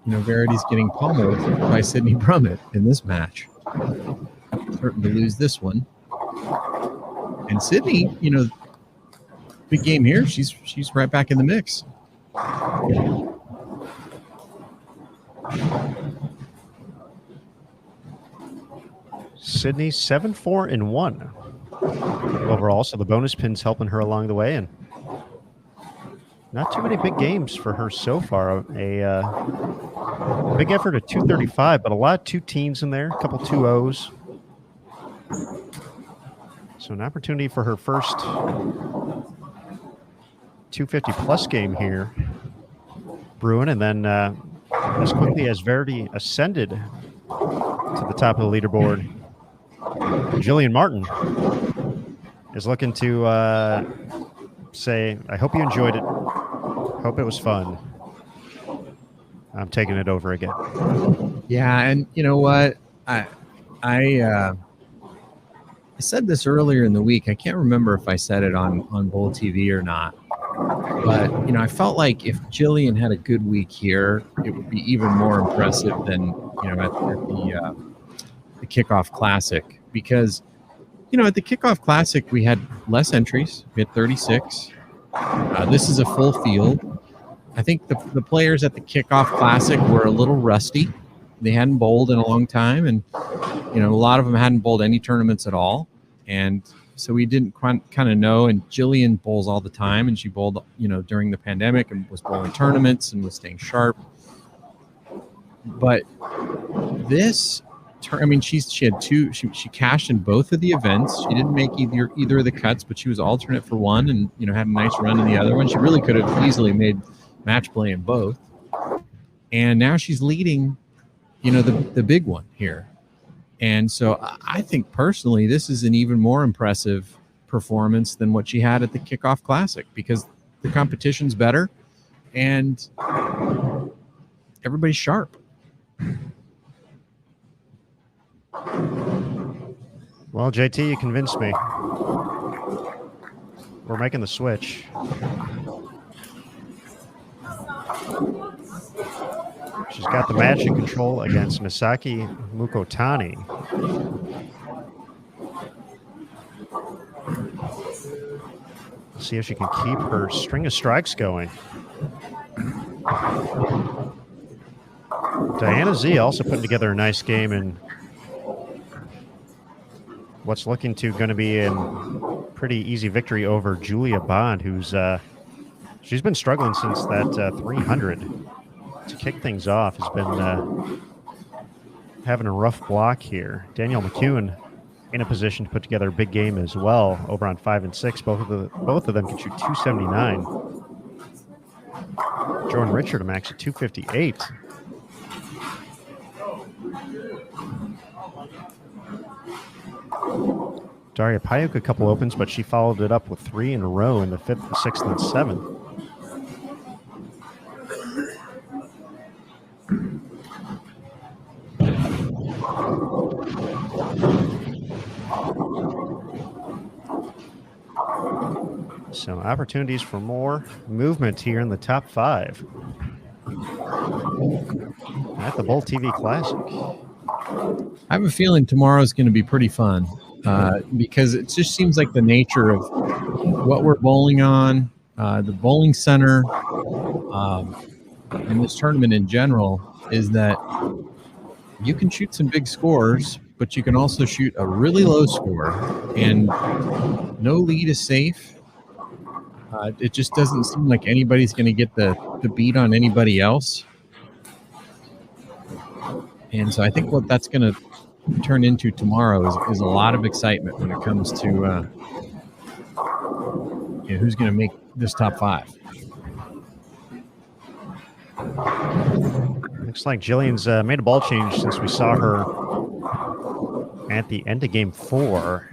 Verity's getting pummeled by Sydney Brummett in this match. Certain to lose this one. And Sydney, big game here. She's right back in the mix.
Sydney 7-4-1 overall, so the bonus pin's helping her along the way, and not too many big games for her so far. A big effort at 235, but a lot of 2 teens in there, a couple 2-0s. So an opportunity for her first 250-plus game here brewing, and then as quickly as Verity ascended to the top of the leaderboard, Jillian Martin is looking to say, I hope you enjoyed it. Hope it was fun. I'm taking it over again.
Yeah, and you know what? I said this earlier in the week. I can't remember if I said it on BowlTV or not. But, I felt like if Jillian had a good week here, it would be even more impressive than, at the Kickoff Classic. Because, at the Kickoff Classic, we had less entries. We had 36. This is a full field. I think the players at the Kickoff Classic were a little rusty. They hadn't bowled in a long time, and a lot of them hadn't bowled any tournaments at all, and so we didn't kind of know. And Jillian bowls all the time, and she bowled during the pandemic and was bowling tournaments and was staying sharp. But this, she had 2. She cashed in both of the events. She didn't make either of the cuts, but she was alternate for one, and had a nice run in the other one. She really could have easily made match play in both, and now she's leading the big one here. And so I think personally this is an even more impressive performance than what she had at the Kickoff Classic, because the competition's better and everybody's sharp.
Well, JT, you convinced me. We're making the switch. She's got the match in control against Misaki Mukotani. See if she can keep her string of strikes going. Diana Z also putting together a nice game in what's looking to going to be a pretty easy victory over Julia Bond, who's she's been struggling since that 300 to kick things off. Has been having a rough block here. Danielle McEwen in a position to put together a big game as well over on 5 and 6. Both of them can shoot 279. Jordan Richard, a max of 258. Daria Payuk, a couple opens, but she followed it up with 3 in a row in the 5th, 6th, and 7th. Some opportunities for more movement here in the top 5 at the BowlTV Classic.
I have a feeling tomorrow's going to be pretty fun because it just seems like the nature of what we're bowling on, the bowling center, and this tournament in general is that you can shoot some big scores, but you can also shoot a really low score, and no lead is safe. It just doesn't seem like anybody's going to get the beat on anybody else. And so I think what that's going to turn into tomorrow is a lot of excitement when it comes to who's going to make this top 5.
Looks like Jillian's made a ball change since we saw her at the end of game 4.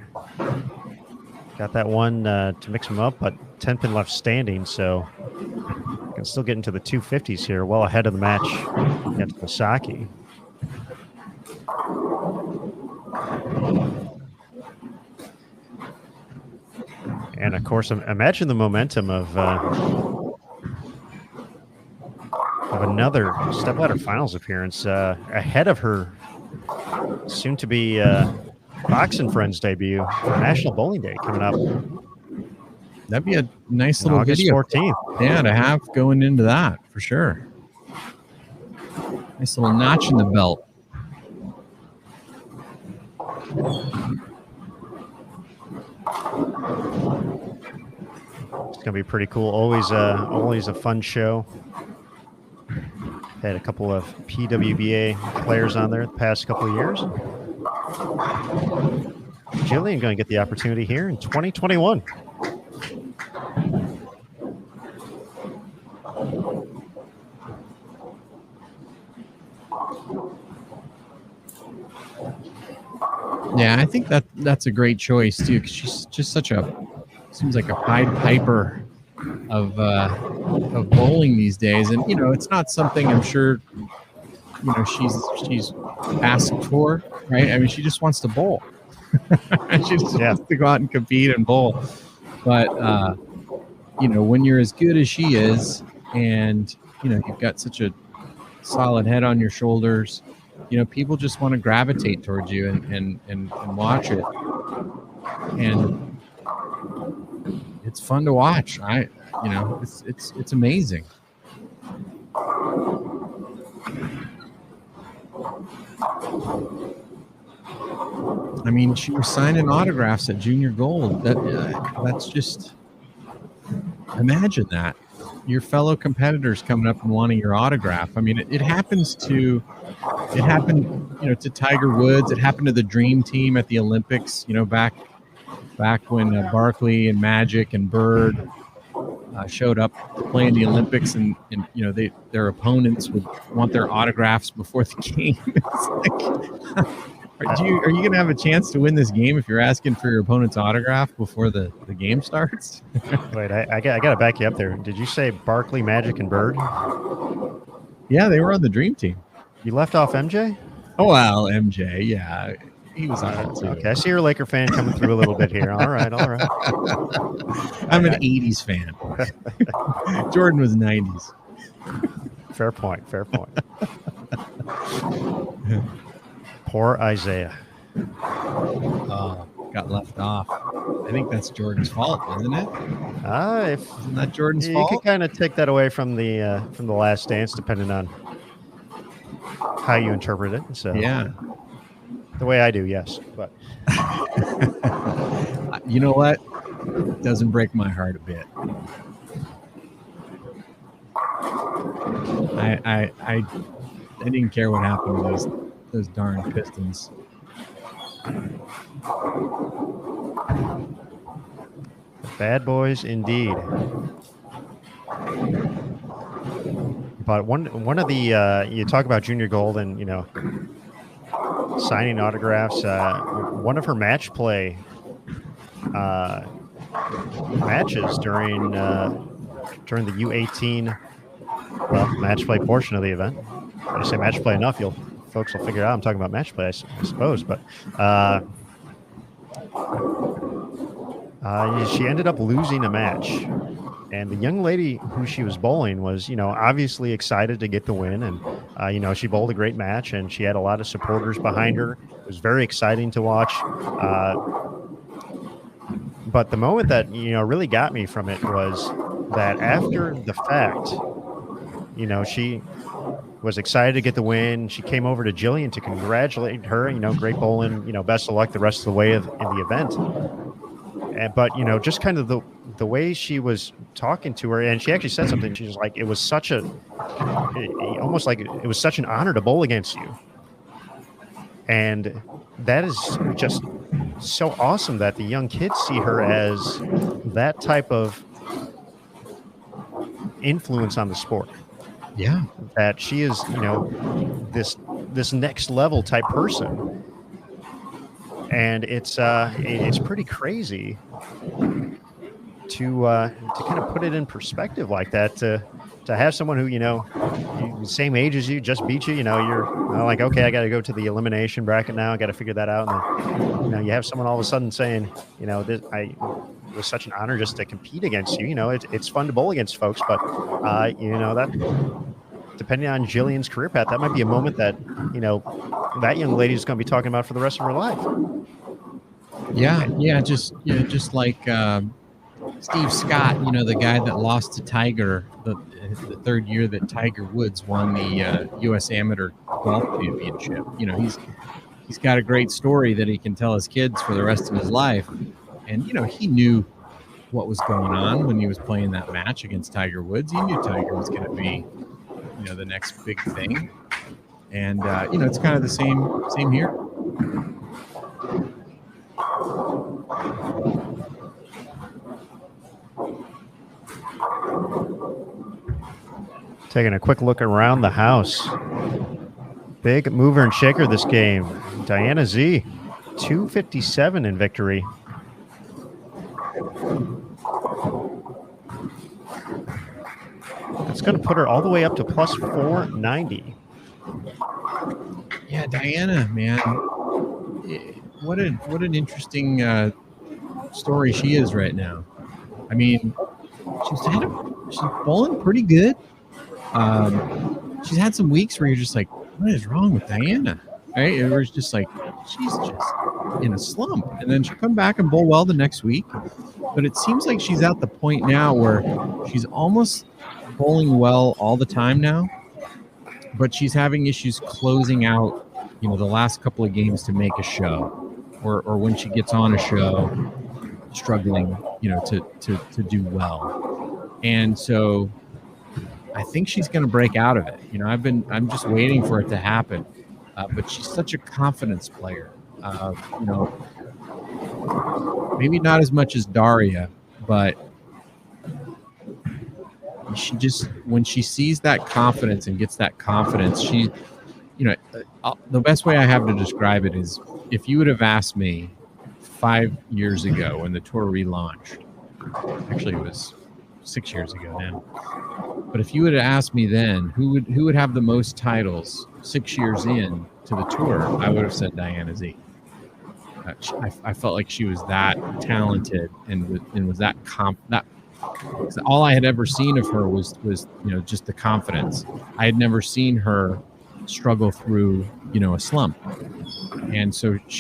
Got that one to mix them up, but 10 pin left standing, so can still get into the 250s here, well ahead of the match against Masaki. And of course, imagine the momentum of another stepladder finals appearance ahead of her soon-to-be Fox and Friends debut for National Bowling Day coming up.
That'd be a nice little
August
video.
14th.
Yeah, to have going into that for sure. Nice little notch in the belt.
It's gonna be pretty cool. Always a fun show. Had a couple of PWBA players on there the past couple of years. Jillian going to get the opportunity here in 2021.
Yeah, I think that's a great choice too, because she's just seems like a Pied Piper of bowling these days, and it's not something I'm sure she's asked for, right? I mean, she just wants to bowl. She just wants to go out and compete and bowl. But when you're as good as she is, and you've got such a solid head on your shoulders, people just want to gravitate towards you and watch it, and it's fun to watch. It's amazing. I mean, she was signing autographs at Junior Gold. That's just, imagine that. Your fellow competitors coming up and wanting your autograph. I mean, it happened to Tiger Woods. It happened to the Dream Team at the Olympics, back when Barkley and Magic and Bird showed up to play in the Olympics, and their opponents would want their autographs before the game. It's like, are you going to have a chance to win this game if you're asking for your opponent's autograph before the game starts?
Wait, I got to back you up there. Did you say Barkley, Magic, and Bird?
Yeah, they were on the Dream Team.
You left off MJ?
Oh, well, MJ, yeah. He was on it too.
Okay, I see you're a Laker fan coming through a little bit here. All right.
I'm an 80s fan. Jordan was 90s.
Fair point. Poor Isaiah.
Oh, got left off. I think that's Jordan's fault, isn't it?
Isn't
that Jordan's fault?
You could kind of take that away from the Last Dance, depending on how you interpret it. So
yeah,
the way I do, yes. But
you know what? It doesn't break my heart a bit. I didn't care what happened to those darn Pistons.
Bad boys indeed. But one of the you talk about Junior Gold and signing autographs. One of her match play matches during the U18 match play portion of the event. I say match play enough, folks will figure it out. I'm talking about match play, I suppose. But she ended up losing a match. And the young lady who she was bowling was, obviously excited to get the win. And, she bowled a great match and she had a lot of supporters behind her. It was very exciting to watch. But the moment that, really got me from it was that after the fact, she was excited to get the win. She came over to Jillian to congratulate her, great bowling, best of luck the rest of the way in the event. But, just kind of the way she was talking to her, and she actually said something. She was like, it was almost like it was such an honor to bowl against you. And that is just so awesome that the young kids see her as that type of influence on the sport.
Yeah. That
she is, this next level type person. And it's pretty crazy to kind of put it in perspective like that, to have someone who, same age as you, just beat you, you're like, okay, I got to go to the elimination bracket now. I got to figure that out. And then, you have someone all of a sudden saying, it was such an honor just to compete against you. It's fun to bowl against folks, but, that depending on Jillian's career path, that might be a moment that, that young lady is going to be talking about for the rest of her life.
Yeah. Just like Steve Scott, the guy that lost to Tiger the third year that Tiger Woods won the U.S. Amateur Golf Championship. He's got a great story that he can tell his kids for the rest of his life. And, he knew what was going on when he was playing that match against Tiger Woods. He knew Tiger was going to be, the next big thing. And, it's kind of the same here.
Taking a quick look around the house. Big mover and shaker this game. Diana Z, 257 in victory. That's going to put her all the way up to plus 490.
Yeah, Diana, man. What an interesting story she is right now. I mean, she's bowling pretty good. She's had some weeks where you're just like, what is wrong with Diana? Right? It was just like, she's just in a slump. And then she'll come back and bowl well the next week. But it seems like she's at the point now where she's almost bowling well all the time now. But she's having issues closing out, the last couple of games to make a show. Or when she gets on a show, struggling, to do well. And so I think she's going to break out of it. I'm just waiting for it to happen. But she's such a confidence player. Maybe not as much as Daria, but she just, when she sees that confidence and gets that confidence, she, the best way I have to describe it is, if you would have asked me 5 years ago when the tour relaunched, actually it was 6 years ago now, but if you would have asked me then who would have the most titles 6 years in to the tour, I would have said Diana Z. I felt like she was that talented and was that all I had ever seen of her was just the confidence. I had never seen her struggle through a slump, and so it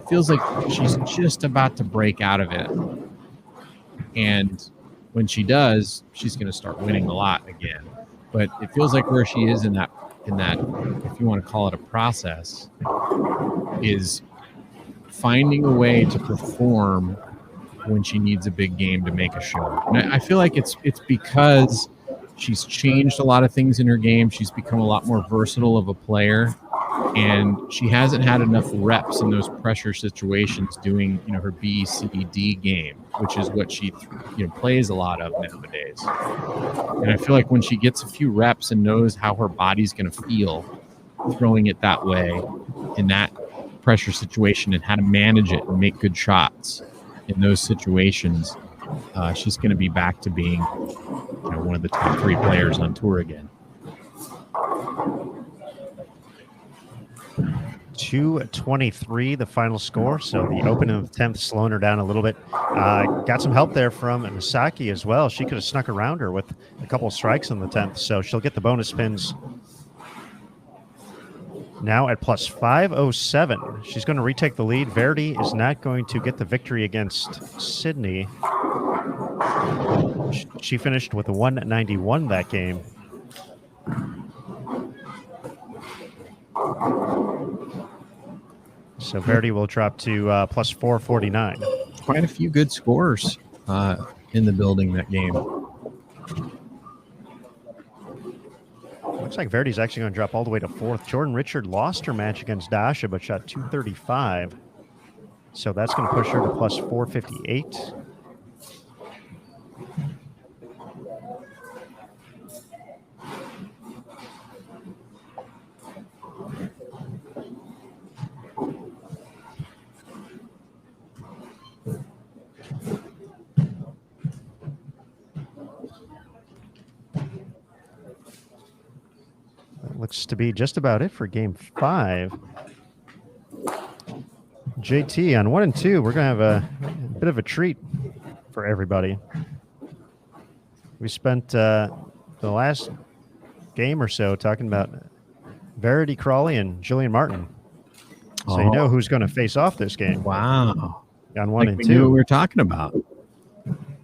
feels like she's just about to break out of it, and when she does, she's going to start winning a lot again. But it feels like where she is in that, if you want to call it a process, is finding a way to perform when she needs a big game to make a show. And I feel like it's because she's changed a lot of things in her game. She's become a lot more versatile of a player. and she hasn't had enough reps in those pressure situations doing, her B, C, D game, which is what she, plays a lot of nowadays. And I feel like when she gets a few reps and knows how her body's going to feel throwing it that way in that pressure situation and how to manage it and make good shots in those situations, she's going to be back to being, one of the top 3 players on tour again.
2:23, the final score. So the opening of the 10th slowing her down a little bit. Got some help there from Misaki as well. She could have snuck around her with a couple of strikes on the 10th. So she'll get the bonus spins now at plus 507. She's going to retake the lead. Verity is not going to get the victory against Sydney. She finished with a 191 that game. So Verity will drop to plus 449.
Quite a few good scores in the building that game.
Looks like Verity's actually going to drop all the way to 4th. Jordan Richard lost her match against Dasha, but shot 235. So that's going to push her to plus 458. Looks to be just about it for game 5. JT on 1 and 2. We're going to have a bit of a treat for everybody. We spent the last game or so talking about Verity Crawley and Jillian Martin. So you know who's going to face off this game.
Wow.
On 1 and 2.
We knew what we were talking about.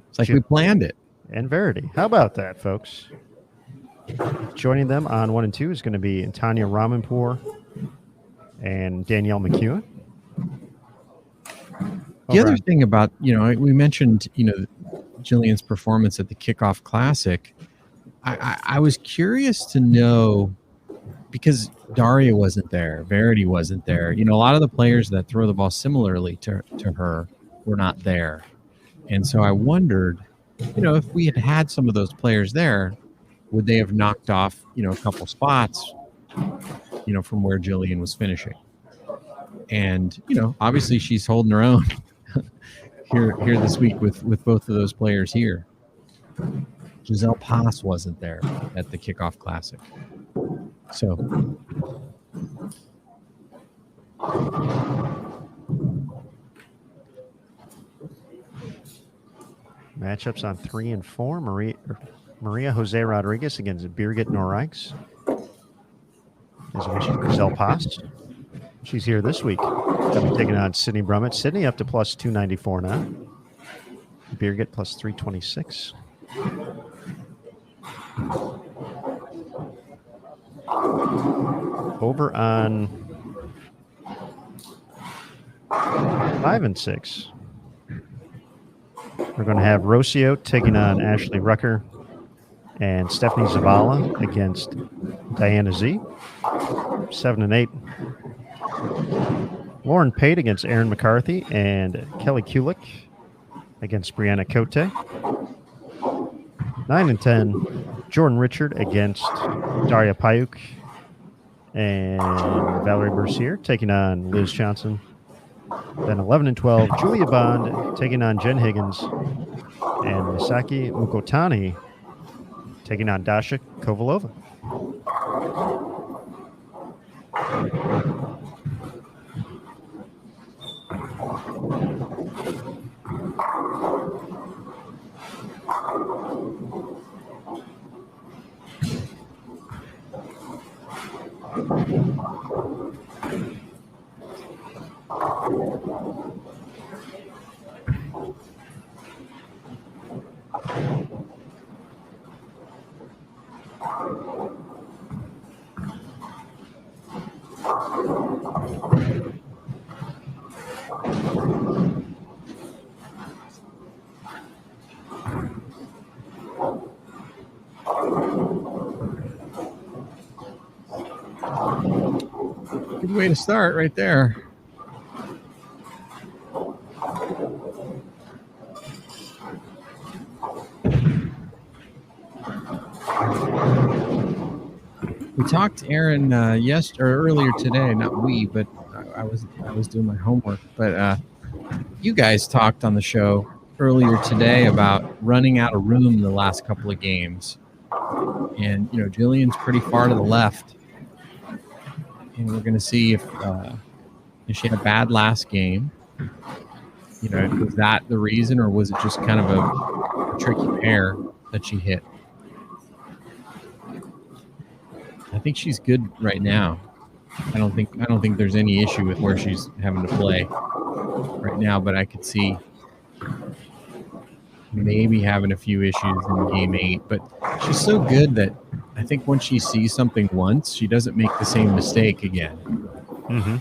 It's like we planned it.
And Verity. How about that, folks? Joining them on 1 and 2 is going to be Tanya Ramanpour and Danielle McEwen.
The other thing about, we mentioned, Jillian's performance at the Kickoff Classic. I was curious to know, because Daria wasn't there, Verity wasn't there. A lot of the players that throw the ball similarly to her were not there. And so I wondered, if we had had some of those players there, would they have knocked off, a couple spots, from where Jillian was finishing? And, obviously she's holding her own here this week with both of those players here. Giselle Pass wasn't there at the Kickoff Classic. So
matchups on 3 and 4. Maria Jose Rodriguez against Birgit Norrijks. As I mentioned, Giselle Pass. She's here this week. Going to be taking on Sydney Brummett. Sydney up to plus 294 now. Birgit plus 326. Over on 5 and 6. We're going to have Rocio taking on Ashley Rucker and Stephanie Zavala against Diana Z. 7 and 8. Lauren Pate against Erin McCarthy and Kelly Kulik against Brianna Cote. 9 and 10. Jordan Richard against Daria Payuk and Valerie Bercier taking on Liz Johnson. Then 11 and 12. Julia Bond taking on Jen Higgins and Misaki Mukotani taking on Dasha Kovalova.
Good way to start right there. We talked, Aaron, earlier today. Not we, but I was doing my homework. But you guys talked on the show earlier today about running out of room the last couple of games, and Jillian's pretty far to the left, and we're going to see if she had a bad last game. Was that the reason, or was it just kind of a tricky pair that she hit? I think she's good right now. I don't think there's any issue with where she's having to play right now, but I could see maybe having a few issues in game 8. But she's so good that I think once she sees something once, she doesn't make the same mistake again.
Mm-hmm.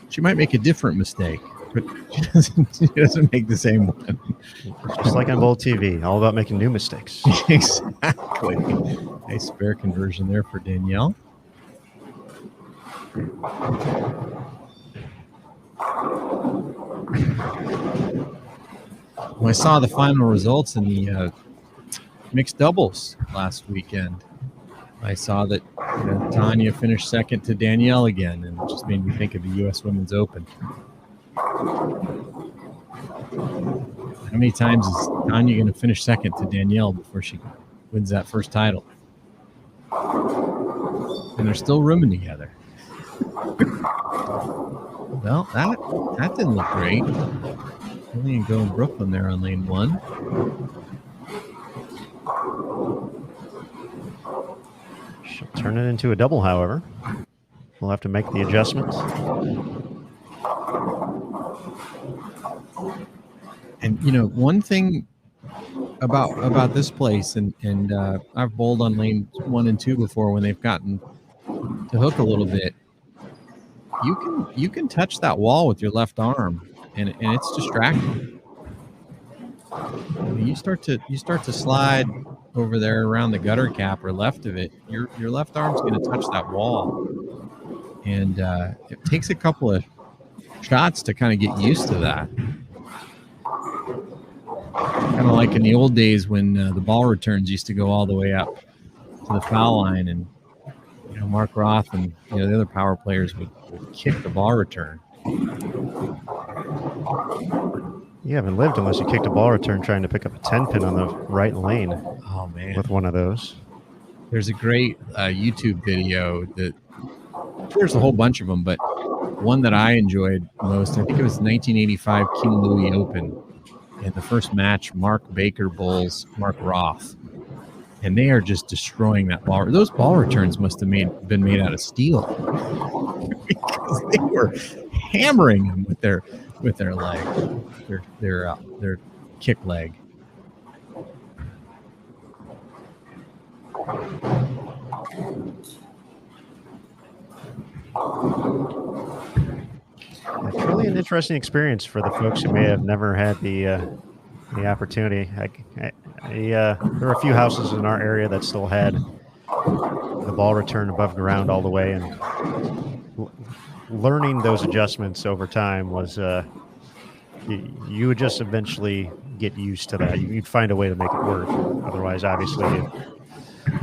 She might make a different mistake, but she doesn't make the same one.
Just like on BowlTV, all about making new mistakes.
Exactly. Nice spare conversion there for Danielle. When I saw the final results in the mixed doubles last weekend, I saw that Tanya finished second to Danielle again, and it just made me think of the U.S. Women's Open. How many times is Tanya going to finish second to Danielle before she wins that first title? And they're still rooming together. Well, that didn't look great. Lillian going Brooklyn there on lane 1.
She'll turn it into a double, however. We'll have to make the adjustments.
And one thing about this place, and I've bowled on lane 1 and 2 before when they've gotten to hook a little bit. You can touch that wall with your left arm, and it's distracting. You start to slide over there around the gutter cap or left of it. Your left arm's going to touch that wall, and it takes a couple of shots to kind of get used to that. Kind of like in the old days when the ball returns used to go all the way up to the foul line, and Mark Roth and the other power players would kick the ball return.
You haven't lived unless you kicked a ball return trying to pick up a 10-pin on the right lane.
Oh, man.
With one of those.
There's a great YouTube video that there's a whole bunch of them, but one that I enjoyed most, I think it was 1985 King Louis Open. In the first match, Mark Baker bowls Mark Roth. And they are just destroying that ball. Those ball returns must have been made out of steel. Because they were hammering him with their leg, their kick leg.
Truly an interesting experience for the folks who may have never had the opportunity. There were a few houses in our area that still had the ball return above ground all the way, and learning those adjustments over time was you would just eventually get used to that. You'd find a way to make it work. Otherwise, obviously,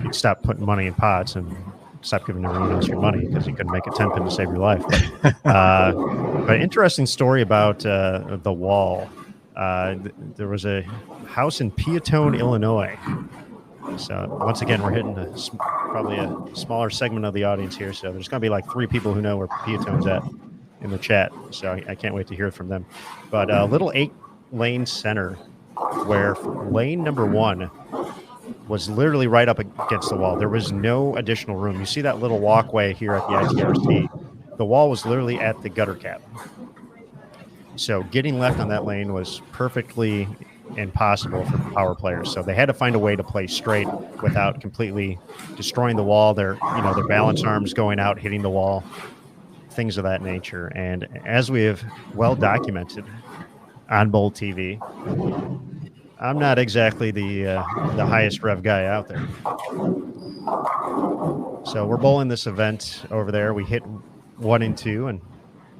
you'd stop putting money in pots and stop giving everyone else your money because you couldn't make a 10-pin to save your life. But interesting story about the wall. There was a house in Peatone, Illinois. So once again, we're hitting probably a smaller segment of the audience here. So there's going to be like 3 people who know where Peatone's at in the chat. So I can't wait to hear from them. But a little 8-lane center where lane number 1 was literally right up against the wall. There was no additional room. You see that little walkway here at the ITRC. The wall was literally at the gutter cap. So getting left on that lane was perfectly impossible for power players. So they had to find a way to play straight without completely destroying the wall. Their balance arms going out, hitting the wall, things of that nature. And as we have well documented on BowlTV, I'm not exactly the highest rev guy out there. So we're bowling this event over there. We hit 1 and 2, and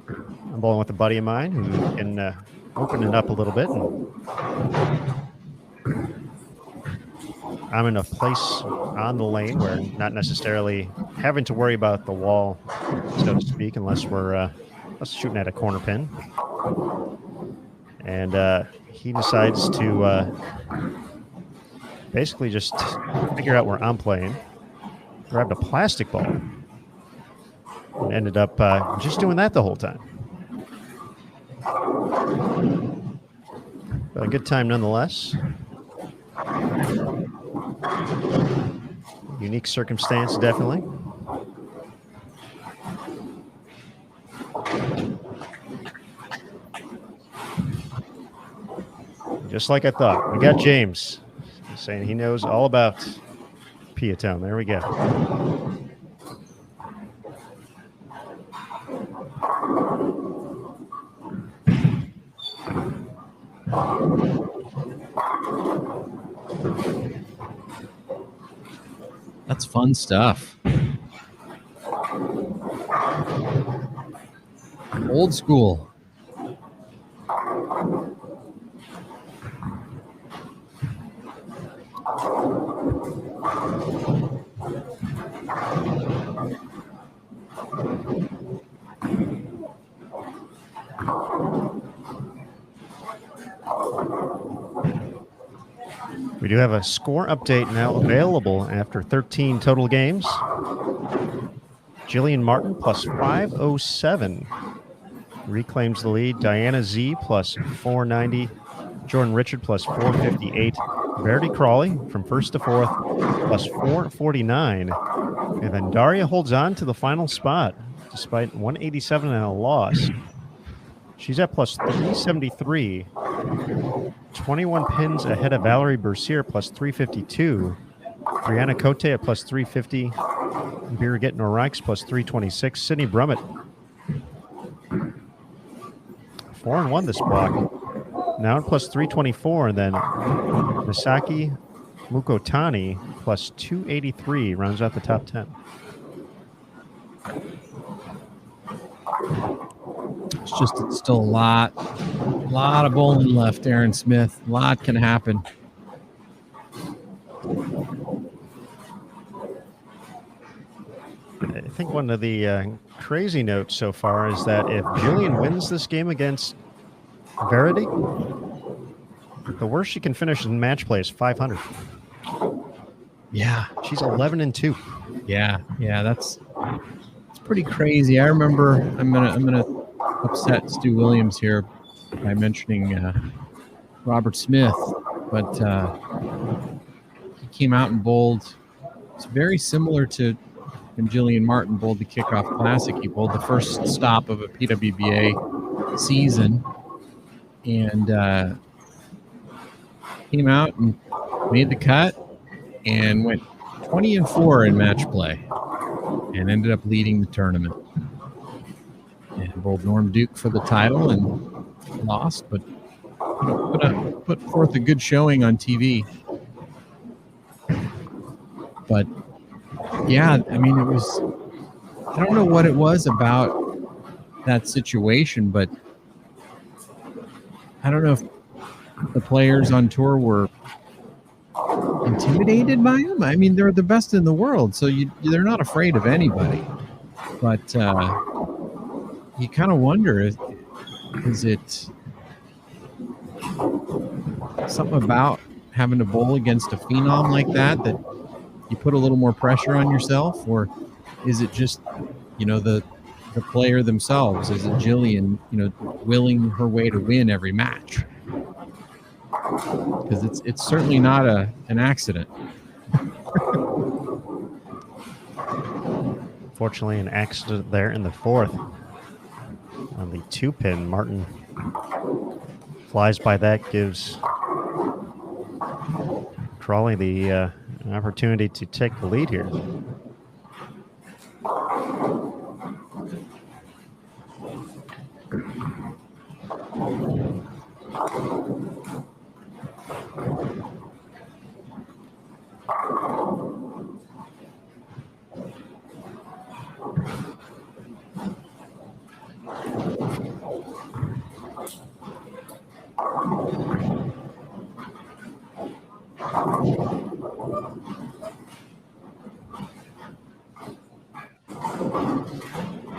I'm bowling with a buddy of mine who can open it up a little bit. And I'm in a place on the lane where not necessarily having to worry about the wall, so to speak, unless we're shooting at a corner pin. And he decides to basically just figure out where I'm playing. Grabbed a plastic ball and ended up just doing that the whole time. But a good time nonetheless. Unique circumstance, definitely. Just like I thought. We got James saying he knows all about Piatown. There we go.
That's fun stuff. Old school.
We do have a score update now available after 13 total games. Jillian Martin plus 507 reclaims the lead. Diana Z plus 490. Jordan Richard plus 458. Verity Crawley from first to fourth plus 449. And then Daria holds on to the final spot despite 187 and a loss. She's at plus 373. 21 pins ahead of Valerie Bercier plus 352. Brianna Cote at plus 350. Birgit Norikes plus 326. Sydney Brummett 4-1 this block. Now at plus 324. And then Misaki Mukotani plus 283 rounds out the top 10.
It's still a lot of bowling left, Aaron Smith. A lot can happen.
I think one of the crazy notes so far is that if Jillian wins this game against Verity, the worst she can finish in match play is 500.
Yeah,
she's 11 and 2.
Yeah, it's pretty crazy. I remember. I'm gonna upset Stu Williams here by mentioning Robert Smith, but he came out and bowled. It's very similar to when Jillian Martin bowled the Kickoff Classic. He bowled the first stop of a PWBA season, and came out and made the cut and went 20-4 in match play, and ended up leading the tournament. And bowled Norm Duke for the title and lost, but put forth a good showing on TV. But yeah, I mean, it was, I don't know what it was about that situation, but I don't know if the players on tour were intimidated by him. I mean, they're the best in the world, so they're not afraid of anybody. But you kind of wonder, is it something about having to bowl against a phenom like that you put a little more pressure on yourself, or is it just, the player themselves? Is it Jillian, willing her way to win every match? Because it's certainly not an accident.
Fortunately, an accident there in the fourth. On the 2-pin, Martin flies by that, gives Crawley the opportunity to take the lead here.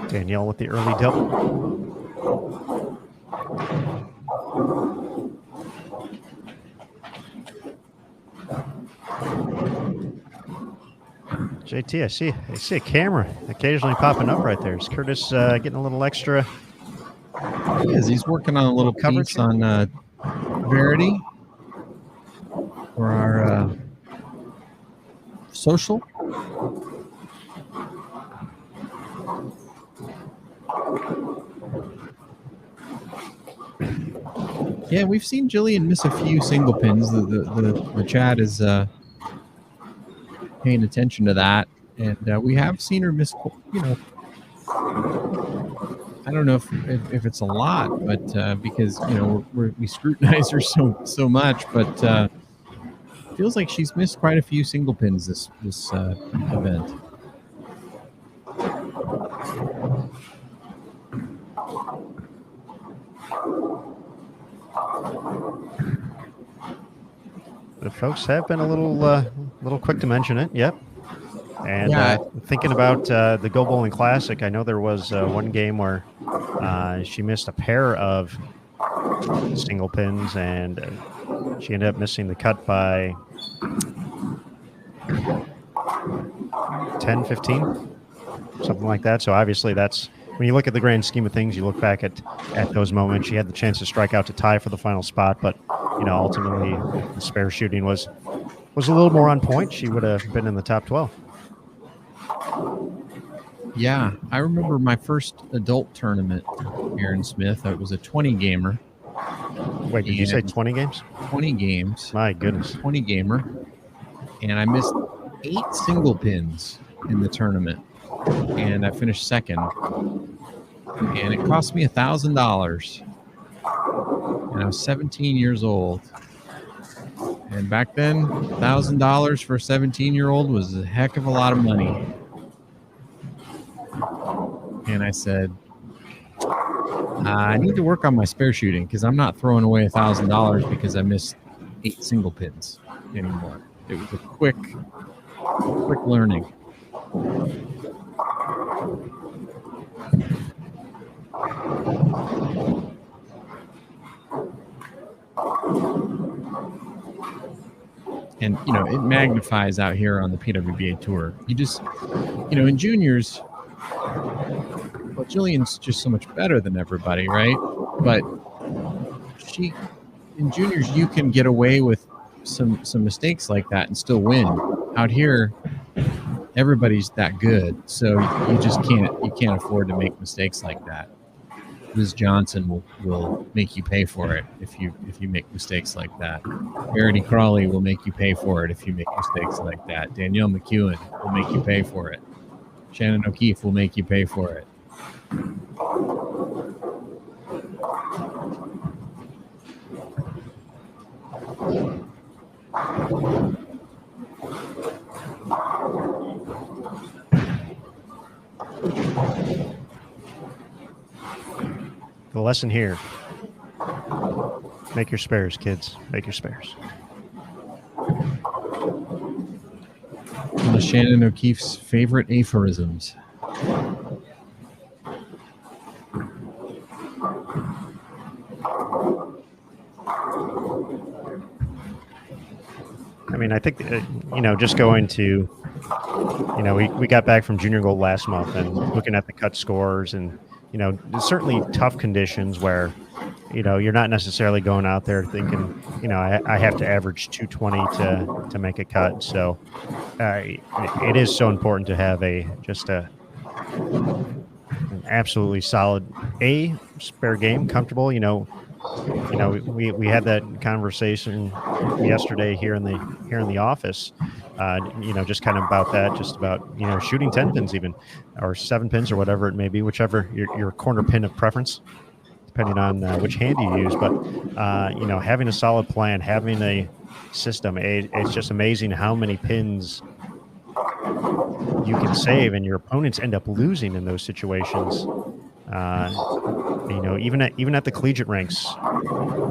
Danielle with the early double. JT, I see a camera occasionally popping up right there. Is Curtis getting a little extra?
He is. He's working on a little
coverage
piece on Verity for our social. Yeah, we've seen Jillian miss a few single pins. The chat is paying attention to that, and we have seen her miss. I don't know if it's a lot, but because we scrutinize her so much, but feels like she's missed quite a few single pins this event.
The folks have been a little quick to mention it. Yep. And thinking about the Go Bowling Classic, I know there was one game where she missed a pair of single pins, and she ended up missing the cut by 10, 15, something like that. So obviously that's, when you look at the grand scheme of things, you look back at those moments. She had the chance to strike out to tie for the final spot, but ultimately the spare shooting was a little more on point. She would have been in the top 12.
Yeah, I remember my first adult tournament, Aaron Smith. It was a 20 gamer.
Wait, did you say 20 games?
20 games.
My goodness.
20 gamer. And I missed 8 single pins in the tournament. And I finished second. And it cost me $1,000. And I was 17 years old. And back then, $1,000 for a 17-year-old was a heck of a lot of money. And I said, I need to work on my spare shooting because I'm not throwing away $1,000 because I missed 8 single pins anymore. It was a quick learning. And, it magnifies out here on the PWBA tour. You just, in juniors, well, Jillian's just so much better than everybody, right? But in juniors, you can get away with some mistakes like that and still win. Out here, everybody's that good, so you just can't afford to make mistakes like that. Liz Johnson will make you pay for it if you make mistakes like that. Verity Crawley will make you pay for it if you make mistakes like that. Danielle McEwen will make you pay for it. Shannon O'Keefe will make you pay for it.
The lesson here: make your spares, kids. Make your spares.
One of Shannon O'Keefe's favorite aphorisms.
I mean, I think, just going to, we got back from Junior Gold last month and looking at the cut scores and, there's certainly tough conditions where, you're not necessarily going out there thinking, I have to average 220 to make a cut. So it is so important to have an absolutely solid spare game, comfortable, we had that conversation yesterday here in the office, just kind of about that, just about, shooting 10 pins even, or 7 pins or whatever it may be, whichever your corner pin of preference, depending on which hand you use. But, having a solid plan, having a system, it's just amazing how many pins you can save and your opponents end up losing in those situations. Even at the collegiate ranks,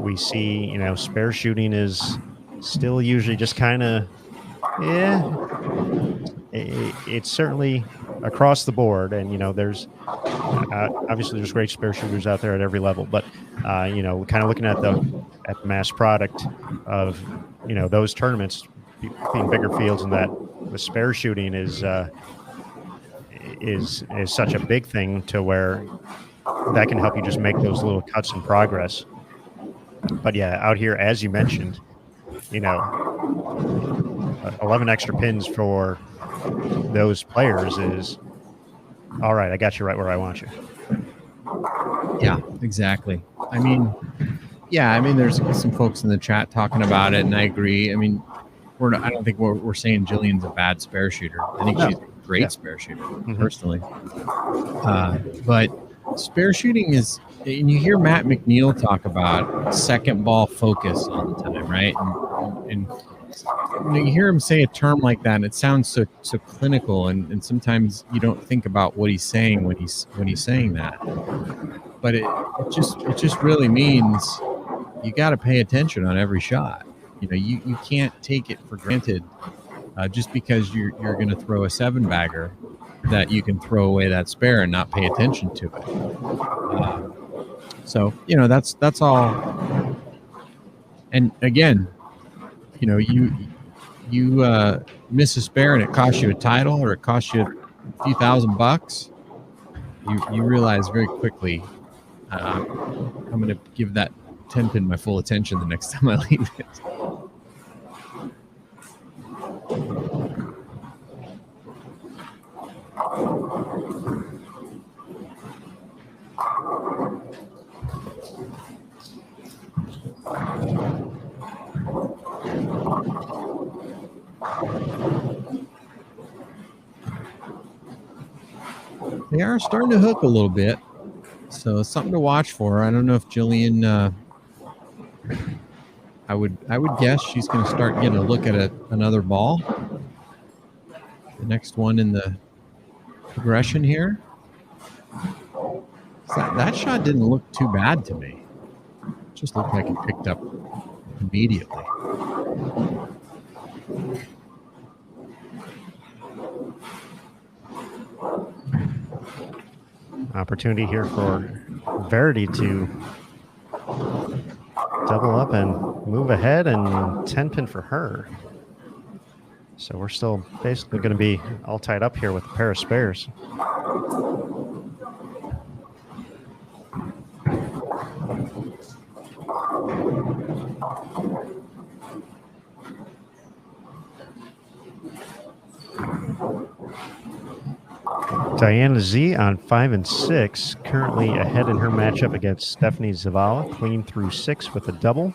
we see, spare shooting is still usually just kind of, it's certainly across the board. And, there's obviously there's great spare shooters out there at every level, but, kind of looking at the mass product of, those tournaments being bigger fields, and that the spare shooting is such a big thing to where that can help you just make those little cuts in progress. But yeah, out here, as you mentioned, 11 extra pins for those players is all right. I got you right where I want you.
Yeah, exactly. I mean, there's some folks in the chat talking about it, and I agree. I mean, I don't think we're saying Jillian's a bad spare shooter. I think she's a great spare shooter, personally. But spare shooting is, and you hear Matt McNeil talk about second ball focus all the time, right? And you hear him say a term like that, and it sounds so clinical, and sometimes you don't think about what he's saying when he's saying that. But it just really means you got to pay attention on every shot. You can't take it for granted just because you're going to throw a 7-bagger that you can throw away that spare and not pay attention to it. So that's all. And again, you miss a spare and it costs you a title, or it costs you a few $1,000. You realize very quickly, I'm going to give that 10-pin my full attention the next time I leave it. They are starting to hook a little bit, so it's something to watch for. I don't know if Jillian. I would guess she's going to start getting a look at another ball. The next one in the progression here. That shot didn't look too bad to me. It just looked like it picked up immediately.
Opportunity here for Verity to double up and move ahead, and 10-pin for her. So we're still basically going to be all tied up here with a pair of spares. Diana Z on 5 and 6, currently ahead in her matchup against Stephanie Zavala, clean through 6 with a double.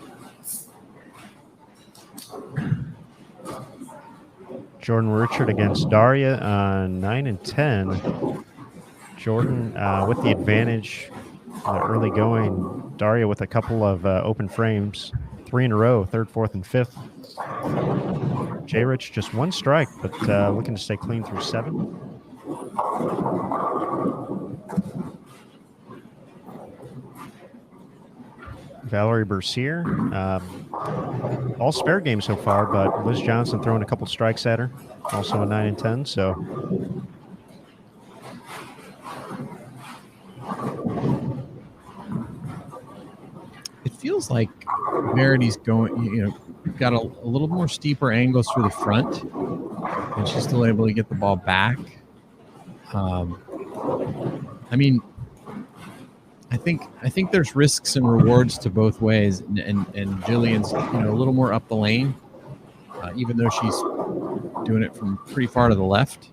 Jordan Richard against Daria on 9 and 10. Jordan with the advantage early going. Daria with a couple of open frames, 3 in a row, 3rd, 4th, and 5th. J. Rich just 1 strike, but looking to stay clean through 7. Valerie Bercier, all spare games so far, but Liz Johnson throwing a couple strikes at her, also a 9 and 10. So
it feels like Verity's going, got a little more steeper angles through the front, and she's still able to get the ball back. I think there's risks and rewards to both ways, and Jillian's a little more up the lane, even though she's doing it from pretty far to the left.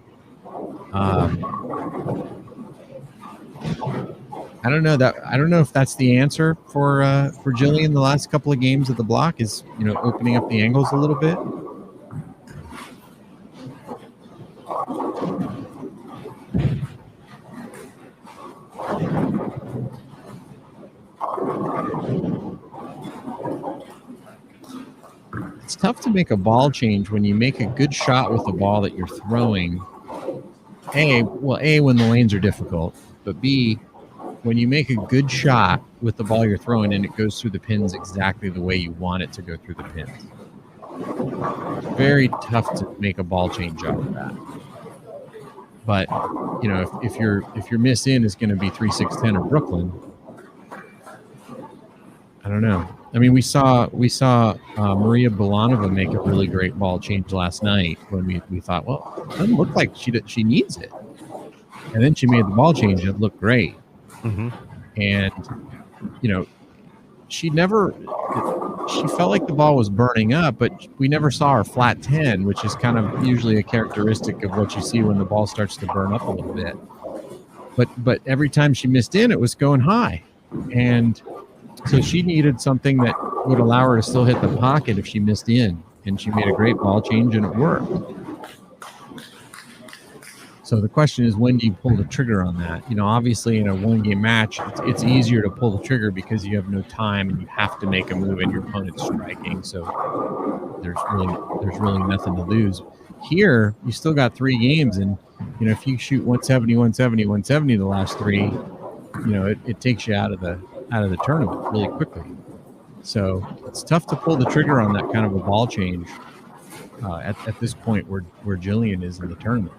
I don't know if that's the answer for Jillian. The last couple of games of the block is opening up the angles a little bit. It's tough to make a ball change when you make a good shot with the ball that you're throwing. A, when the lanes are difficult, but B, when you make a good shot with the ball you're throwing and it goes through the pins exactly the way you want it to go through the pins. It's very tough to make a ball change out of that. But if your miss in is going to be 3-6-10 or Brooklyn, I don't know. I mean, we saw Maria Bulanova make a really great ball change last night when we thought, well, it doesn't look like she needs it, and then she made the ball change and it looked great.
Mm-hmm.
And she felt like the ball was burning up, but we never saw her flat 10, which is kind of usually a characteristic of what you see when the ball starts to burn up a little bit. But every time she missed in, it was going high, and so she needed something that would allow her to still hit the pocket if she missed in, and she made a great ball change, and it worked. So the question is, when do you pull the trigger on that? Obviously in a one-game match, it's easier to pull the trigger because you have no time and you have to make a move and your opponent's striking. So there's really nothing to lose. Here, you still got 3 games, and if you shoot 170, 170, 170 the last 3, it takes you out of the tournament really quickly. So it's tough to pull the trigger on that kind of a ball change at this point where Jillian is in the tournament.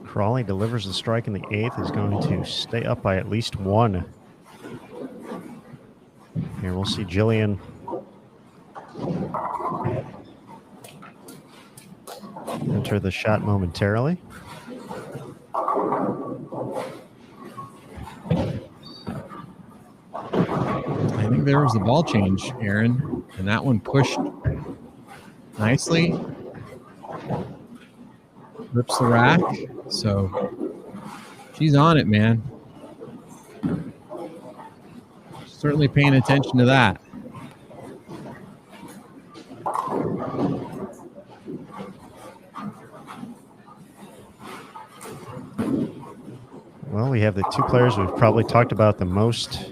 Crawley delivers the strike in the 8th, is going to stay up by at least 1. Here we'll see Jillian enter the shot momentarily.
I think there was the ball change, Aaron, and that one pushed nicely. Rips the rack, so she's on it, man. Certainly paying attention to that.
Well, we have the 2 players we've probably talked about the most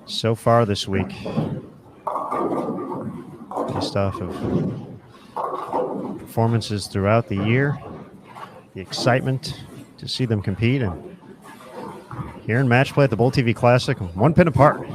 so far this week, based off of performances throughout the year, the excitement to see them compete, and here in match play at the BowlTV Classic, 1 pin apart.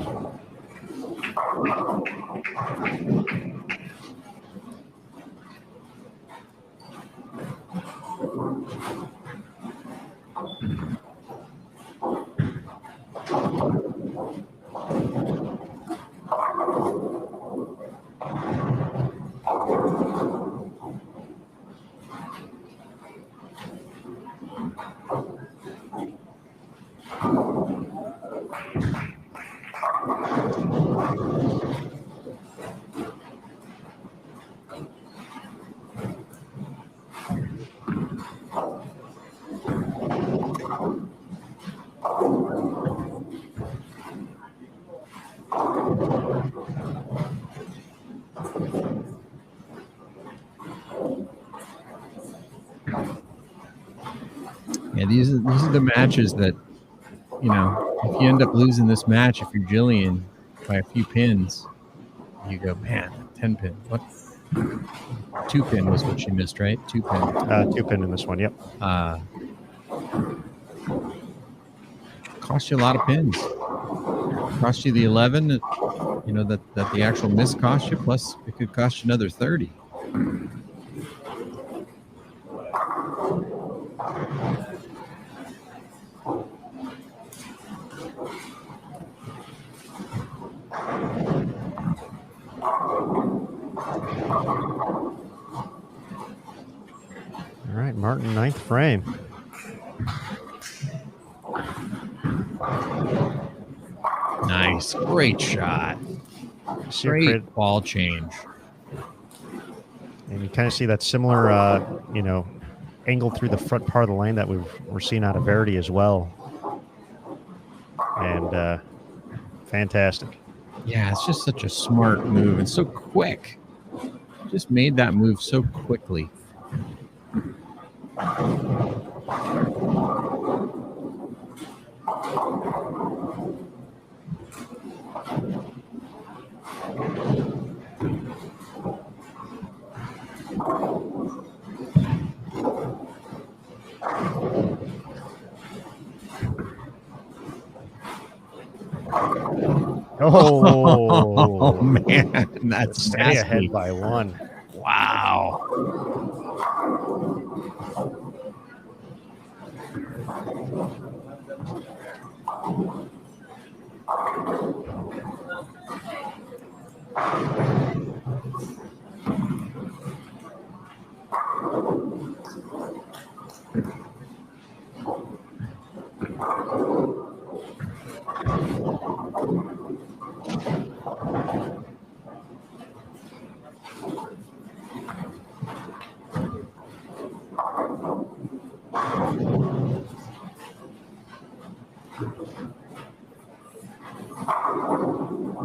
Yeah, these are the matches that, if you end up losing this match, if you're Jillian by a few pins, you go, man, 10 pin. What? 2 pin was what she missed, right? 2 pin.
2 pin in this one, yep.
Cost you a lot of pins. Cost you the 11, that the actual miss cost you, plus it could cost you another 30.
All right, Martin, 9th frame.
Nice. Great shot. Great ball change.
And you kind of see that similar, angle through the front part of the lane that we're seeing out of Verity as well. And fantastic.
Yeah, it's just such a smart move and so quick. Just made that move so quickly.
Oh,
man, that's
stay
nasty.
ahead by one.
Wow.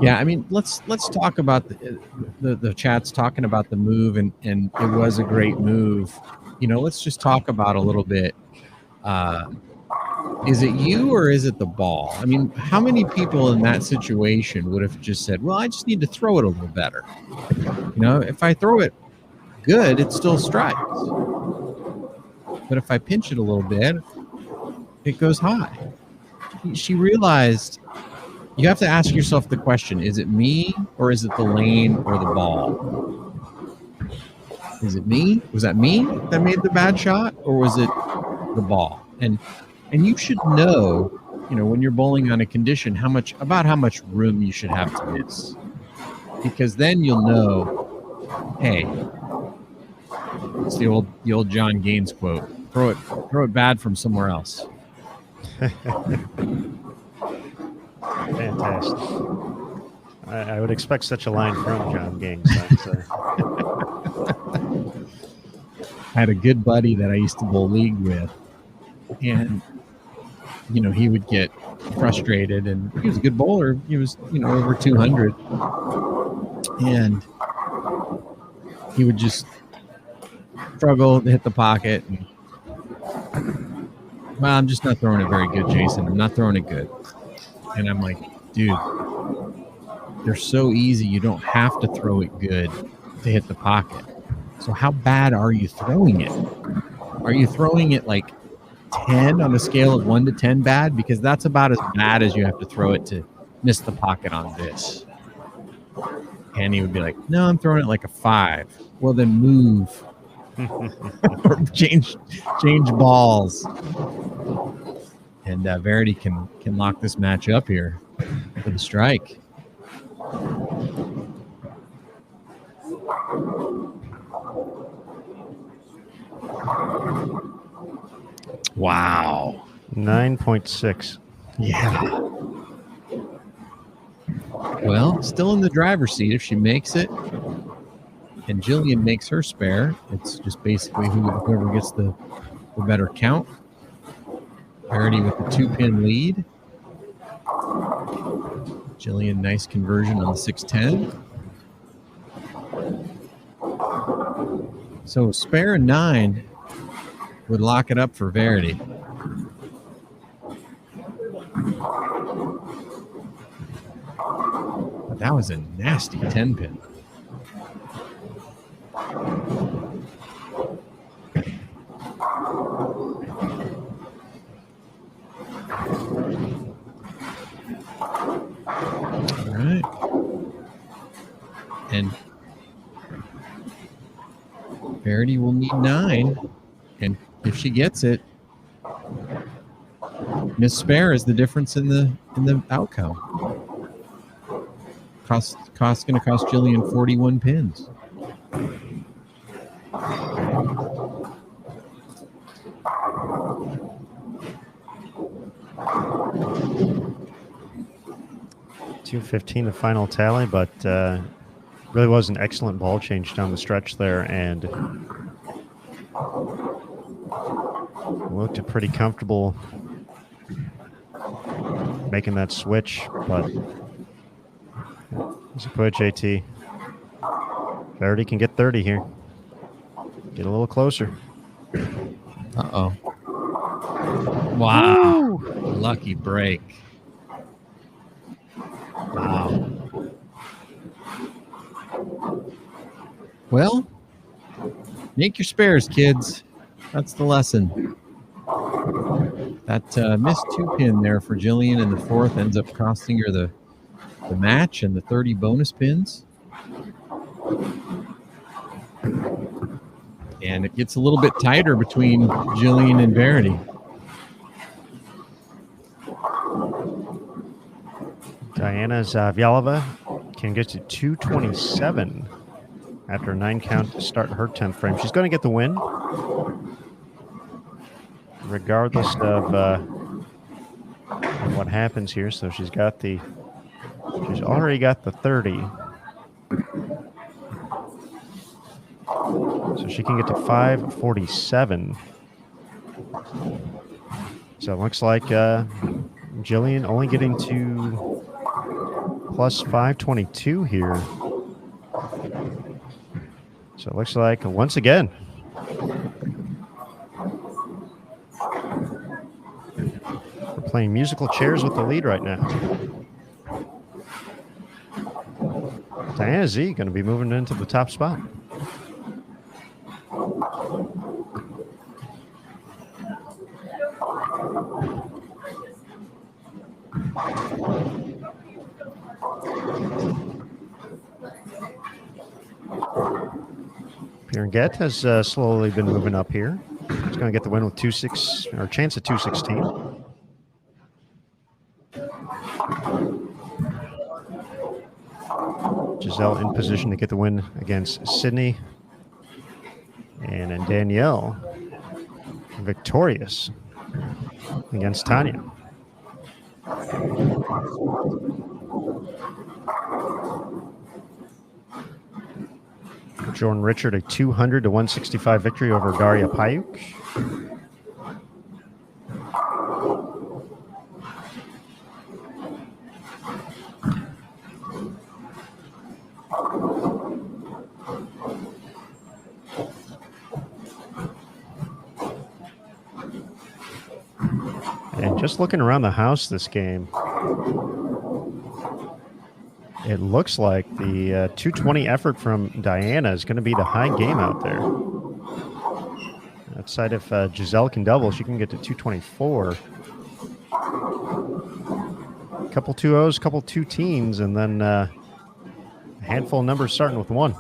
Yeah, I mean, let's talk about the chat's talking about the move, and it was a great move. You know, let's just talk about a little bit. Is it you or is it the ball? I mean, how many people in that situation would have just said, "Well, I just need to throw it a little better." You know, if I throw it good, it still strikes. But if I pinch it a little bit, it goes high. She realized. You have to ask yourself the question, is it me or is it the lane or the ball? Is it me? Was that me that made the bad shot, or was it the ball? And you should know, you know, when you're bowling on a condition, how much room you should have to miss. Because then you'll know, hey, it's the old John Gaines quote, throw it bad from somewhere else.
Fantastic. I would expect such a line from John Gaines.
I had a good buddy that I used to bowl league with, and you know, he would get frustrated, and he was a good bowler. He was, you know, over 200, and he would just struggle to hit the pocket. And, well, I'm just not throwing it very good, Jason. I'm not throwing it good. And I'm like, dude, they're so easy. You don't have to throw it good to hit the pocket. So how bad are you throwing it? Are you throwing it like 10 on a scale of 1 to 10 bad? Because that's about as bad as you have to throw it to miss the pocket on this. And he would be like, no, I'm throwing it like a 5. Well, then move. Or change balls. And Verity can lock this match up here for the strike.
Wow.
9.6.
Yeah.
Well, still in the driver's seat if she makes it. And Jillian makes her spare. It's just basically whoever gets the better count. Verity with the 2-pin lead. Jillian, nice conversion on the 610. So spare 9 would lock it up for Verity. But that was a nasty 10-pin. All right. And Verity will need 9. And if she gets it, Miss Spare is the difference in the outcome. Cost going to cost Jillian 41 pins.
.215 the final tally, but really was an excellent ball change down the stretch there, and looked pretty comfortable making that switch, but as you put it, JT, Verity can get 30 here. Get a little closer.
Uh-oh. Wow. Woo! Lucky break. Wow. Well, make your spares, kids. That's the lesson. That missed 2-pin there for Jillian in the 4th ends up costing her the the match and the 30 bonus pins. And it gets a little bit tighter between Jillian and Verity.
Diana Zavjalova can get to 227 after a 9-count to start her 10th frame. She's going to get the win, regardless of what happens here. So she's already got the 30. So she can get to 547. So it looks like Jillian only getting to plus 522 here. So it looks like once again, we're playing musical chairs with the lead right now. Diana Z going to be moving into the top spot. Piranget has slowly been moving up here. He's going to get the win with 2-6 or chance at 216. Giselle in position to get the win against Sydney. And then Danielle victorious against Tanya. Jordan Richard, a 200 to 165 victory over Daria Payuk. And just looking around the house this game, it looks like the 220 effort from Diana is going to be the high game out there. Outside if Giselle can double, she can get to 224. A couple 2-0s, couple 2-teens, and then a handful of numbers starting with 1.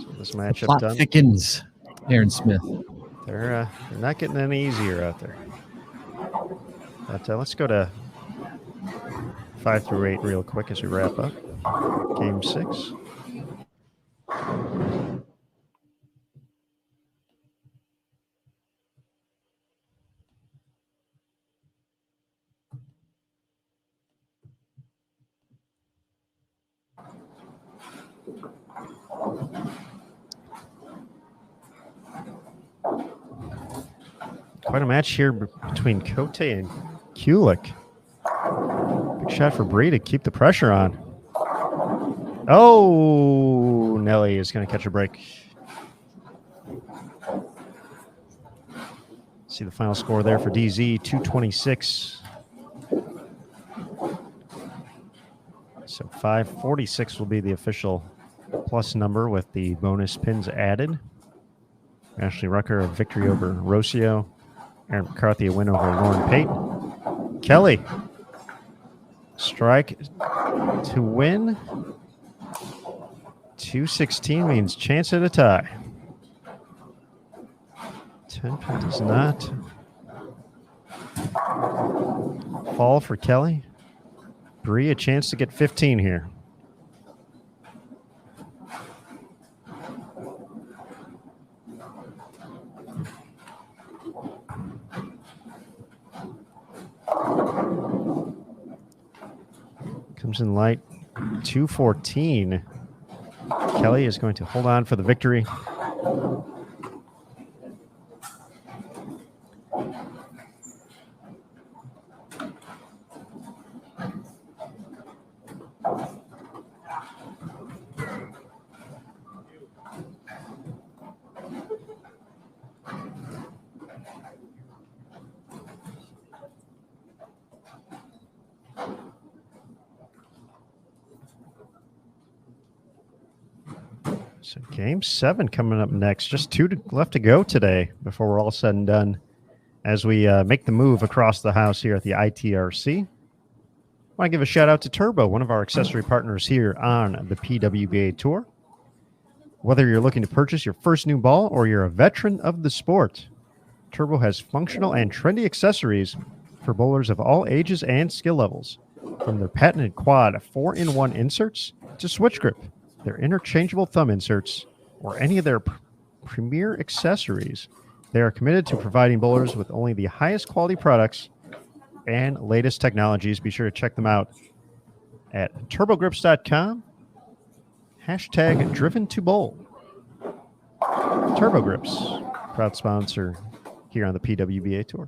So this matchup
Plot
done.
thickens, Aaron Smith.
They're not getting any easier out there. But let's go to 5 through 8 real quick as we wrap up Game 6. Quite a match here between Cote and Kulik. Big shot for Bree to keep the pressure on. Oh, Nelly is going to catch a break. See the final score there for DZ, 226. So 546 will be the official plus number with the bonus pins added. Ashley Rucker, a victory over Rocio. Aaron McCarthy, a win over Lauren Payton. Kelly, strike to win. 216 means chance at a tie. 10 pin does not fall for Kelly. Bree, a chance to get 15 here. Comes in light, 214. Kelly is going to hold on for the victory. So Game 7 coming up next. Just 2 left to go today before we're all said and done as we make the move across the house here at the ITRC. I want to give a shout out to Turbo, one of our accessory partners here on the PWBA Tour. Whether you're looking to purchase your first new ball or you're a veteran of the sport, Turbo has functional and trendy accessories for bowlers of all ages and skill levels. From their patented quad 4-in-1 inserts to switch grip, their interchangeable thumb inserts, or any of their premier accessories, they are committed to providing bowlers with only the highest quality products and latest technologies. Be sure to check them out at turbogrips.com. Hashtag driven to bowl. Turbo Grips, proud sponsor here on the PWBA Tour.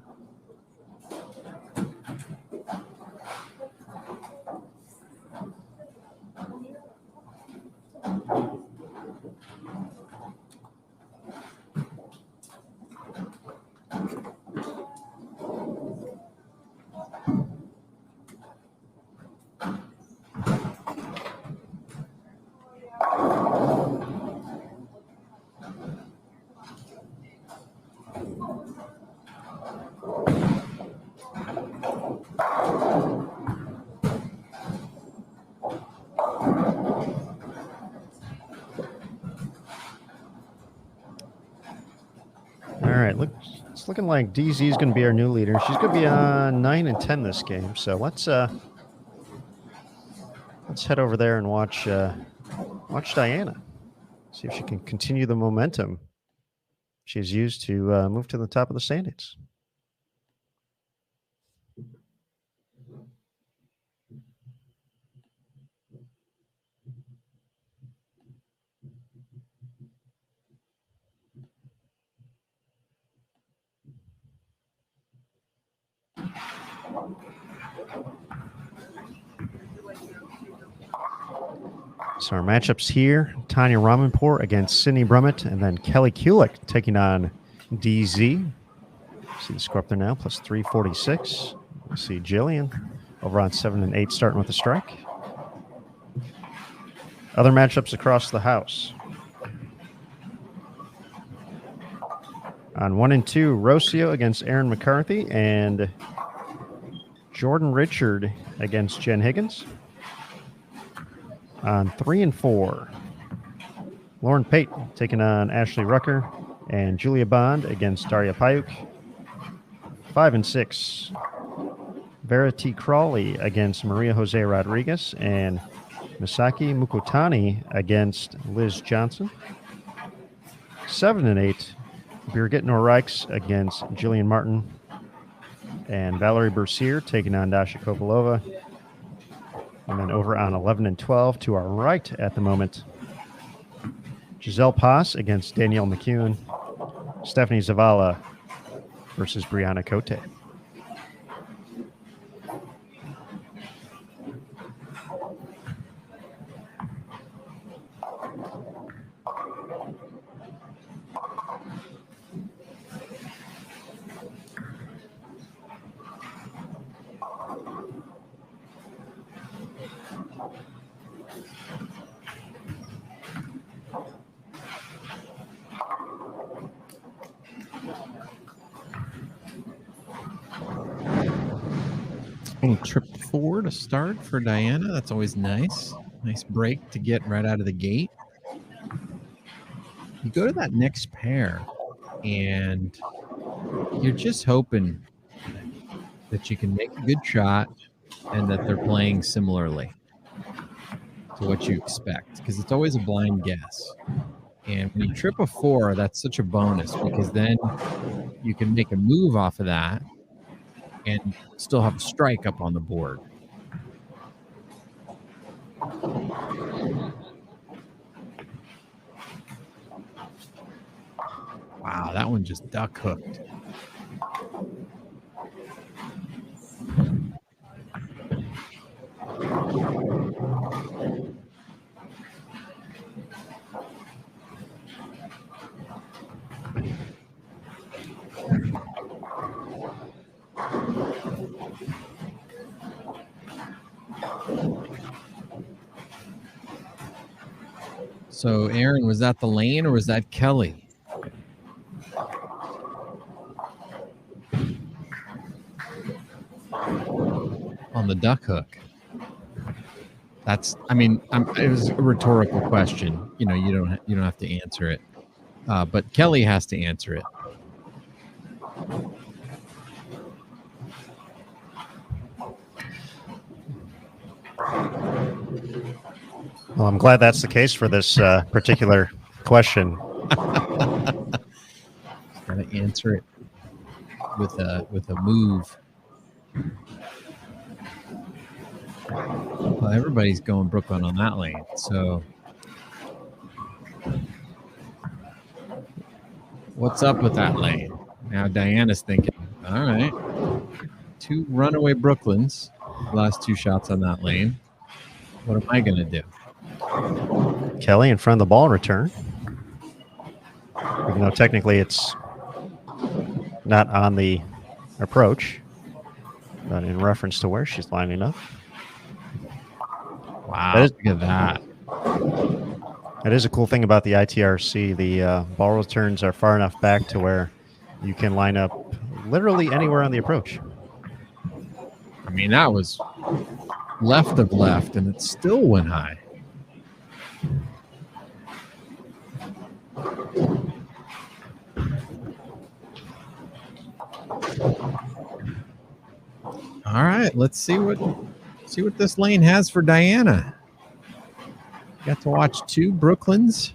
All right, it's looking like DZ is going to be our new leader. She's going to be on 9 and 10 this game. So let's head over there and watch Diana. See if she can continue the momentum she's used to move to the top of the standings. So our matchups here, Tanya Ramanpour against Sydney Brummett, and then Kelly Kulik taking on DZ. See the score up there now, plus 346. We'll see Jillian over on 7 and 8 starting with a strike. Other matchups across the house. On 1 and 2, Rocio against Aaron McCarthy, and Jordan Richard against Jen Higgins. On 3 and 4, Lauren Pate taking on Ashley Rucker, and Julia Bond against Daria Payuk. 5 and 6, Vera T. Crawley against Maria Jose Rodriguez, and Misaki Mukutani against Liz Johnson. 7 and 8, Birgit Norreichs against Jillian Martin, and Valerie Bercier taking on Dasha Kopilova. And then over on 11 and 12 to our right at the moment, Giselle Pass against Danielle McCune, Stephanie Zavala versus Brianna Cote.
Little trip 4 to start for Diana. That's always nice. Nice break to get right out of the gate. You go to that next pair, and you're just hoping that you can make a good shot and that they're playing similarly to what you expect, because it's always a blind guess. And when you trip a 4, that's such a bonus, because then you can make a move off of that and still have a strike up on the board. Wow, that one just duck hooked. So, Aaron, was that the lane or was that Kelly? the duck hook. It was a rhetorical question. You don't have to answer it, but Kelly has to answer it.
Well, I'm glad that's the case for this particular question.
Got to answer it with a move. Well, everybody's going Brooklyn on that lane, so what's up with that lane? Now Diana's thinking, all right, 2 runaway Brooklyns, last 2 shots on that lane. What am I going to do?
Kelly in front of the ball in return. Even though technically it's not on the approach, but in reference to where she's lining up.
Wow, look at that.
That is a cool thing about the ITRC. The ball returns are far enough back to where you can line up literally anywhere on the approach.
I mean, that was left of left, and it still went high. All right, let's see what this lane has for Diana. Got to watch 2 Brooklyns.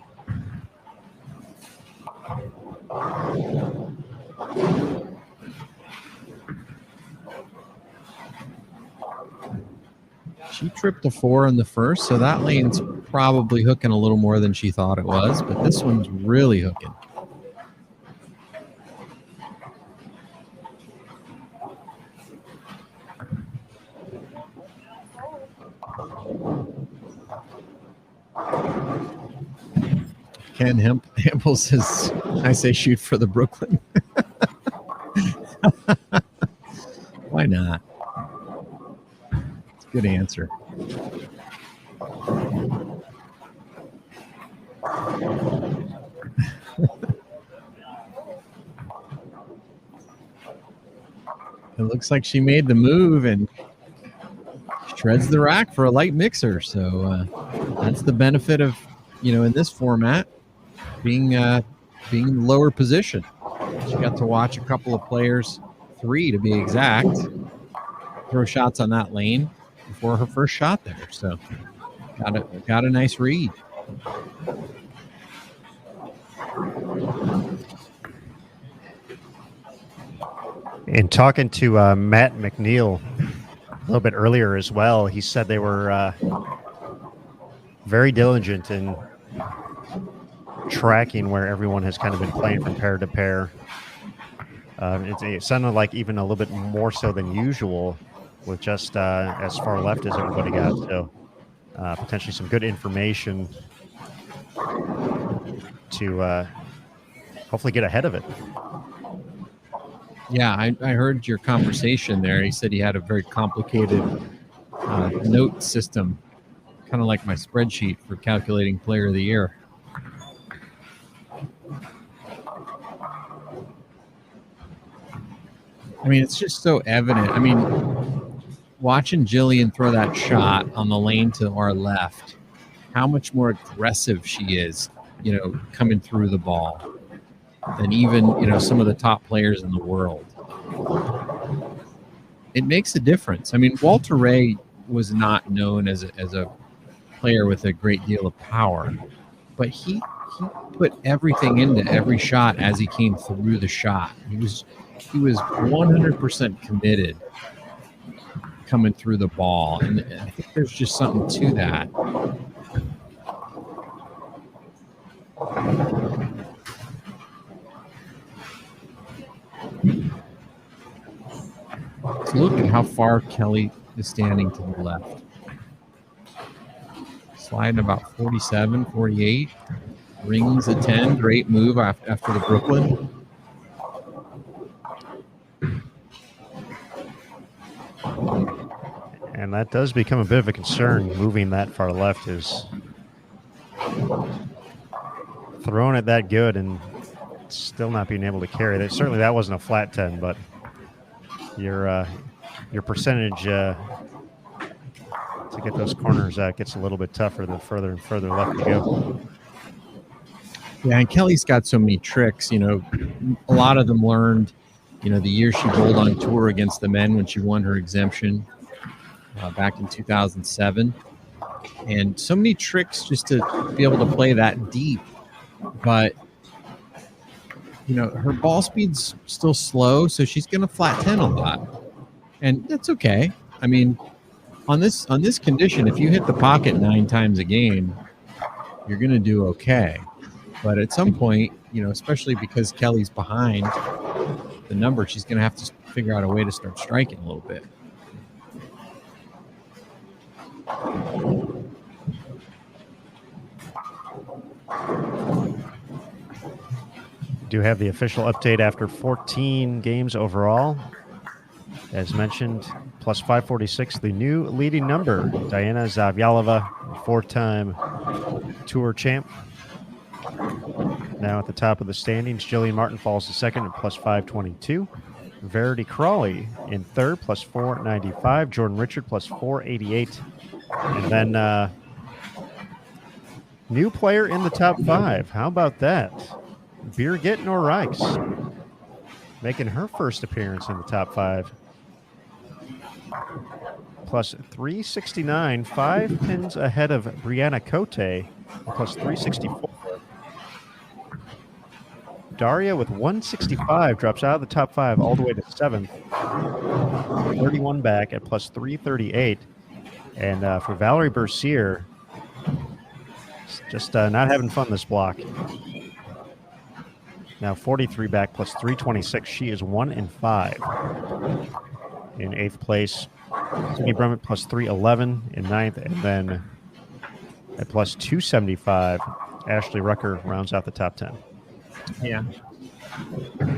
She tripped a 4 in the first, so that lane's probably hooking a little more than she thought it was, but this one's really hooking. Ken Hempel says, I say shoot for the Brooklyn. Why not? It's a good answer. It looks like she made the move and shreds the rack for a light mixer. So that's the benefit of, in this format, being in lower position. She got to watch a couple of players, 3 to be exact, throw shots on that lane before her first shot there. So got a nice read.
In talking to Matt McNeil a little bit earlier as well, he said they were very diligent in tracking where everyone has kind of been playing from pair to pair. It sounded like even a little bit more so than usual with just as far left as everybody got. So potentially some good information to hopefully get ahead of it.
Yeah, I heard your conversation there. He said he had a very complicated note system, kind of like my spreadsheet for calculating player of the year. I mean, it's just so evident. I mean, watching Jillian throw that shot on the lane to our left, how much more aggressive she is, coming through the ball than even, some of the top players in the world. It makes a difference. I mean, Walter Ray was not known as a player with a great deal of power, but he put everything into every shot as he came through the shot. He was 100% committed coming through the ball, and I think there's just something to that. Let's look at how far Kelly is standing to the left. Sliding about 47, 48. Rings a 10. Great move after the Brooklyn.
And that does become a bit of a concern. Moving that far left is throwing it that good and still not being able to carry that. Certainly that wasn't a flat 10, but your percentage to get those corners out gets a little bit tougher the further and further left you go.
Yeah, and Kelly's got so many tricks. You know, a lot of them learned, you know, the year she bowled on tour against the men when she won her exemption back in 2007. And so many tricks just to be able to play that deep. But, you know, her ball speed's still slow, so she's going to flat 10 a lot. And that's okay. I mean, on this condition, if you hit the pocket 9 times a game, you're going to do okay. But at some point, you know, especially because Kelly's behind the number, she's going to have to figure out a way to start striking a little bit.
Do have the official update after 14 games overall. As mentioned, plus 546, the new leading number, Diana Zavjalova, 4-time tour champ. Now at the top of the standings, Jillian Martin falls to second at plus 522. Verity Crawley in third, plus 495. Jordan Richard, plus 488. And then new player in the top 5. How about that? Birgit Norrijks making her first appearance in the top 5. Plus 369, 5 pins ahead of Brianna Cote, plus 364. Daria with 165 drops out of the top 5 all the way to 7th. 31 back at plus 338. And for Valerie Bercier, just not having fun this block. Now 43 back plus 326. She is 1-5. In 8th place, Sydney Brummett plus 311 in 9th. And then at plus 275, Ashley Rucker rounds out the top 10.
Yeah.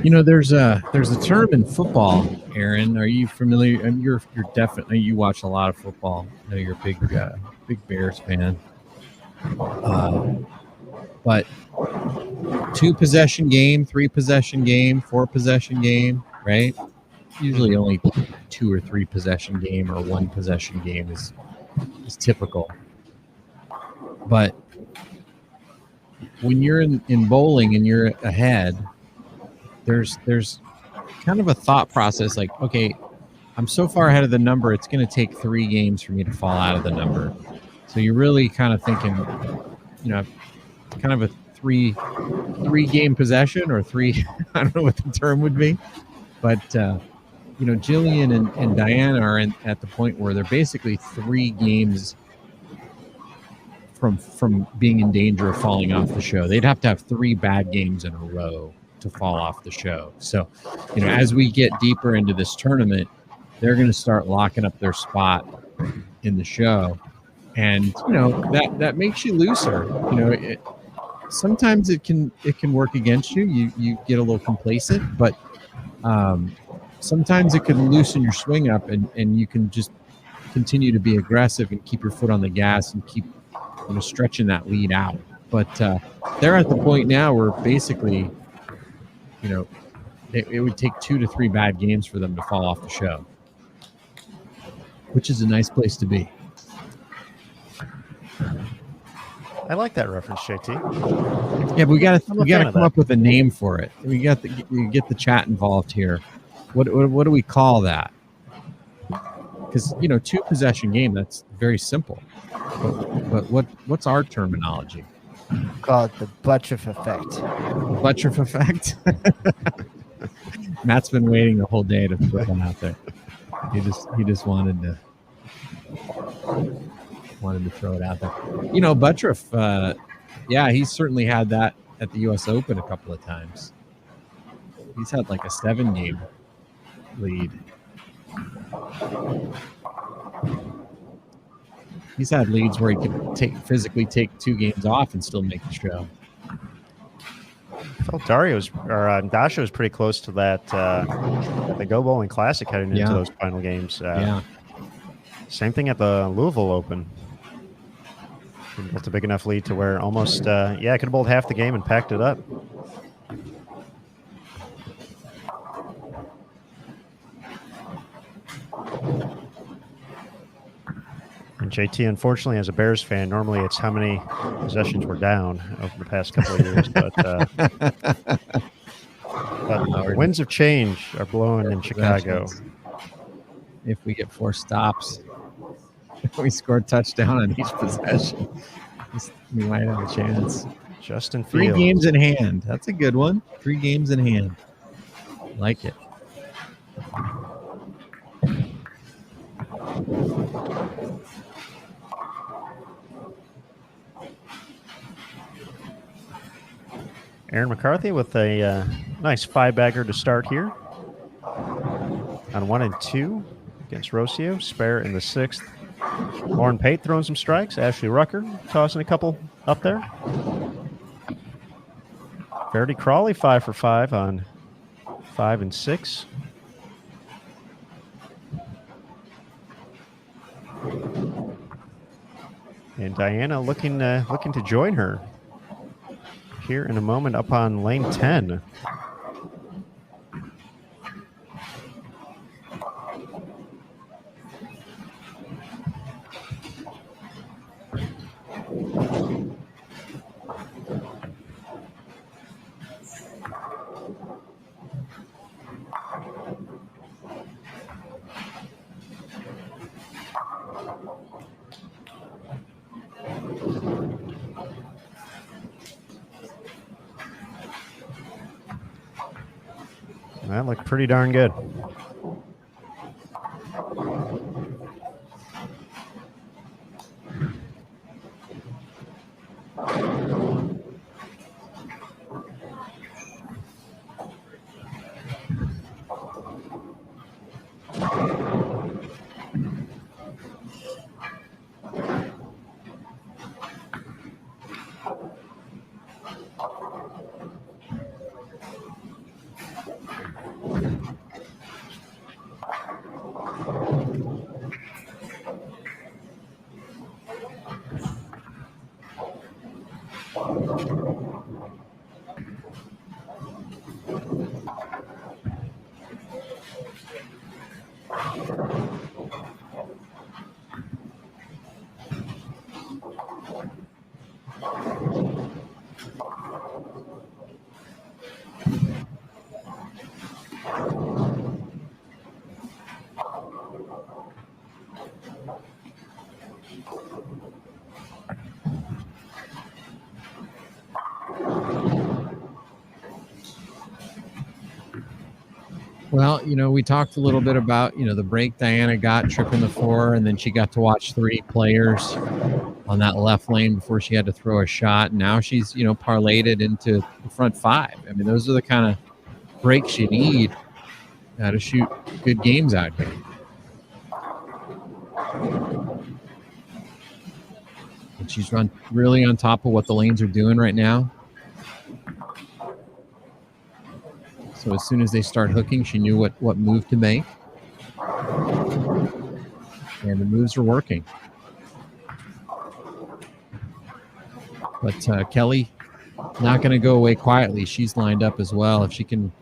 You know, there's a term in football, Aaron. Are you familiar? And you're definitely, you watch a lot of football. I know you're a big Bears fan. But 2-possession game, 3-possession game, 4-possession game, right? Usually only 2 or 3 possession game or 1 possession game is typical. But when you're in bowling and you're ahead, there's kind of a thought process like, okay, I'm so far ahead of the number, it's going to take 3 games for me to fall out of the number. So you're really kind of thinking, you know, kind of a three game possession or 3, I don't know what the term would be, but you know, Jillian and Diana are at the point where they're basically 3 games from being in danger of falling off the show. They'd have to have 3 bad games in a row to fall off the show. So, you know, as we get deeper into this tournament, they're going to start locking up their spot in the show. And, you know, that makes you looser. You know, sometimes it can work against you. You get a little complacent, but sometimes it can loosen your swing up and you can just continue to be aggressive and keep your foot on the gas and keep, you know, stretching that lead out. But they're at the point now where basically, you know, it would take 2 to 3 bad games for them to fall off the show, which is a nice place to be.
I like that reference, JT.
Yeah, but we got to come up with a name for it. We get the chat involved here. What do we call that? Because, you know, 2-possession game, that's very simple. But what's our terminology?
Call it the Buttriff effect.
Buttriff effect. Matt's been waiting the whole day to put that out there. He just wanted to throw it out there. You know, Buttriff, yeah, he's certainly had that at the U.S. Open a couple of times. He's had like a 7-game lead. He's had leads where he could physically take 2 games off and still make the show.
I felt Dasha was pretty close to that. The Go Bowling Classic heading into those final games. Same thing at the Louisville Open. He built a big enough lead to where almost, could have bowled half the game and packed it up. And JT, unfortunately, as a Bears fan, normally it's how many possessions we're down over the past couple of years. But the winds of change are blowing in Chicago.
If we get 4 stops, we score a touchdown on each possession, we might have a chance.
Justin Fields.
3 games in hand. That's a good one. 3 games in hand. Like it.
Aaron McCarthy with a nice 5-bagger to start here. On 1 and 2 against Rocio. Spare in the 6th. Lauren Pate throwing some strikes. Ashley Rucker tossing a couple up there. Verity Crawley 5 for 5 on 5 and 6. And Diana looking to join her here in a moment up on lane 10. That looked pretty darn good.
Well, we talked a little bit about, the break Diana got tripping the 4, and then she got to watch 3 players on that left lane before she had to throw a shot. And now she's, parlayed it into the front 5. I mean, those are the kind of breaks you need to shoot good games out here. And she's run really on top of what the lanes are doing right now. So as soon as they start hooking, she knew what move to make. And the moves are working. But Kelly, not going to go away quietly. She's lined up as well. If she can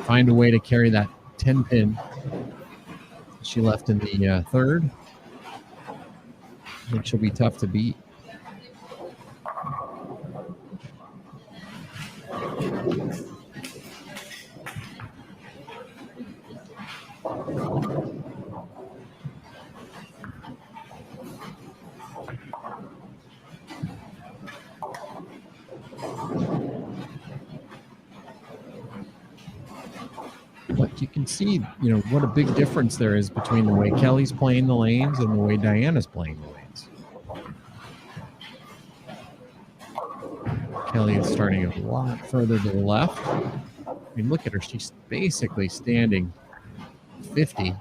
find a way to carry that 10-pin she left in the 3rd, I think she'll be tough to beat. But you can see, what a big difference there is between the way Kelly's playing the lanes and the way Diana's playing the lanes. Kelly is starting a lot further to the left. I mean, look at her. She's basically standing 50.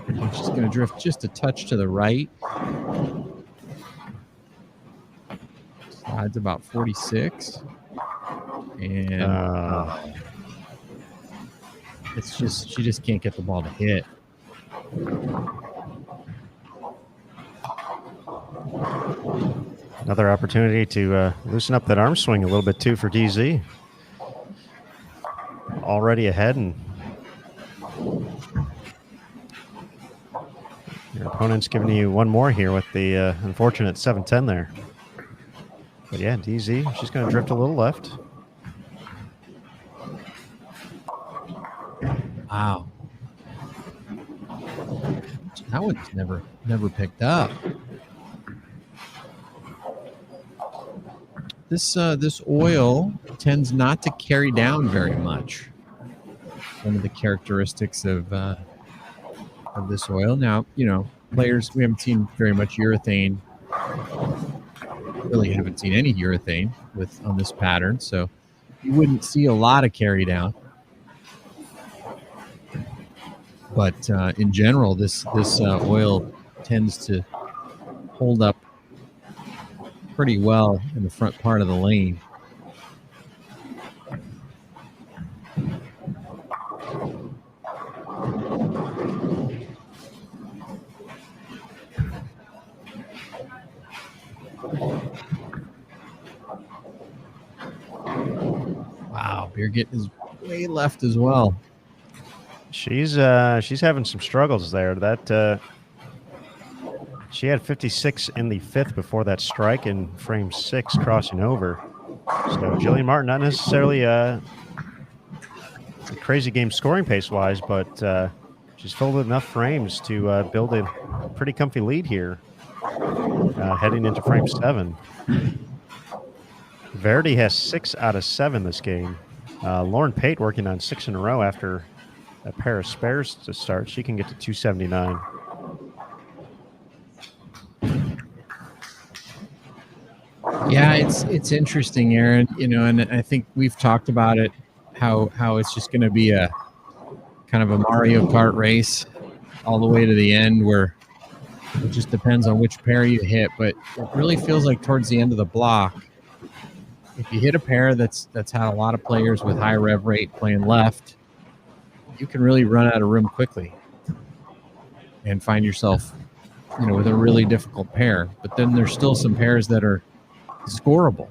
And she's going to drift just a touch to the right. Slides about 46. And it's just, she just can't get the ball to hit.
Another opportunity to loosen up that arm swing a little bit too for DZ. Already ahead, and Opponent's giving you one more here with the unfortunate 7-10 there. But yeah, DZ, she's going to drift a little left.
Wow. That one's never picked up. This oil tends not to carry down very much. One of the characteristics of this oil. Now, players, we haven't seen very much urethane. Really haven't seen any urethane on this pattern, so you wouldn't see a lot of carry down. But in general, this oil tends to hold up pretty well in the front part of the lane. Wow, Birgit is way left as well.
She's having some struggles there. That she had 56 in the 5th before that strike in frame 6 crossing over. So Jillian Martin, not necessarily a crazy game scoring pace wise, but she's filled with enough frames to build a pretty comfy lead here heading into frame 7. Verity has 6 out of 7 this game. Lauren Pate working on 6 in a row after a pair of spares to start. She can get to 279.
Yeah, it's interesting, Aaron. And I think we've talked about it, how it's just going to be a kind of a Mario Kart race all the way to the end, where it just depends on which pair you hit. But it really feels like towards the end of the block, if you hit a pair that's had a lot of players with high rev rate playing left, you can really run out of room quickly and find yourself, with a really difficult pair. But then there's still some pairs that are scoreable.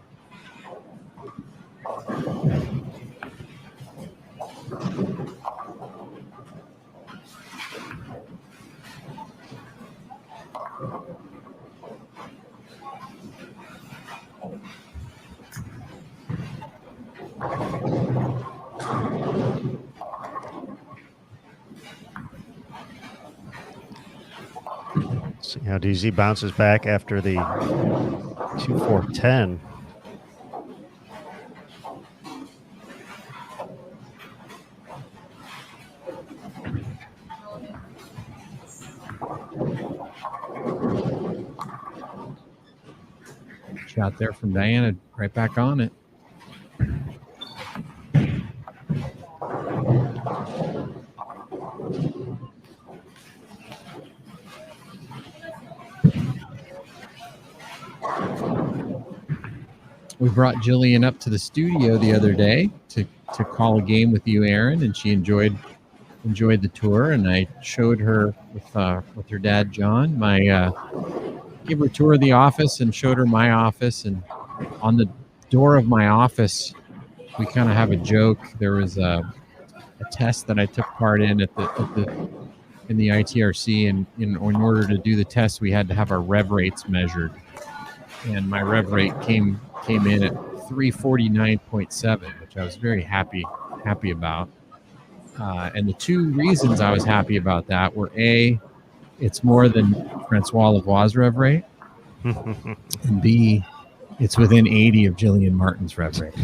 See how DZ bounces back after the 2-4-10.
Shot there from Diana, right back on it. We brought Jillian up to the studio the other day to call a game with you, Aaron, and she enjoyed the tour. And I showed her with her dad, John, gave her a tour of the office and showed her my office. And on the door of my office, we kind of have a joke. There was a test that I took part in in the ITRC, and in order to do the test, we had to have our rev rates measured. And my rev rate came in at 349.7, which I was very happy about. And the two reasons I was happy about that were A, it's more than Francois Lavoie's rev rate, and B, it's within 80 of Jillian Martin's rev rate.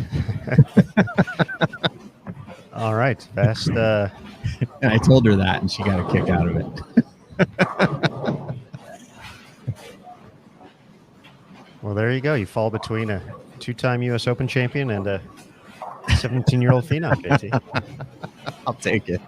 All right, fast.
And I told her that, and she got a kick out of it.
Well, there you go. You fall between a 2-time U.S. Open champion and a 17-year-old phenom, JT.
I'll take it.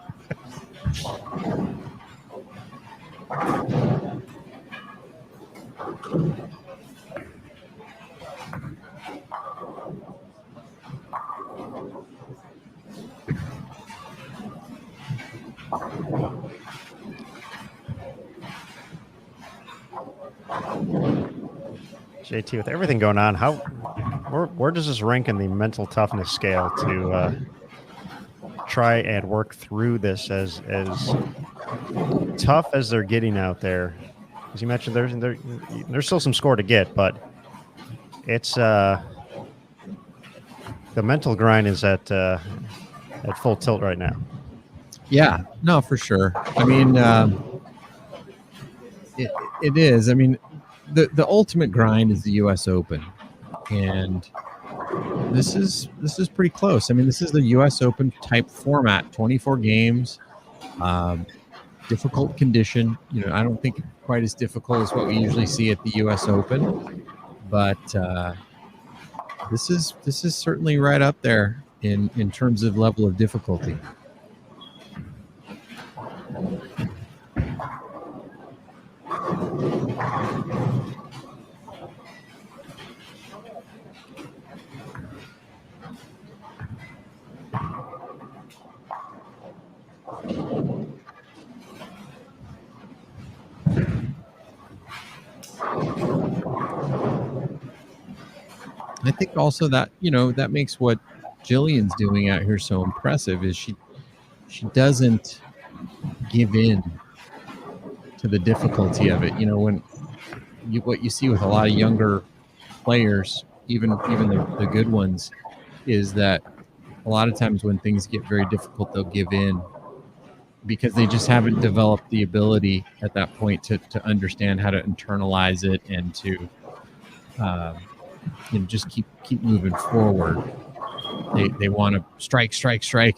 JT, with everything going on, where does this rank in the mental toughness scale to try and work through this as tough as they're getting out there? as you mentioned, there's still some score to get, but it's the mental grind is at full tilt right now.
Yeah, no, for sure. I mean, it is. I mean, the ultimate grind is the U.S. Open, and this is pretty close. I mean, this is the U.S. Open type format, 24 games, difficult condition. You know, I don't think quite as difficult as what we usually see at the U.S. Open, but this is certainly right up there in terms of level of difficulty. I think also that, you know, that makes what Jillian's doing out here so impressive is she doesn't give in to the difficulty of it. You know, when what you see with a lot of younger players, even the good ones, is that a lot of times when things get very difficult, they'll give in because they just haven't developed the ability at that point to understand how to internalize it and to you know, just keep moving forward. They want to strike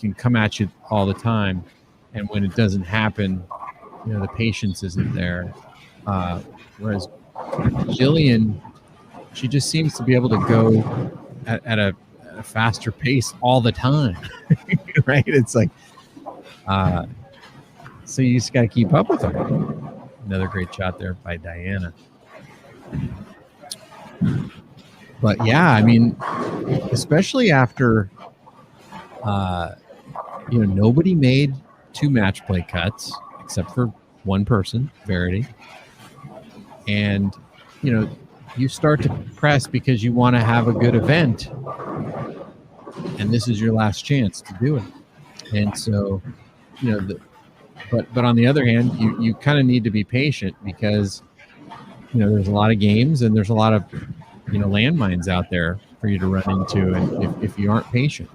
and come at you all the time, and when it doesn't happen, you know, the patience isn't there. Whereas Jillian, she just seems to be able to go at a faster pace all the time, right? It's like, so you just got to keep up with her. Another great shot there by Diana. But yeah, I mean, especially after, you know, nobody made 2 match play cuts except for one person, Verity. And, you know, you start to press because you want to have a good event. And this is your last chance to do it. And so, you know, but on the other hand, you kind of need to be patient because, you know, there's a lot of games and there's a lot of, you know, landmines out there for you to run into, and if you aren't patient.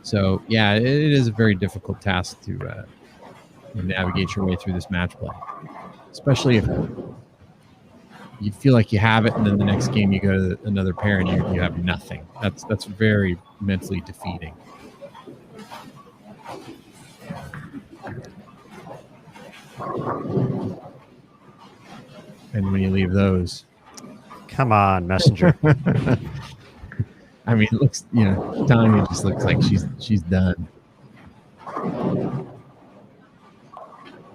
So yeah, it is a very difficult task to navigate your way through this match play, especially if you feel like you have it, and then the next game you go to another pair and you have nothing. That's very mentally defeating. And when you leave those,
come on, Messenger.
I mean, it looks, you know, Tanya just looks like she's done.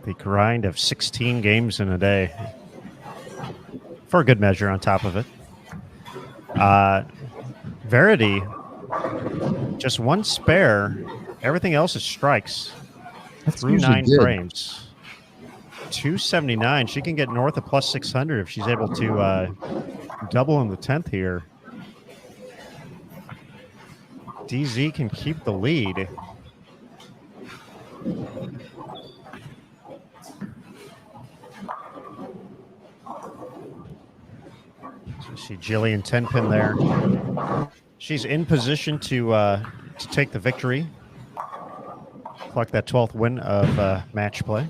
The grind of 16 games in a day, for a good measure on top of it. Verity, just one spare. Everything else is strikes.
That's
through 9
good.
frames. 279. She can get north of plus 600 if she's able to double in the 10th here. DZ can keep the lead. So see Jillian 10-pin there. She's in position to take the victory. Collect that 12th win of match play.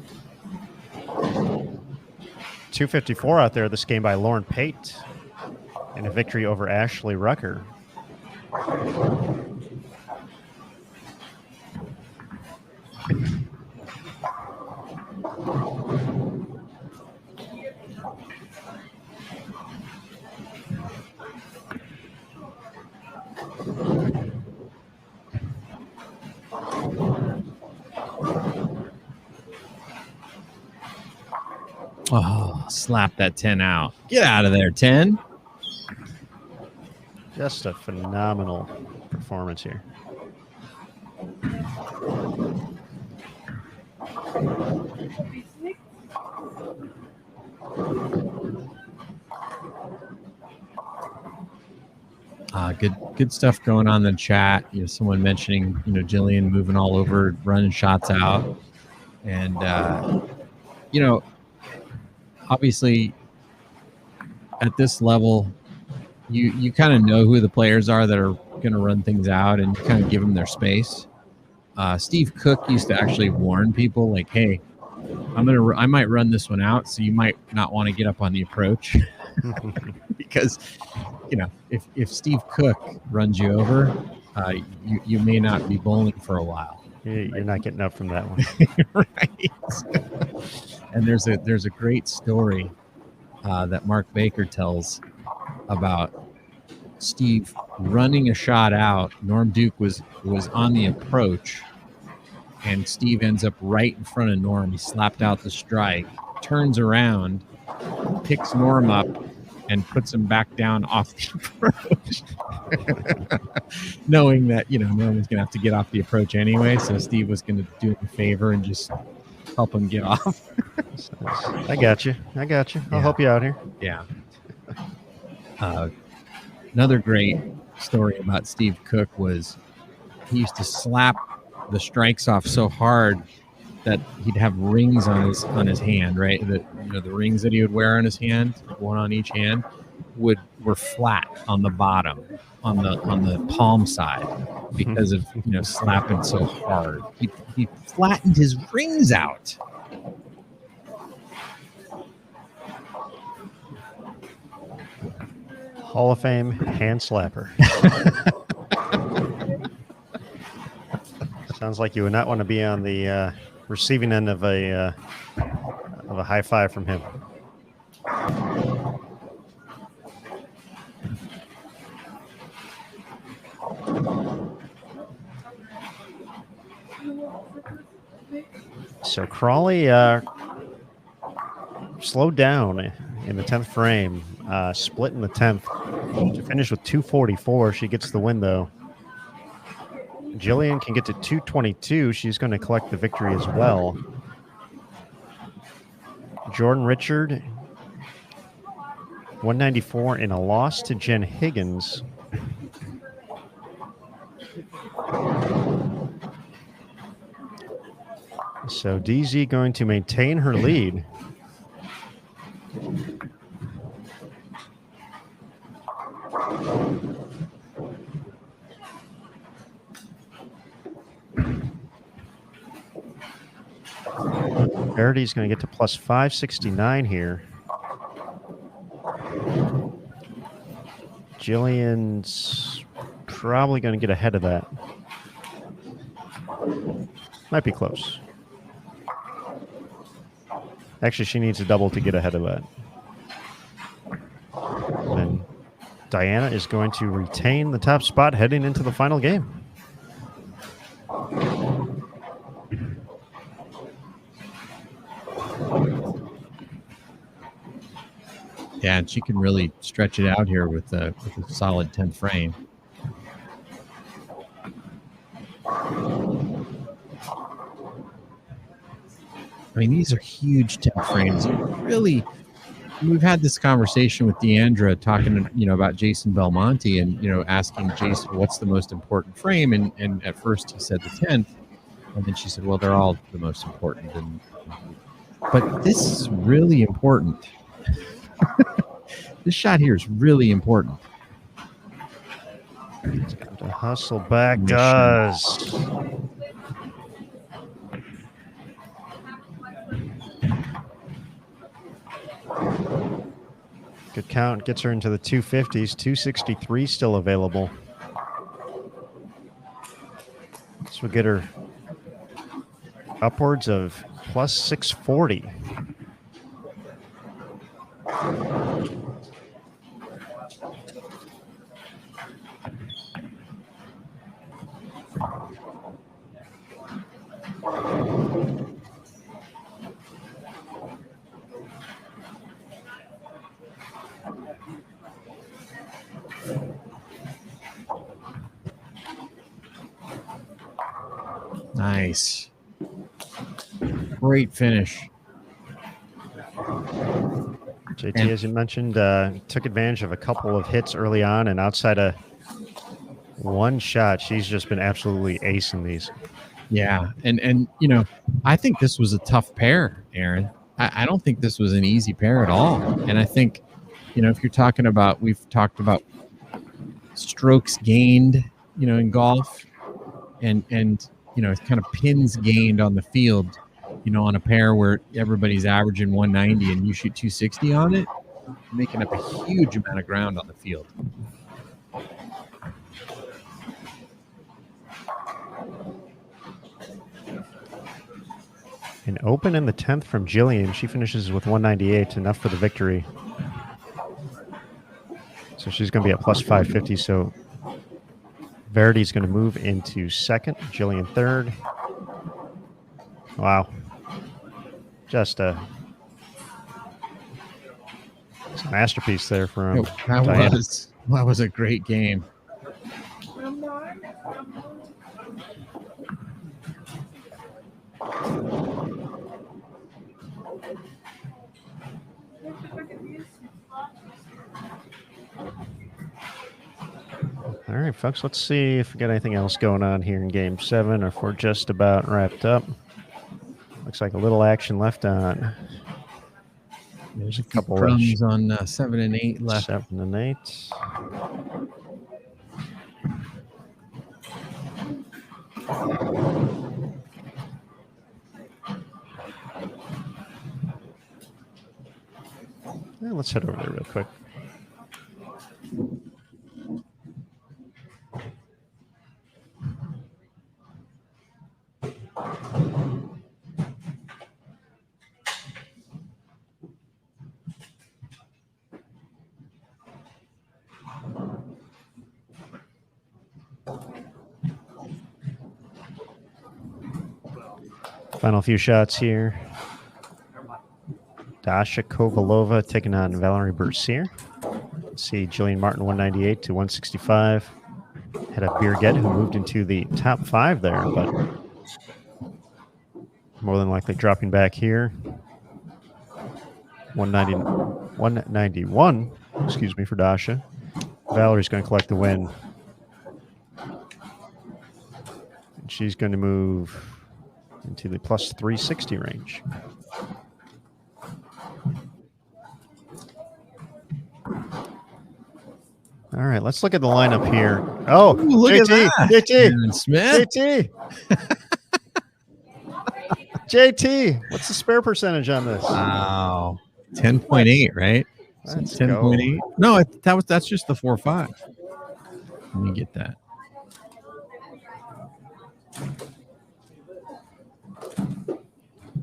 254 out there this game by Lauren Pate, and a victory over Ashley Rucker.
Oh, slap that 10 out. Get out of there, 10.
Just a phenomenal performance here.
Good stuff going on in the chat. You know, someone mentioning, you know, Jillian moving all over, running shots out, and you know, obviously, at this level, you kind of know who the players are that are going to run things out, and you kind of give them their space. Steve Cook used to actually warn people, like, "Hey, I might run this one out, so you might not want to get up on the approach," because if Steve Cook runs you over, you may not be bowling for a while.
You're not getting up from that one.
Right. And there's a great story that Mark Baker tells about Steve running a shot out. Norm Duke was on the approach, and Steve ends up right in front of Norm. He slapped out the strike, turns around, picks Norm up, and puts him back down off the approach, knowing that Norm was going to have to get off the approach anyway. So Steve was going to do him a favor and just help him get off.
I got you. I'll help you out here.
Yeah. Another great story about Steve Cook was he used to slap the strikes off so hard that he'd have rings on his hand, right? The rings that he would wear on his hand, one on each hand, were flat on the bottom, on the palm side, because of slapping so hard. He flattened his rings out.
Hall of Fame hand slapper. Sounds like you would not want to be on the receiving end of a high five from him. So Crawley slowed down in the 10th frame, split in the 10th. She finished with 244. She gets the win, though. Jillian can get to 222. She's going to collect the victory as well. Jordan Richard, 194 in a loss to Jen Higgins. So DZ going to maintain her lead. Verity's going to get to plus 569 here. Jillian's probably going to get ahead of that. Might be close. Actually, she needs a double to get ahead of that. And Diana is going to retain the top spot heading into the final game.
Yeah, and she can really stretch it out here with a solid 10th frame. I mean, these are huge 10th frames. Really, we've had this conversation with Deandra talking, about Jason Belmonte and, asking Jason, what's the most important frame? And at first he said the 10th. And then she said, well, they're all the most important. But this is really important. This shot here is really important.
It's got to hustle back, does. Good count, gets her into the 250s, 263 still available. This will get her upwards of plus 640.
Nice. Great finish.
JT, as you mentioned, took advantage of a couple of hits early on, and outside of one shot, she's just been absolutely acing these.
Yeah, and I think this was a tough pair, Aaron. I don't think this was an easy pair at all. And I think, if you're talking about, we've talked about strokes gained, in golf, and it's kind of pins gained on the field, on a pair where everybody's averaging 190 and you shoot 260 on it, making up a huge amount of ground on the field.
An open in the 10th from Jillian. She finishes with 198, enough for the victory. So she's going to be at plus 550. So Verity's going to move into second, Jillian third. Wow. Just a masterpiece there from Diana.
That was a great game.
All right, folks, let's see if we got anything else going on here in Game 7 or if we're just about wrapped up. Looks like a little action left on. There's a couple
crumbs on 7 and 8 left.
7 and 8. Yeah, let's head over there real quick. Final few shots here. Dasha Kovalova taking on Valerie Bercier. Let's see, Jillian Martin 198 to 165. Had a Birgit who moved into the top 5 there, but more than likely dropping back here. 191, excuse me, for Dasha. Valerie's going to collect the win. And she's going to move into the plus 360 range. All right, let's look at the lineup here. Oh,
look
JT,
at that.
JT,
Aaron Smith.
JT. JT, what's the spare percentage on this?
Wow. 10.8, right?
Let's
10.8. No, that's just the 4.5. Let me get that.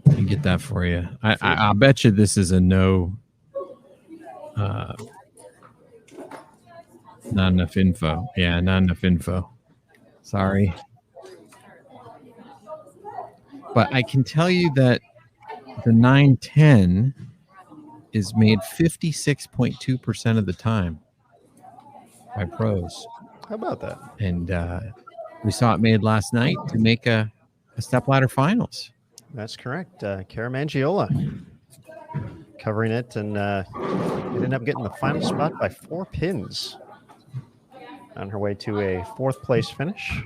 Let me get that for you. I bet you this is a no. Not enough info. Yeah, not enough info. Sorry. But I can tell you that the 910 is made 56.2% of the time by pros.
How about that?
And we saw it made last night to make a stepladder finals.
That's correct. Cara Mangiola covering it, and it ended up getting the final spot by 4 pins on her way to a 4th place finish.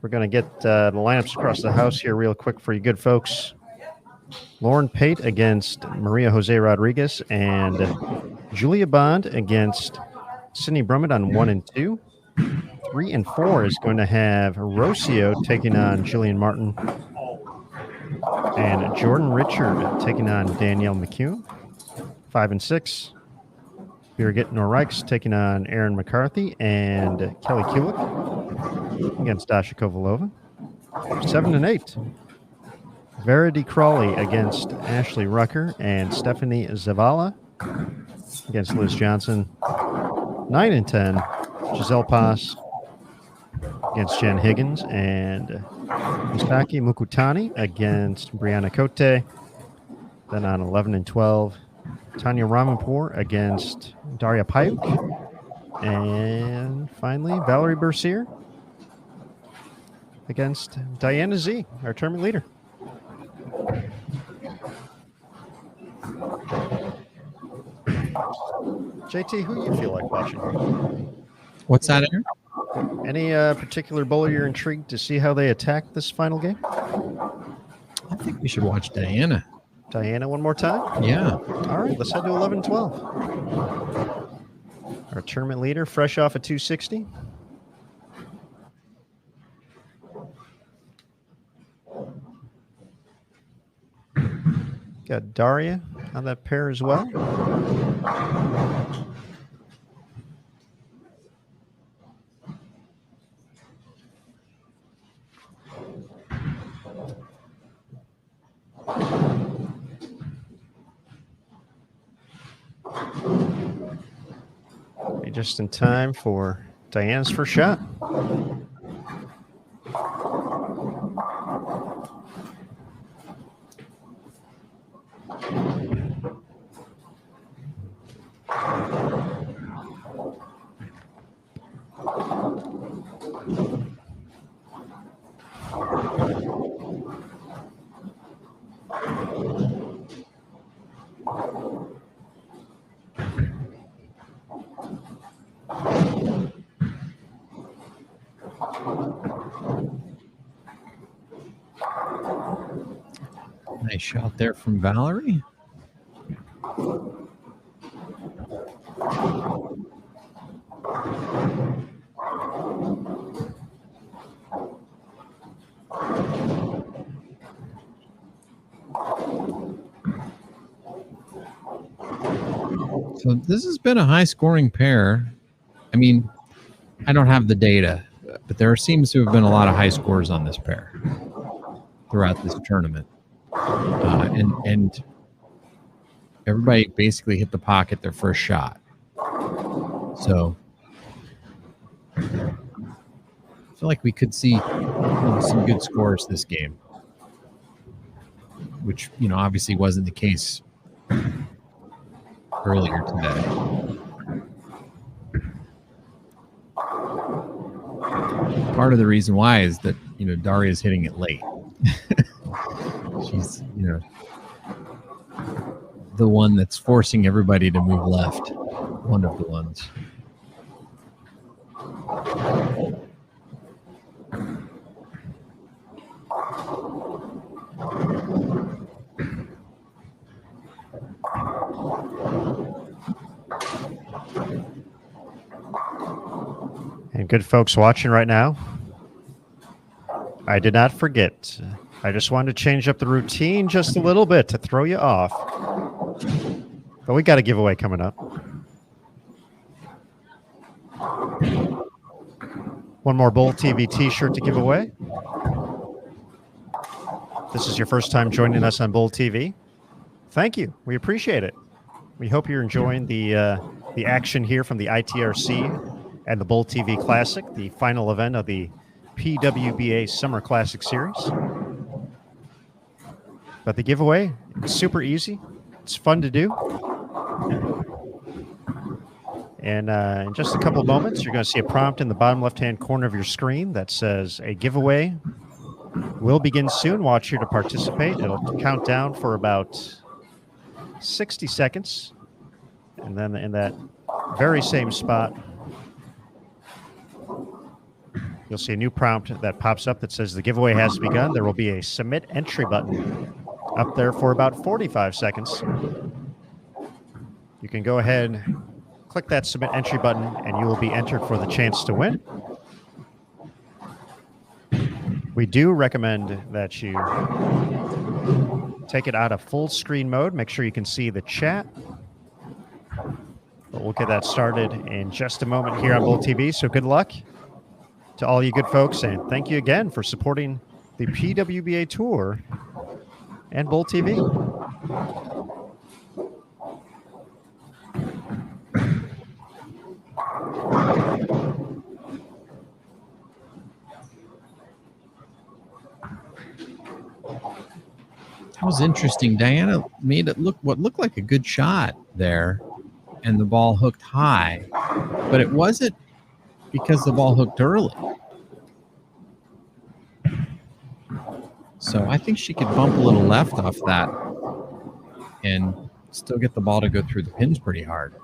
We're going to get the lineups across the house here real quick for you good folks. Lauren Pate against Maria Jose Rodriguez, and Julia Bond against Sydney Brummett on 1 and 2. 3 and 4 is going to have Rocio taking on Jillian Martin, and Jordan Richard taking on Danielle McCune. 5 and 6. Birgit Norreichs taking on Erin McCarthy and Kelly Kulik against Dasha Kovalova. 7 and 8. Verity Crawley against Ashley Rucker and Stephanie Zavala against Liz Johnson. 9 and 10. Giselle Pass against Jen Higgins and Mustaki Mukutani against Brianna Cote. Then on 11 and 12, Tanya Ramanpour against Daria Payuk. And finally, Valerie Bercier against Diana Z, our tournament leader. JT, who do you feel like watching?
What's that, Aaron?
Any particular bowler you're intrigued to see how they attack this final game?
I think we should watch Diana.
Diana one more time?
Yeah.
All right, let's head to 11-12. Our tournament leader, fresh off a 260. Got Daria on that pair as well. Be just in time for Diana's first shot.
Nice shot there from Valerie. So this has been a high-scoring pair. I mean, I don't have the data, but there seems to have been a lot of high scores on this pair throughout this tournament. And everybody basically hit the pocket their first shot. So I feel like we could see some good scores this game, which, obviously wasn't the case earlier today. Part of the reason why is that, Daria's hitting it late. She's, the one that's forcing everybody to move left. One of the ones.
And good folks watching right now, I did not forget. I just wanted to change up the routine just a little bit to throw you off. But we got a giveaway coming up. One more BowlTV t-shirt to give away. If this is your first time joining us on BowlTV, thank you. We appreciate it. We hope you're enjoying the action here from the ITRC and the BowlTV Classic, the final event of the PWBA Summer Classic Series. But the giveaway, it's super easy. It's fun to do. And in just a couple of moments, you're going to see a prompt in the bottom left-hand corner of your screen that says a giveaway will begin soon. Watch here to participate. It'll count down for about 60 seconds. And then in that very same spot, you'll see a new prompt that pops up that says the giveaway has begun. There will be a submit entry button up there for about 45 seconds. You can go ahead, click that submit entry button, and you will be entered for the chance to win. We do recommend that you take it out of full screen mode. Make sure you can see the chat. But we'll get that started in just a moment here on BowlTV. So good luck to all you good folks, and thank you again for supporting the PWBA Tour and BowlTV.
That was interesting. Diana made it look what looked like a good shot there, and the ball hooked high, but it wasn't because the ball hooked early. So I think she could bump a little left off that and still get the ball to go through the pins pretty hard.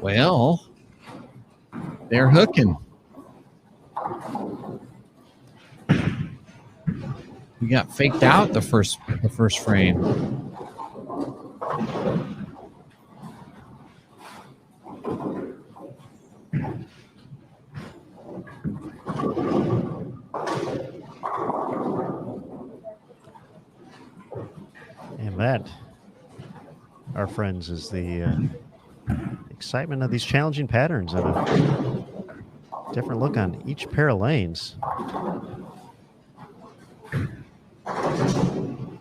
Well, they're hooking. We got faked out the first frame.
And that, our friends, is the excitement of these challenging patterns and a different look on each pair of lanes.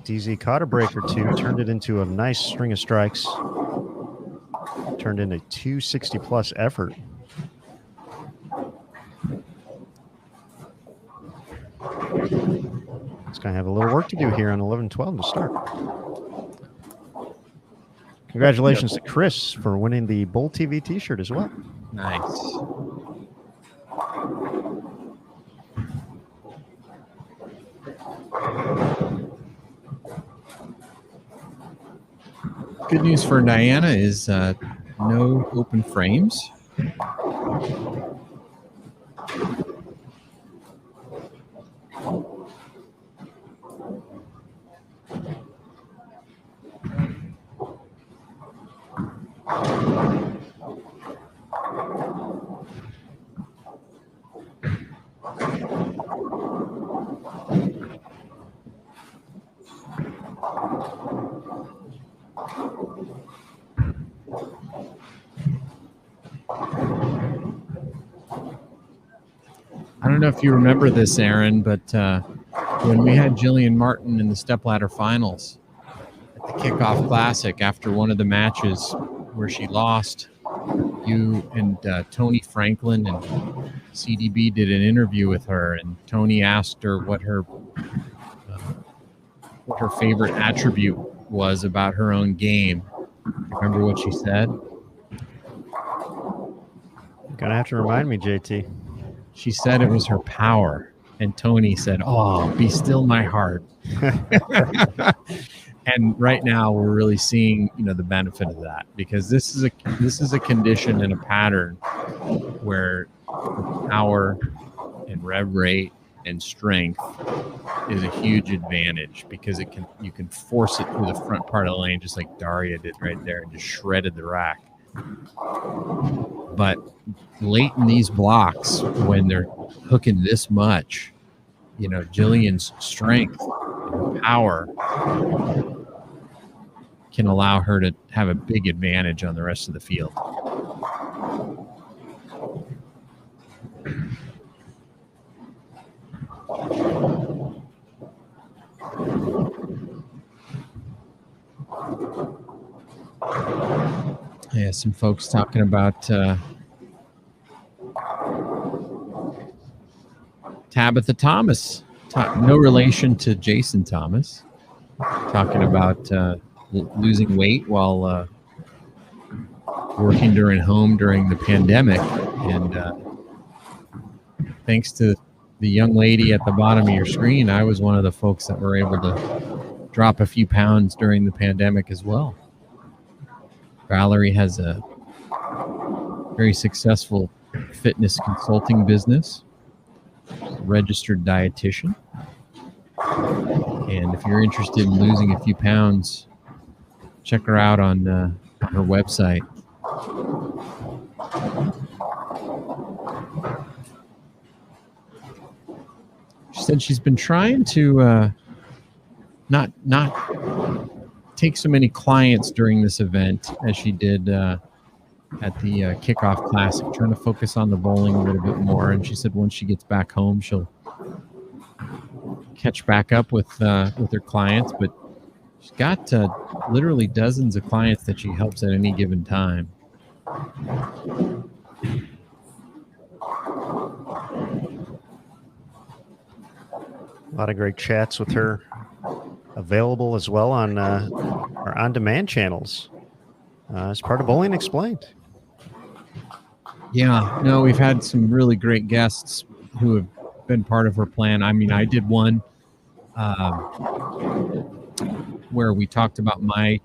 DZ caught a break or two, turned it into a nice string of strikes, turned into 260 plus effort. It's going to have a little work to do here on 11-12 to start. Congratulations to Chris for winning the BowlTV t-shirt as well.
Nice. Good news for Diana is no open frames. I don't know if you remember this, Aaron, but when we had Jillian Martin in the stepladder finals at the Kickoff Classic, after one of the matches where she lost, you and Tony Franklin and CDB did an interview with her, and Tony asked her what her favorite attribute was about her own game. Remember what she said?
You're gonna have to remind me, JT.
She said it was her power, and Tony said, "Oh, be still my heart." And right now, we're really seeing, the benefit of that, because this is a condition and a pattern where power and rev rate and strength is a huge advantage, because you can force it through the front part of the lane, just like Daria did right there, and just shredded the rack. But late in these blocks, when they're hooking this much, Jillian's strength and power can allow her to have a big advantage on the rest of the field. Yeah, some folks talking about Tabitha Thomas, no relation to Jason Thomas, talking about losing weight while working during the pandemic. And thanks to the young lady at the bottom of your screen, I was one of the folks that were able to drop a few pounds during the pandemic as well. Valerie has a very successful fitness consulting business, a registered dietitian. And if you're interested in losing a few pounds, check her out on her website. She said she's been trying to not take so many clients during this event as she did at the kickoff classic, trying to focus on the bowling a little bit more. And she said once she gets back home, she'll catch back up with her clients. But she's got literally dozens of clients that she helps at any given time.
A lot of great chats with her available as well on our on-demand channels as part of Bowling Explained.
Yeah, no, we've had some really great guests who have been part of her plan. I mean, I did one where we talked about my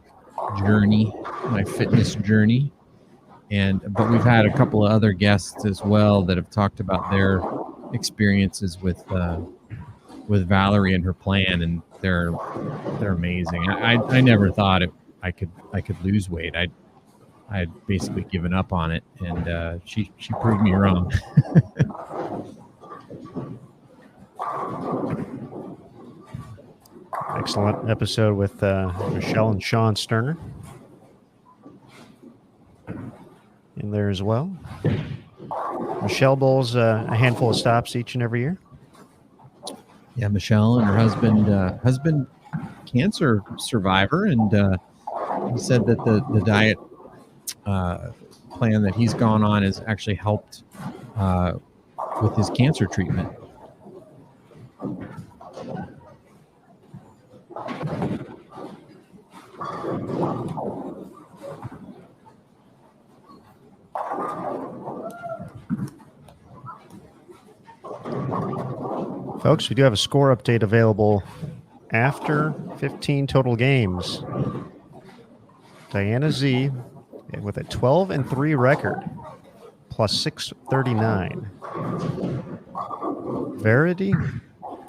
journey, my fitness journey, but we've had a couple of other guests as well that have talked about their experiences with Valerie and her plan, and they're amazing. I never thought I could lose weight. I had basically given up on it, and she proved me wrong.
Excellent episode with Michelle and Sean Sterner in there as well. Michelle bowls a handful of stops each and every year.
Yeah, Michelle and her husband cancer survivor, and he said that the diet plan that he's gone on has actually helped with his cancer treatment.
Folks, we do have a score update available after 15 total games. Diana Z with a 12-3 record, plus 639. Verity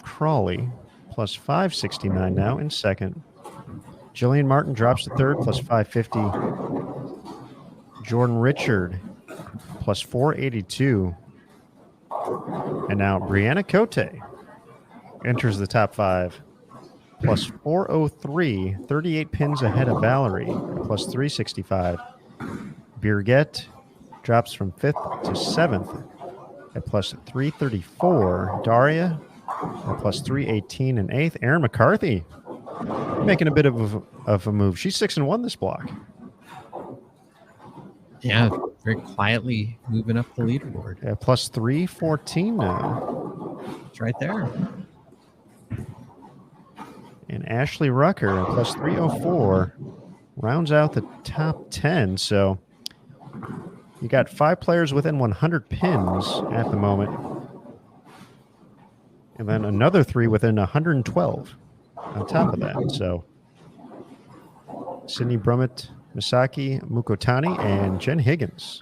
Crawley, plus 569 now in second. Jillian Martin drops to third, plus 550. Jordan Richard, plus 482. And now Brianna Cote enters the top five, plus 403, 38 pins ahead of Valerie, plus 365. Birgit drops from 5th to 7th at plus 334. Daria at plus 318 in 8th. Erin McCarthy making a bit of a move. She's 6-1 this block.
Yeah, very quietly moving up the leaderboard.
At plus 314 now.
It's right there.
And Ashley Rucker at plus 304 rounds out the top 10. So you got 5 players within 100 pins at the moment. And then another 3 within 112 on top of that. So Sydney Brummett, Misaki Mukotani, and Jen Higgins.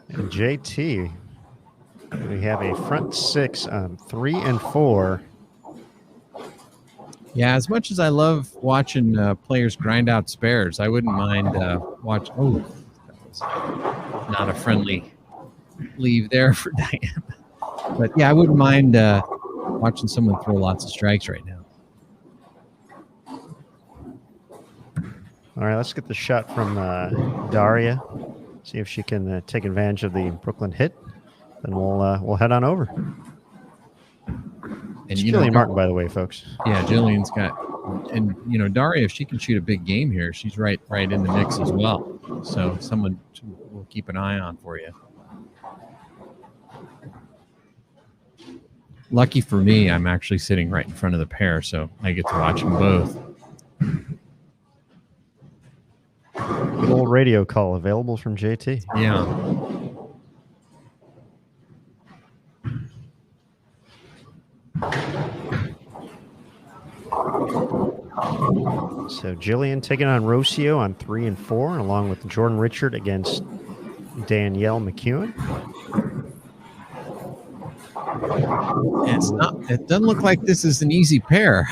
And JT, we have a front 6 on 3 and 4.
Yeah, as much as I love watching players grind out spares, I wouldn't mind watch. Oh, that was not a friendly leave there for Diana. But yeah, I wouldn't mind watching someone throw lots of strikes right now.
All right, let's get the shot from Daria. See if she can take advantage of the Brooklyn hit. Then we'll head on over.
And
it's Jillian Martin, by the way, folks.
Yeah, Jillian's got, and Daria, if she can shoot a big game here, she's right in the mix as well. So someone will keep an eye on for you. Lucky for me, I'm actually sitting right in front of the pair, so I get to watch them both.
Good old radio call available from JT.
Yeah.
So Jillian taking on Rocio on 3 and 4, along with Jordan Richard against Danielle McEwen.
It's not. It doesn't look like this is an easy pair.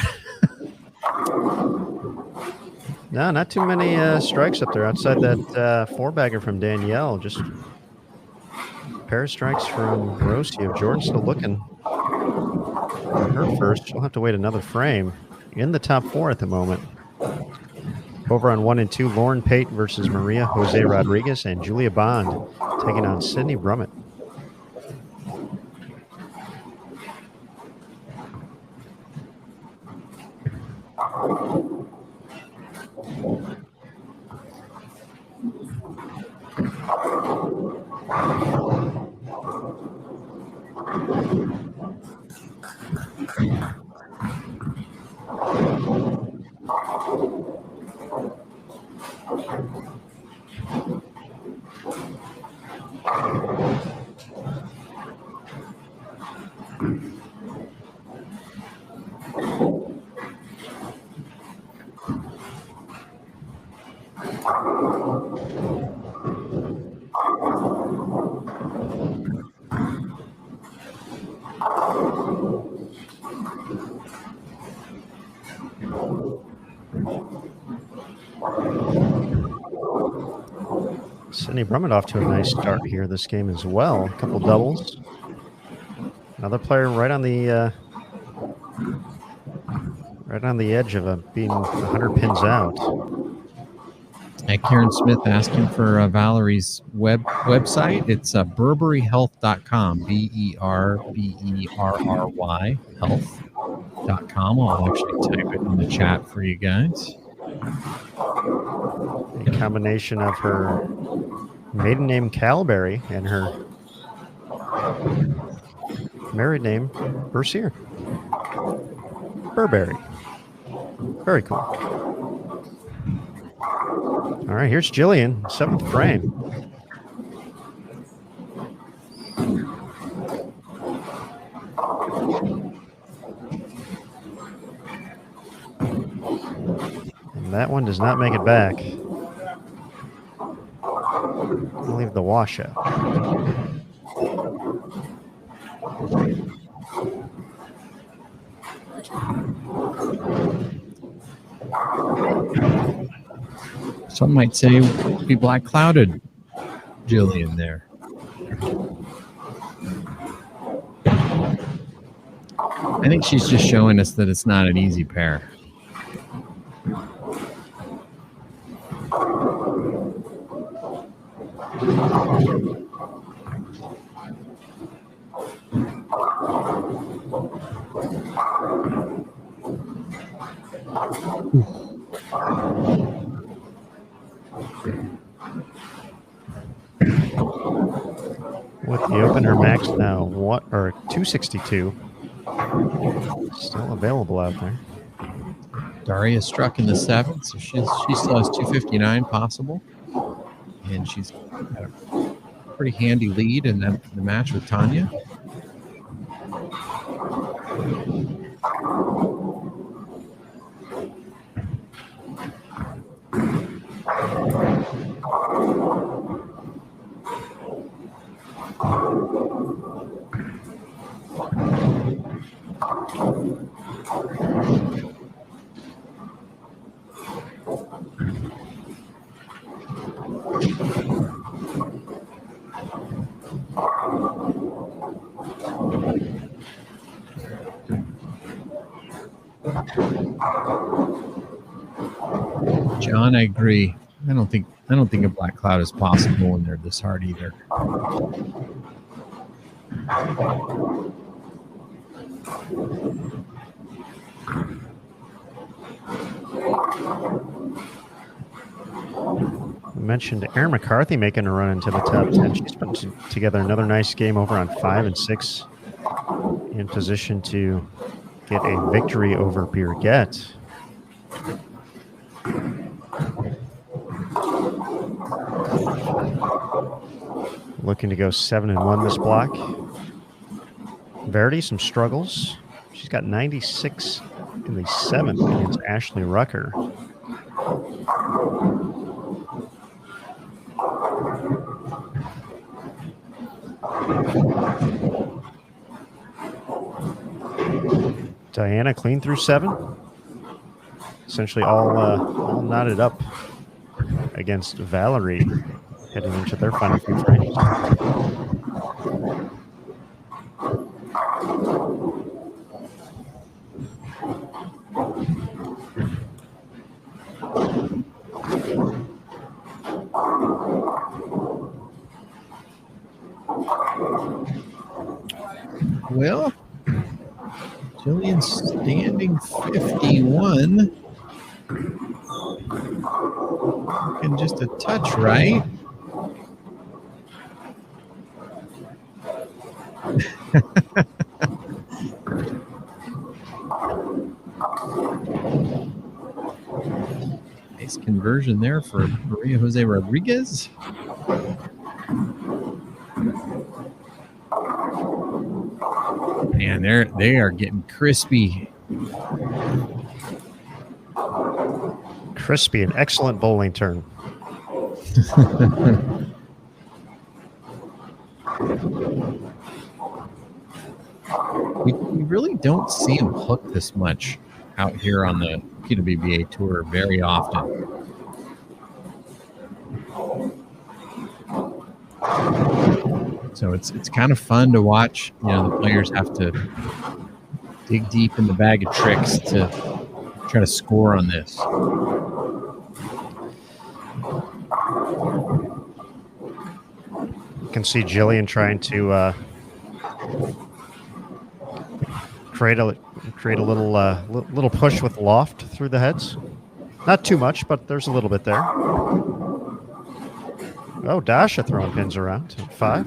No, not too many strikes up there outside that four-bagger from Danielle. Just a pair of strikes from Rocio. Jordan's still looking for her first. She'll have to wait another frame. In the top four at the moment. Over on 1 and 2, Lauren Pate versus Maria Jose Rodriguez and Julia Bond taking on Sydney Brummett. Sydney Brummett off to a nice start here this game as well. A couple doubles. Another player right on the edge of being 100 pins out.
Karen Smith asking for Valerie's website. It's berberyhealth.com. BERBERRY health.com. I'll actually type it in the chat for you guys.
A combination of her maiden name Calberry and her married name Bercier. Burberry. Very cool. All right, here's Jillian, 7th frame. And that one does not make it back. I'll leave the washout.
Some might say be black clouded Jillian there. I think she's just showing us that it's not an easy pair.
With the opener max now, 262. Still available out there.
Daria struck in the 7th, so she still has 259 possible. And she's got a pretty handy lead in the match with Tanya. John, I agree. I don't think a black cloud is possible when they're this hard either.
I mentioned Erin McCarthy making a run into the top 10. She's put together another nice game over on 5 and 6, in position to get a victory over Birgit. Looking to go 7-1 this block. Verity, some struggles. She's got 96 in the 7th against Ashley Rucker. Diana clean through 7. Essentially all knotted up against Valerie heading into their final few frames.
Well, Jillian standing 51. Looking just a touch right. Nice conversion there for Maria Jose Rodriguez. Man, they are getting crispy.
Crispy, an excellent bowling turn.
We really don't see him hook this much out here on the PWBA tour very often. So it's kind of fun to watch. You know, the players have to dig deep in the bag of tricks to try to score on this.
You can see Jillian trying to create a little push with loft through the heads. Not too much, but there's a little bit there. Oh, Dasha throwing pins around at 5.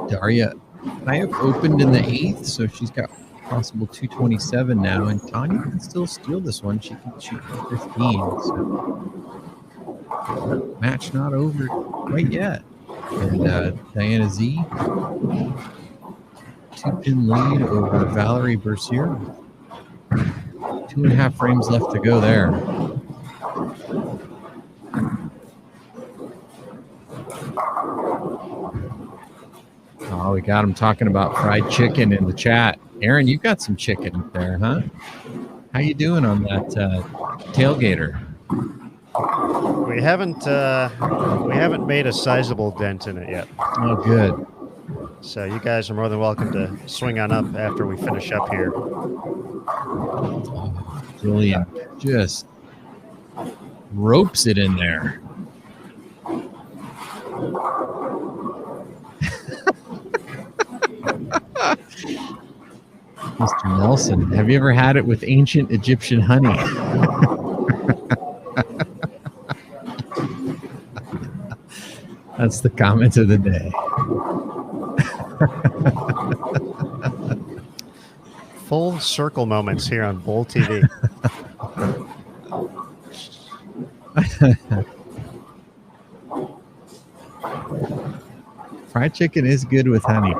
Daria Nayak opened in the 8th, so she's got possible 227 now, and Tanya can still steal this one. She can shoot 15. So match not over quite yet. And Diana Z, 2-pin lead over Valerie Bercier. 2.5 frames left to go there. Oh, we got him talking about fried chicken in the chat. Aaron, you've got some chicken there, huh? How you doing on that tailgater?
We haven't made a sizable dent in it yet.
Oh, good.
So you guys are more than welcome to swing on up after we finish up here.
Oh, Julian just ropes it in there. Mr. Nelson, have you ever had it with ancient Egyptian honey? That's the comment of the day.
Full circle moments here on BowlTV.
Fried chicken is good with honey.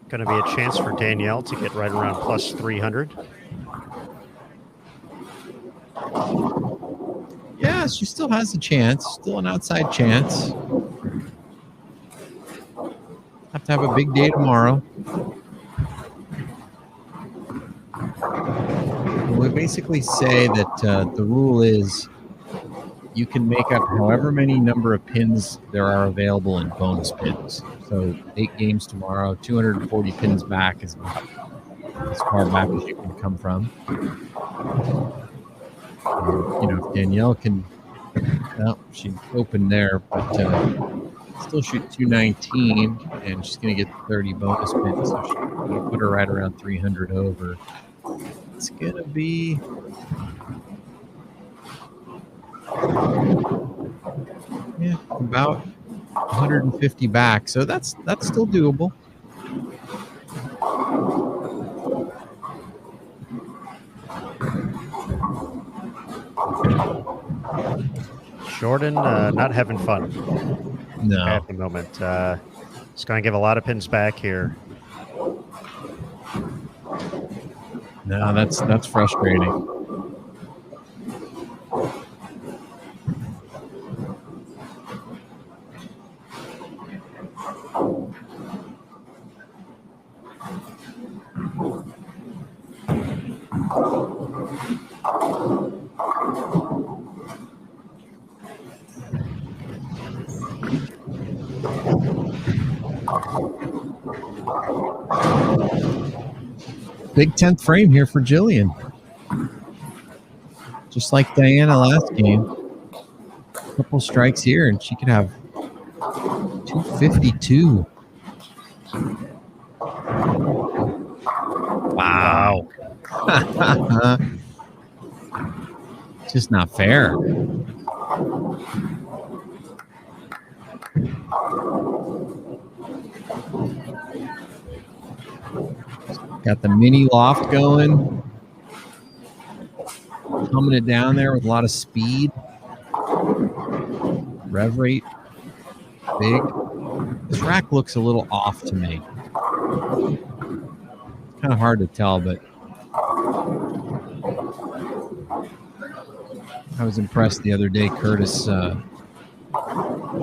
Going to be a chance for Danielle to get right around plus 300.
Yeah, she still has a chance. Still an outside chance. Have to have a big day tomorrow. We basically say that the rule is you can make up however many number of pins there are available in bonus pins. So 8 games tomorrow, 240 pins back is about as far back as you can come from. You know, if Danielle can, well, she opened there, but Still shoot 219, and she's going to get 30 bonus pins. So she'll put her right around 300 over. It's going to be... yeah, about 150 back. So that's still doable.
Jordan not having fun
No.
at the moment. It's going to give a lot of pins back here.
No, that's frustrating. Big 10th frame here for Jillian. Just like Diana last game. Couple strikes here, and she could have 252. Wow. Just not fair. Got the mini loft going. Humming it down there with a lot of speed. Rev rate big. This rack looks a little off to me. Kind of hard to tell, but I was impressed the other day. Curtis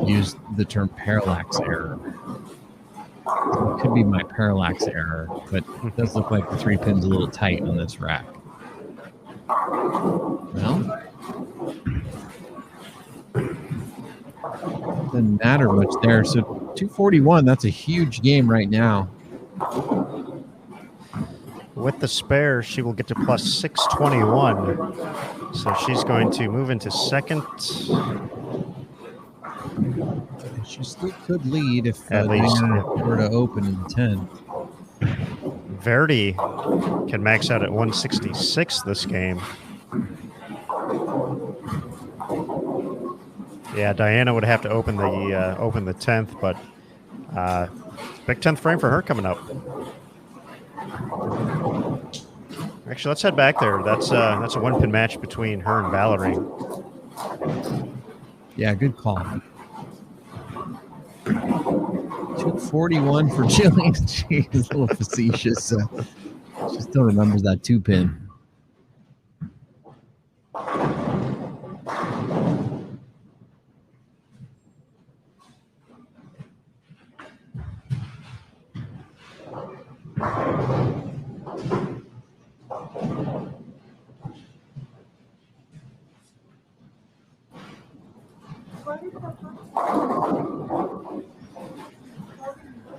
used the term parallax error. It could be my parallax error, but it does look like the 3 pin's a little tight on this rack. Well, doesn't matter much there. So 241, that's a huge game right now.
With the spare, she will get to plus 621. So she's going to move into second.
She still could lead if
At least
were to open in 10.
Verdi can max out at 166 this game. Yeah, Diana would have to open the 10th, but big 10th frame for her coming up. Actually, let's head back there. That's a 1-pin match between her and Valerie.
Yeah, good call. 241 for Jillian. She's a little facetious. She still remembers that 2-pin.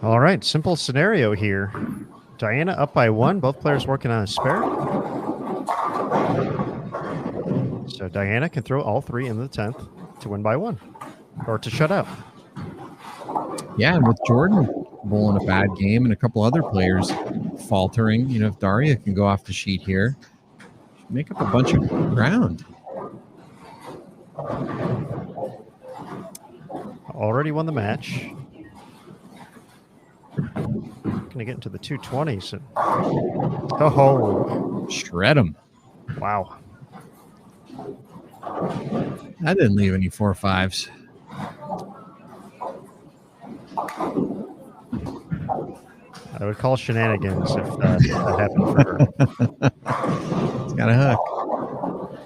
All right, simple scenario here. Diana up by 1, both players working on a spare. So Diana can throw all 3 in the 10th to win by 1 or to shut out.
Yeah, and with Jordan bowling a bad game and a couple other players faltering, if Daria can go off the sheet here, make up a bunch of ground.
Already won the match. Going to get into the 220s. Oh,
shred them.
Wow.
I didn't leave any 4-5s.
I would call shenanigans if that happened for her.
It's got a hook.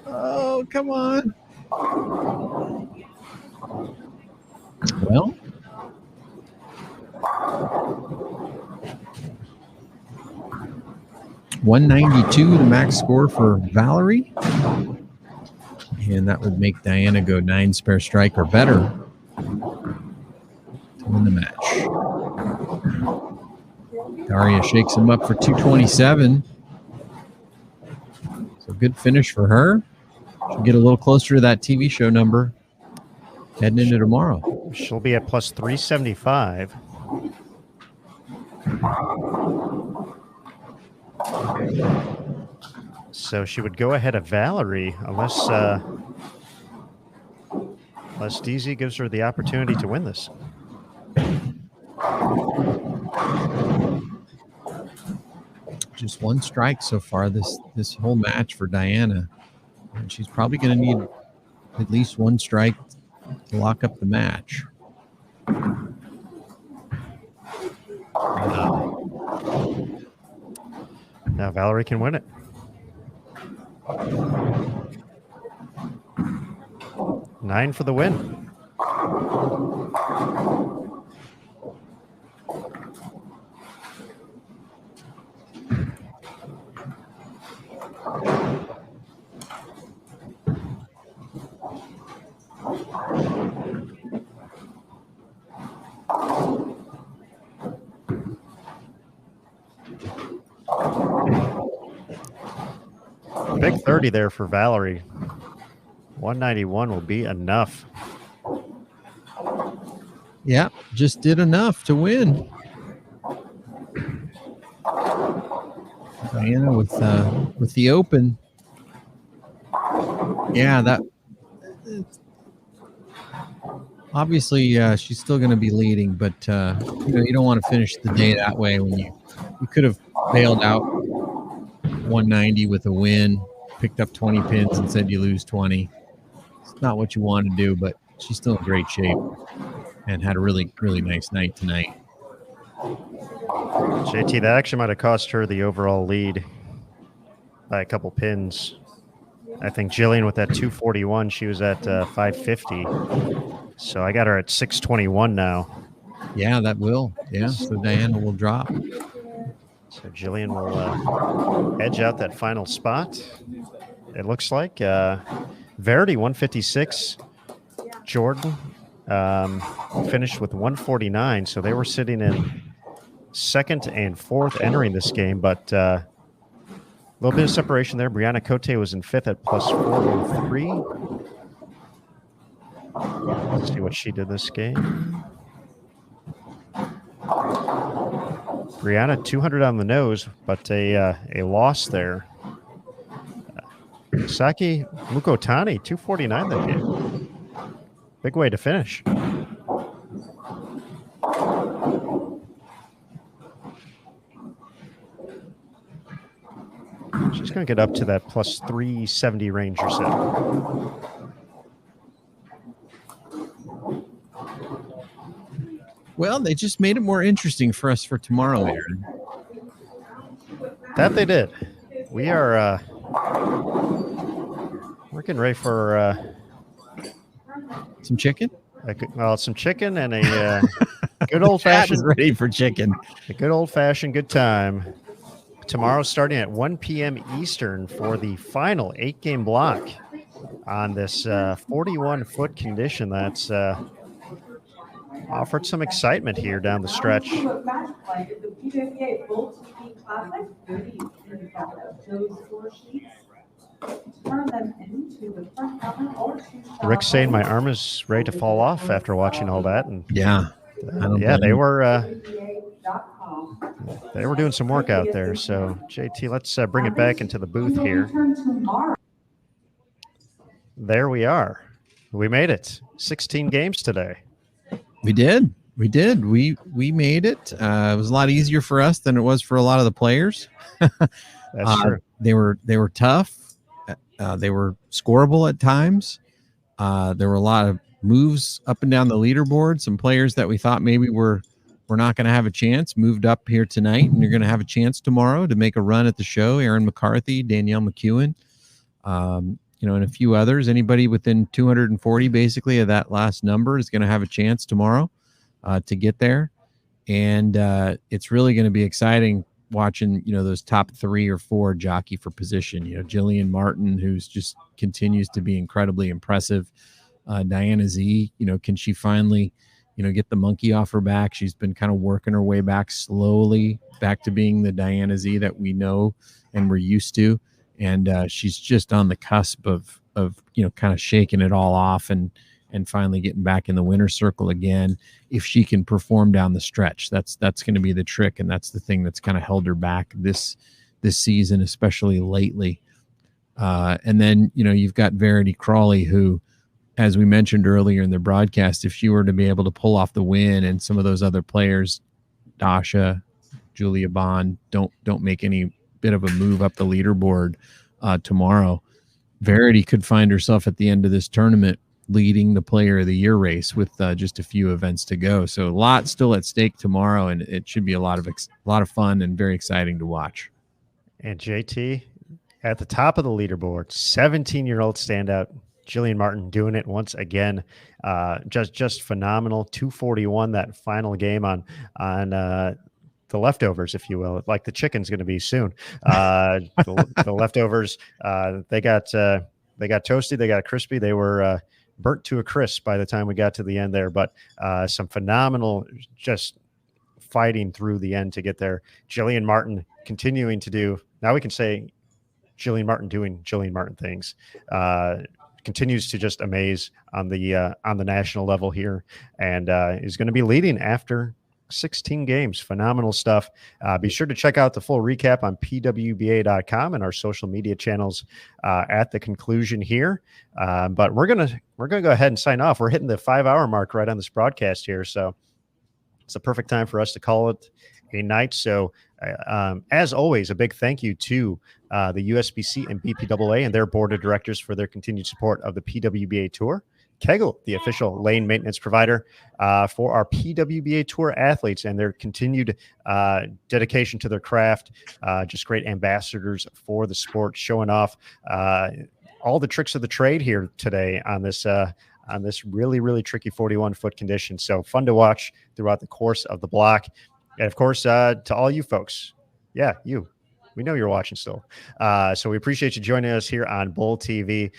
Oh, come on. Well, $192, the max score for Valerie. And that would make Diana go 9 spare strike or better to win the match. Daria shakes him up for 227. So good finish for her. She'll get a little closer to that TV show number heading into tomorrow.
She'll be at plus 375. So she would go ahead of Valerie unless DZ gives her the opportunity to win this.
Just one strike so far this whole match for Diana. And she's probably going to need at least one strike to lock up the match.
Now Valerie can win it. Nine for the win. Big 30 there for Valerie. 191 will be enough.
Yeah, just did enough to win. Diana with the open. Yeah, that obviously she's still going to be leading, but you don't want to finish the day that way when you could have bailed out 190 with a win, picked up 20 pins and said you lose 20. It's not what you want to do, but she's still in great shape and had a really, really nice night tonight.
JT, that actually might have cost her the overall lead by a couple pins. I think Jillian with that 241, she was at 550. So I got her at 621 now.
Yeah, that will. Yeah, so Diana will drop.
So Jillian will edge out that final spot. It looks like Verity 156. Jordan finished with 149. So they were sitting in second and fourth entering this game, but a little bit of separation there. Brianna Cote was in fifth at plus 403. Let's see what she did this game. Brianna 200 on the nose, but a loss there. Saki Mukotani 249 that game. Big way to finish. She's going to get up to that plus 370 range or so.
Well, they just made it more interesting for us for tomorrow, Aaron.
That they did. We are we're getting ready for
some chicken.
Some chicken and a good old fashioned.
Ready for chicken.
A good old fashioned good time. Tomorrow, starting at 1 p.m. Eastern for the final 8-game block on this 41-foot condition that's offered some excitement here down the stretch.
The PWBA BowlTV Classic, 30 in front of those 4 sheets. Turn them into the front cover or
Rick's saying my arm is ready to fall off after watching all that, and
yeah,
they were doing some work out there. So JT, let's bring it back into the booth here. There we are. We made it. 16 games today.
We did. We made it. It was a lot easier for us than it was for a lot of the players.
That's true.
They were tough. They were scoreable at times. There were a lot of moves up and down the leaderboard. Some players that we thought maybe were not going to have a chance moved up here tonight, and you're going to have a chance tomorrow to make a run at the show. Aaron McCarthy, Danielle McEwen, and a few others. Anybody within 240 basically of that last number is going to have a chance tomorrow to get there. And it's really going to be exciting watching, those top 3 or 4 jockey for position. Jillian Martin, who's just continues to be incredibly impressive. Diana Z, can she finally, get the monkey off her back? She's been kind of working her way back slowly back to being the Diana Z that we know and we're used to. And she's just on the cusp of kind of shaking it all off and and finally getting back in the winner's circle again. If she can perform down the stretch, that's going to be the trick, and that's the thing that's kind of held her back this season, especially lately. And then you've got Verity Crawley, who, as we mentioned earlier in the broadcast, if she were to be able to pull off the win, and some of those other players, Dasha, Julia Bond, don't make any bit of a move up the leaderboard tomorrow, Verity could find herself at the end of this tournament leading the Player of the Year race with just a few events to go. So a lot still at stake tomorrow, and it should be a lot of fun and very exciting to watch.
And JT at the top of the leaderboard, 17-year-old standout Jillian Martin doing it once again. Just phenomenal. 241 that final game on the leftovers, if you will, like the chicken's going to be soon. The leftovers, they got toasty, they got crispy, they were burnt to a crisp by the time we got to the end there. But some phenomenal, just fighting through the end to get there. Jillian Martin continuing to do, now we can say Jillian Martin doing Jillian Martin things. Continues to just amaze on the national level here, and is going to be leading after 16 games. Phenomenal stuff. Be sure to check out the full recap on pwba.com and our social media channels at the conclusion here. But we're gonna go ahead and sign off. We're hitting the 5-hour mark right on this broadcast here, so it's a perfect time for us to call it a night. So as always, a big thank you to the USBC and BPAA and their board of directors for their continued support of the PWBA Tour. Kegel, the official lane maintenance provider for our PWBA Tour athletes and their continued dedication to their craft. Just great ambassadors for the sport, showing off all the tricks of the trade here today on this really, really tricky 41-foot condition. So fun to watch throughout the course of the block. And of course, to all you folks, we know you're watching still. So we appreciate you joining us here on BowlTV,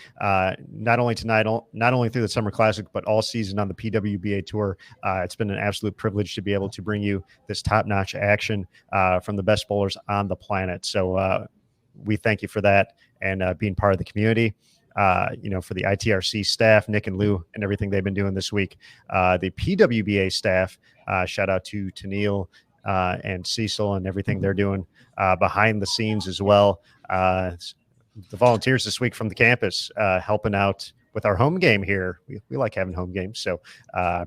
not only tonight, not only through the Summer Classic, but all season on the PWBA Tour. It's been an absolute privilege to be able to bring you this top-notch action from the best bowlers on the planet. So we thank you for that and being part of the community. For the ITRC staff, Nick and Lou, and everything they've been doing this week. The PWBA staff, shout out to Tennille and Cecil and everything they're doing behind the scenes as well. The volunteers this week from the campus helping out with our home game here. We like having home games, so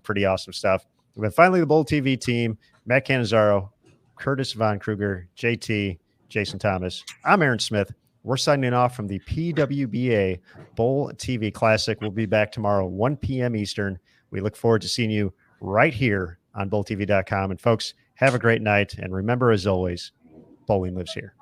pretty awesome stuff. And then finally, the BowlTV team, Matt Cannizzaro, Curtis Von Kruger, JT, Jason Thomas. I'm Aaron Smith. We're signing off from the PWBA BowlTV Classic. We'll be back tomorrow, 1 p.m. Eastern. We look forward to seeing you right here on BowlTV.com. And folks, have a great night. And remember, as always, bowling lives here.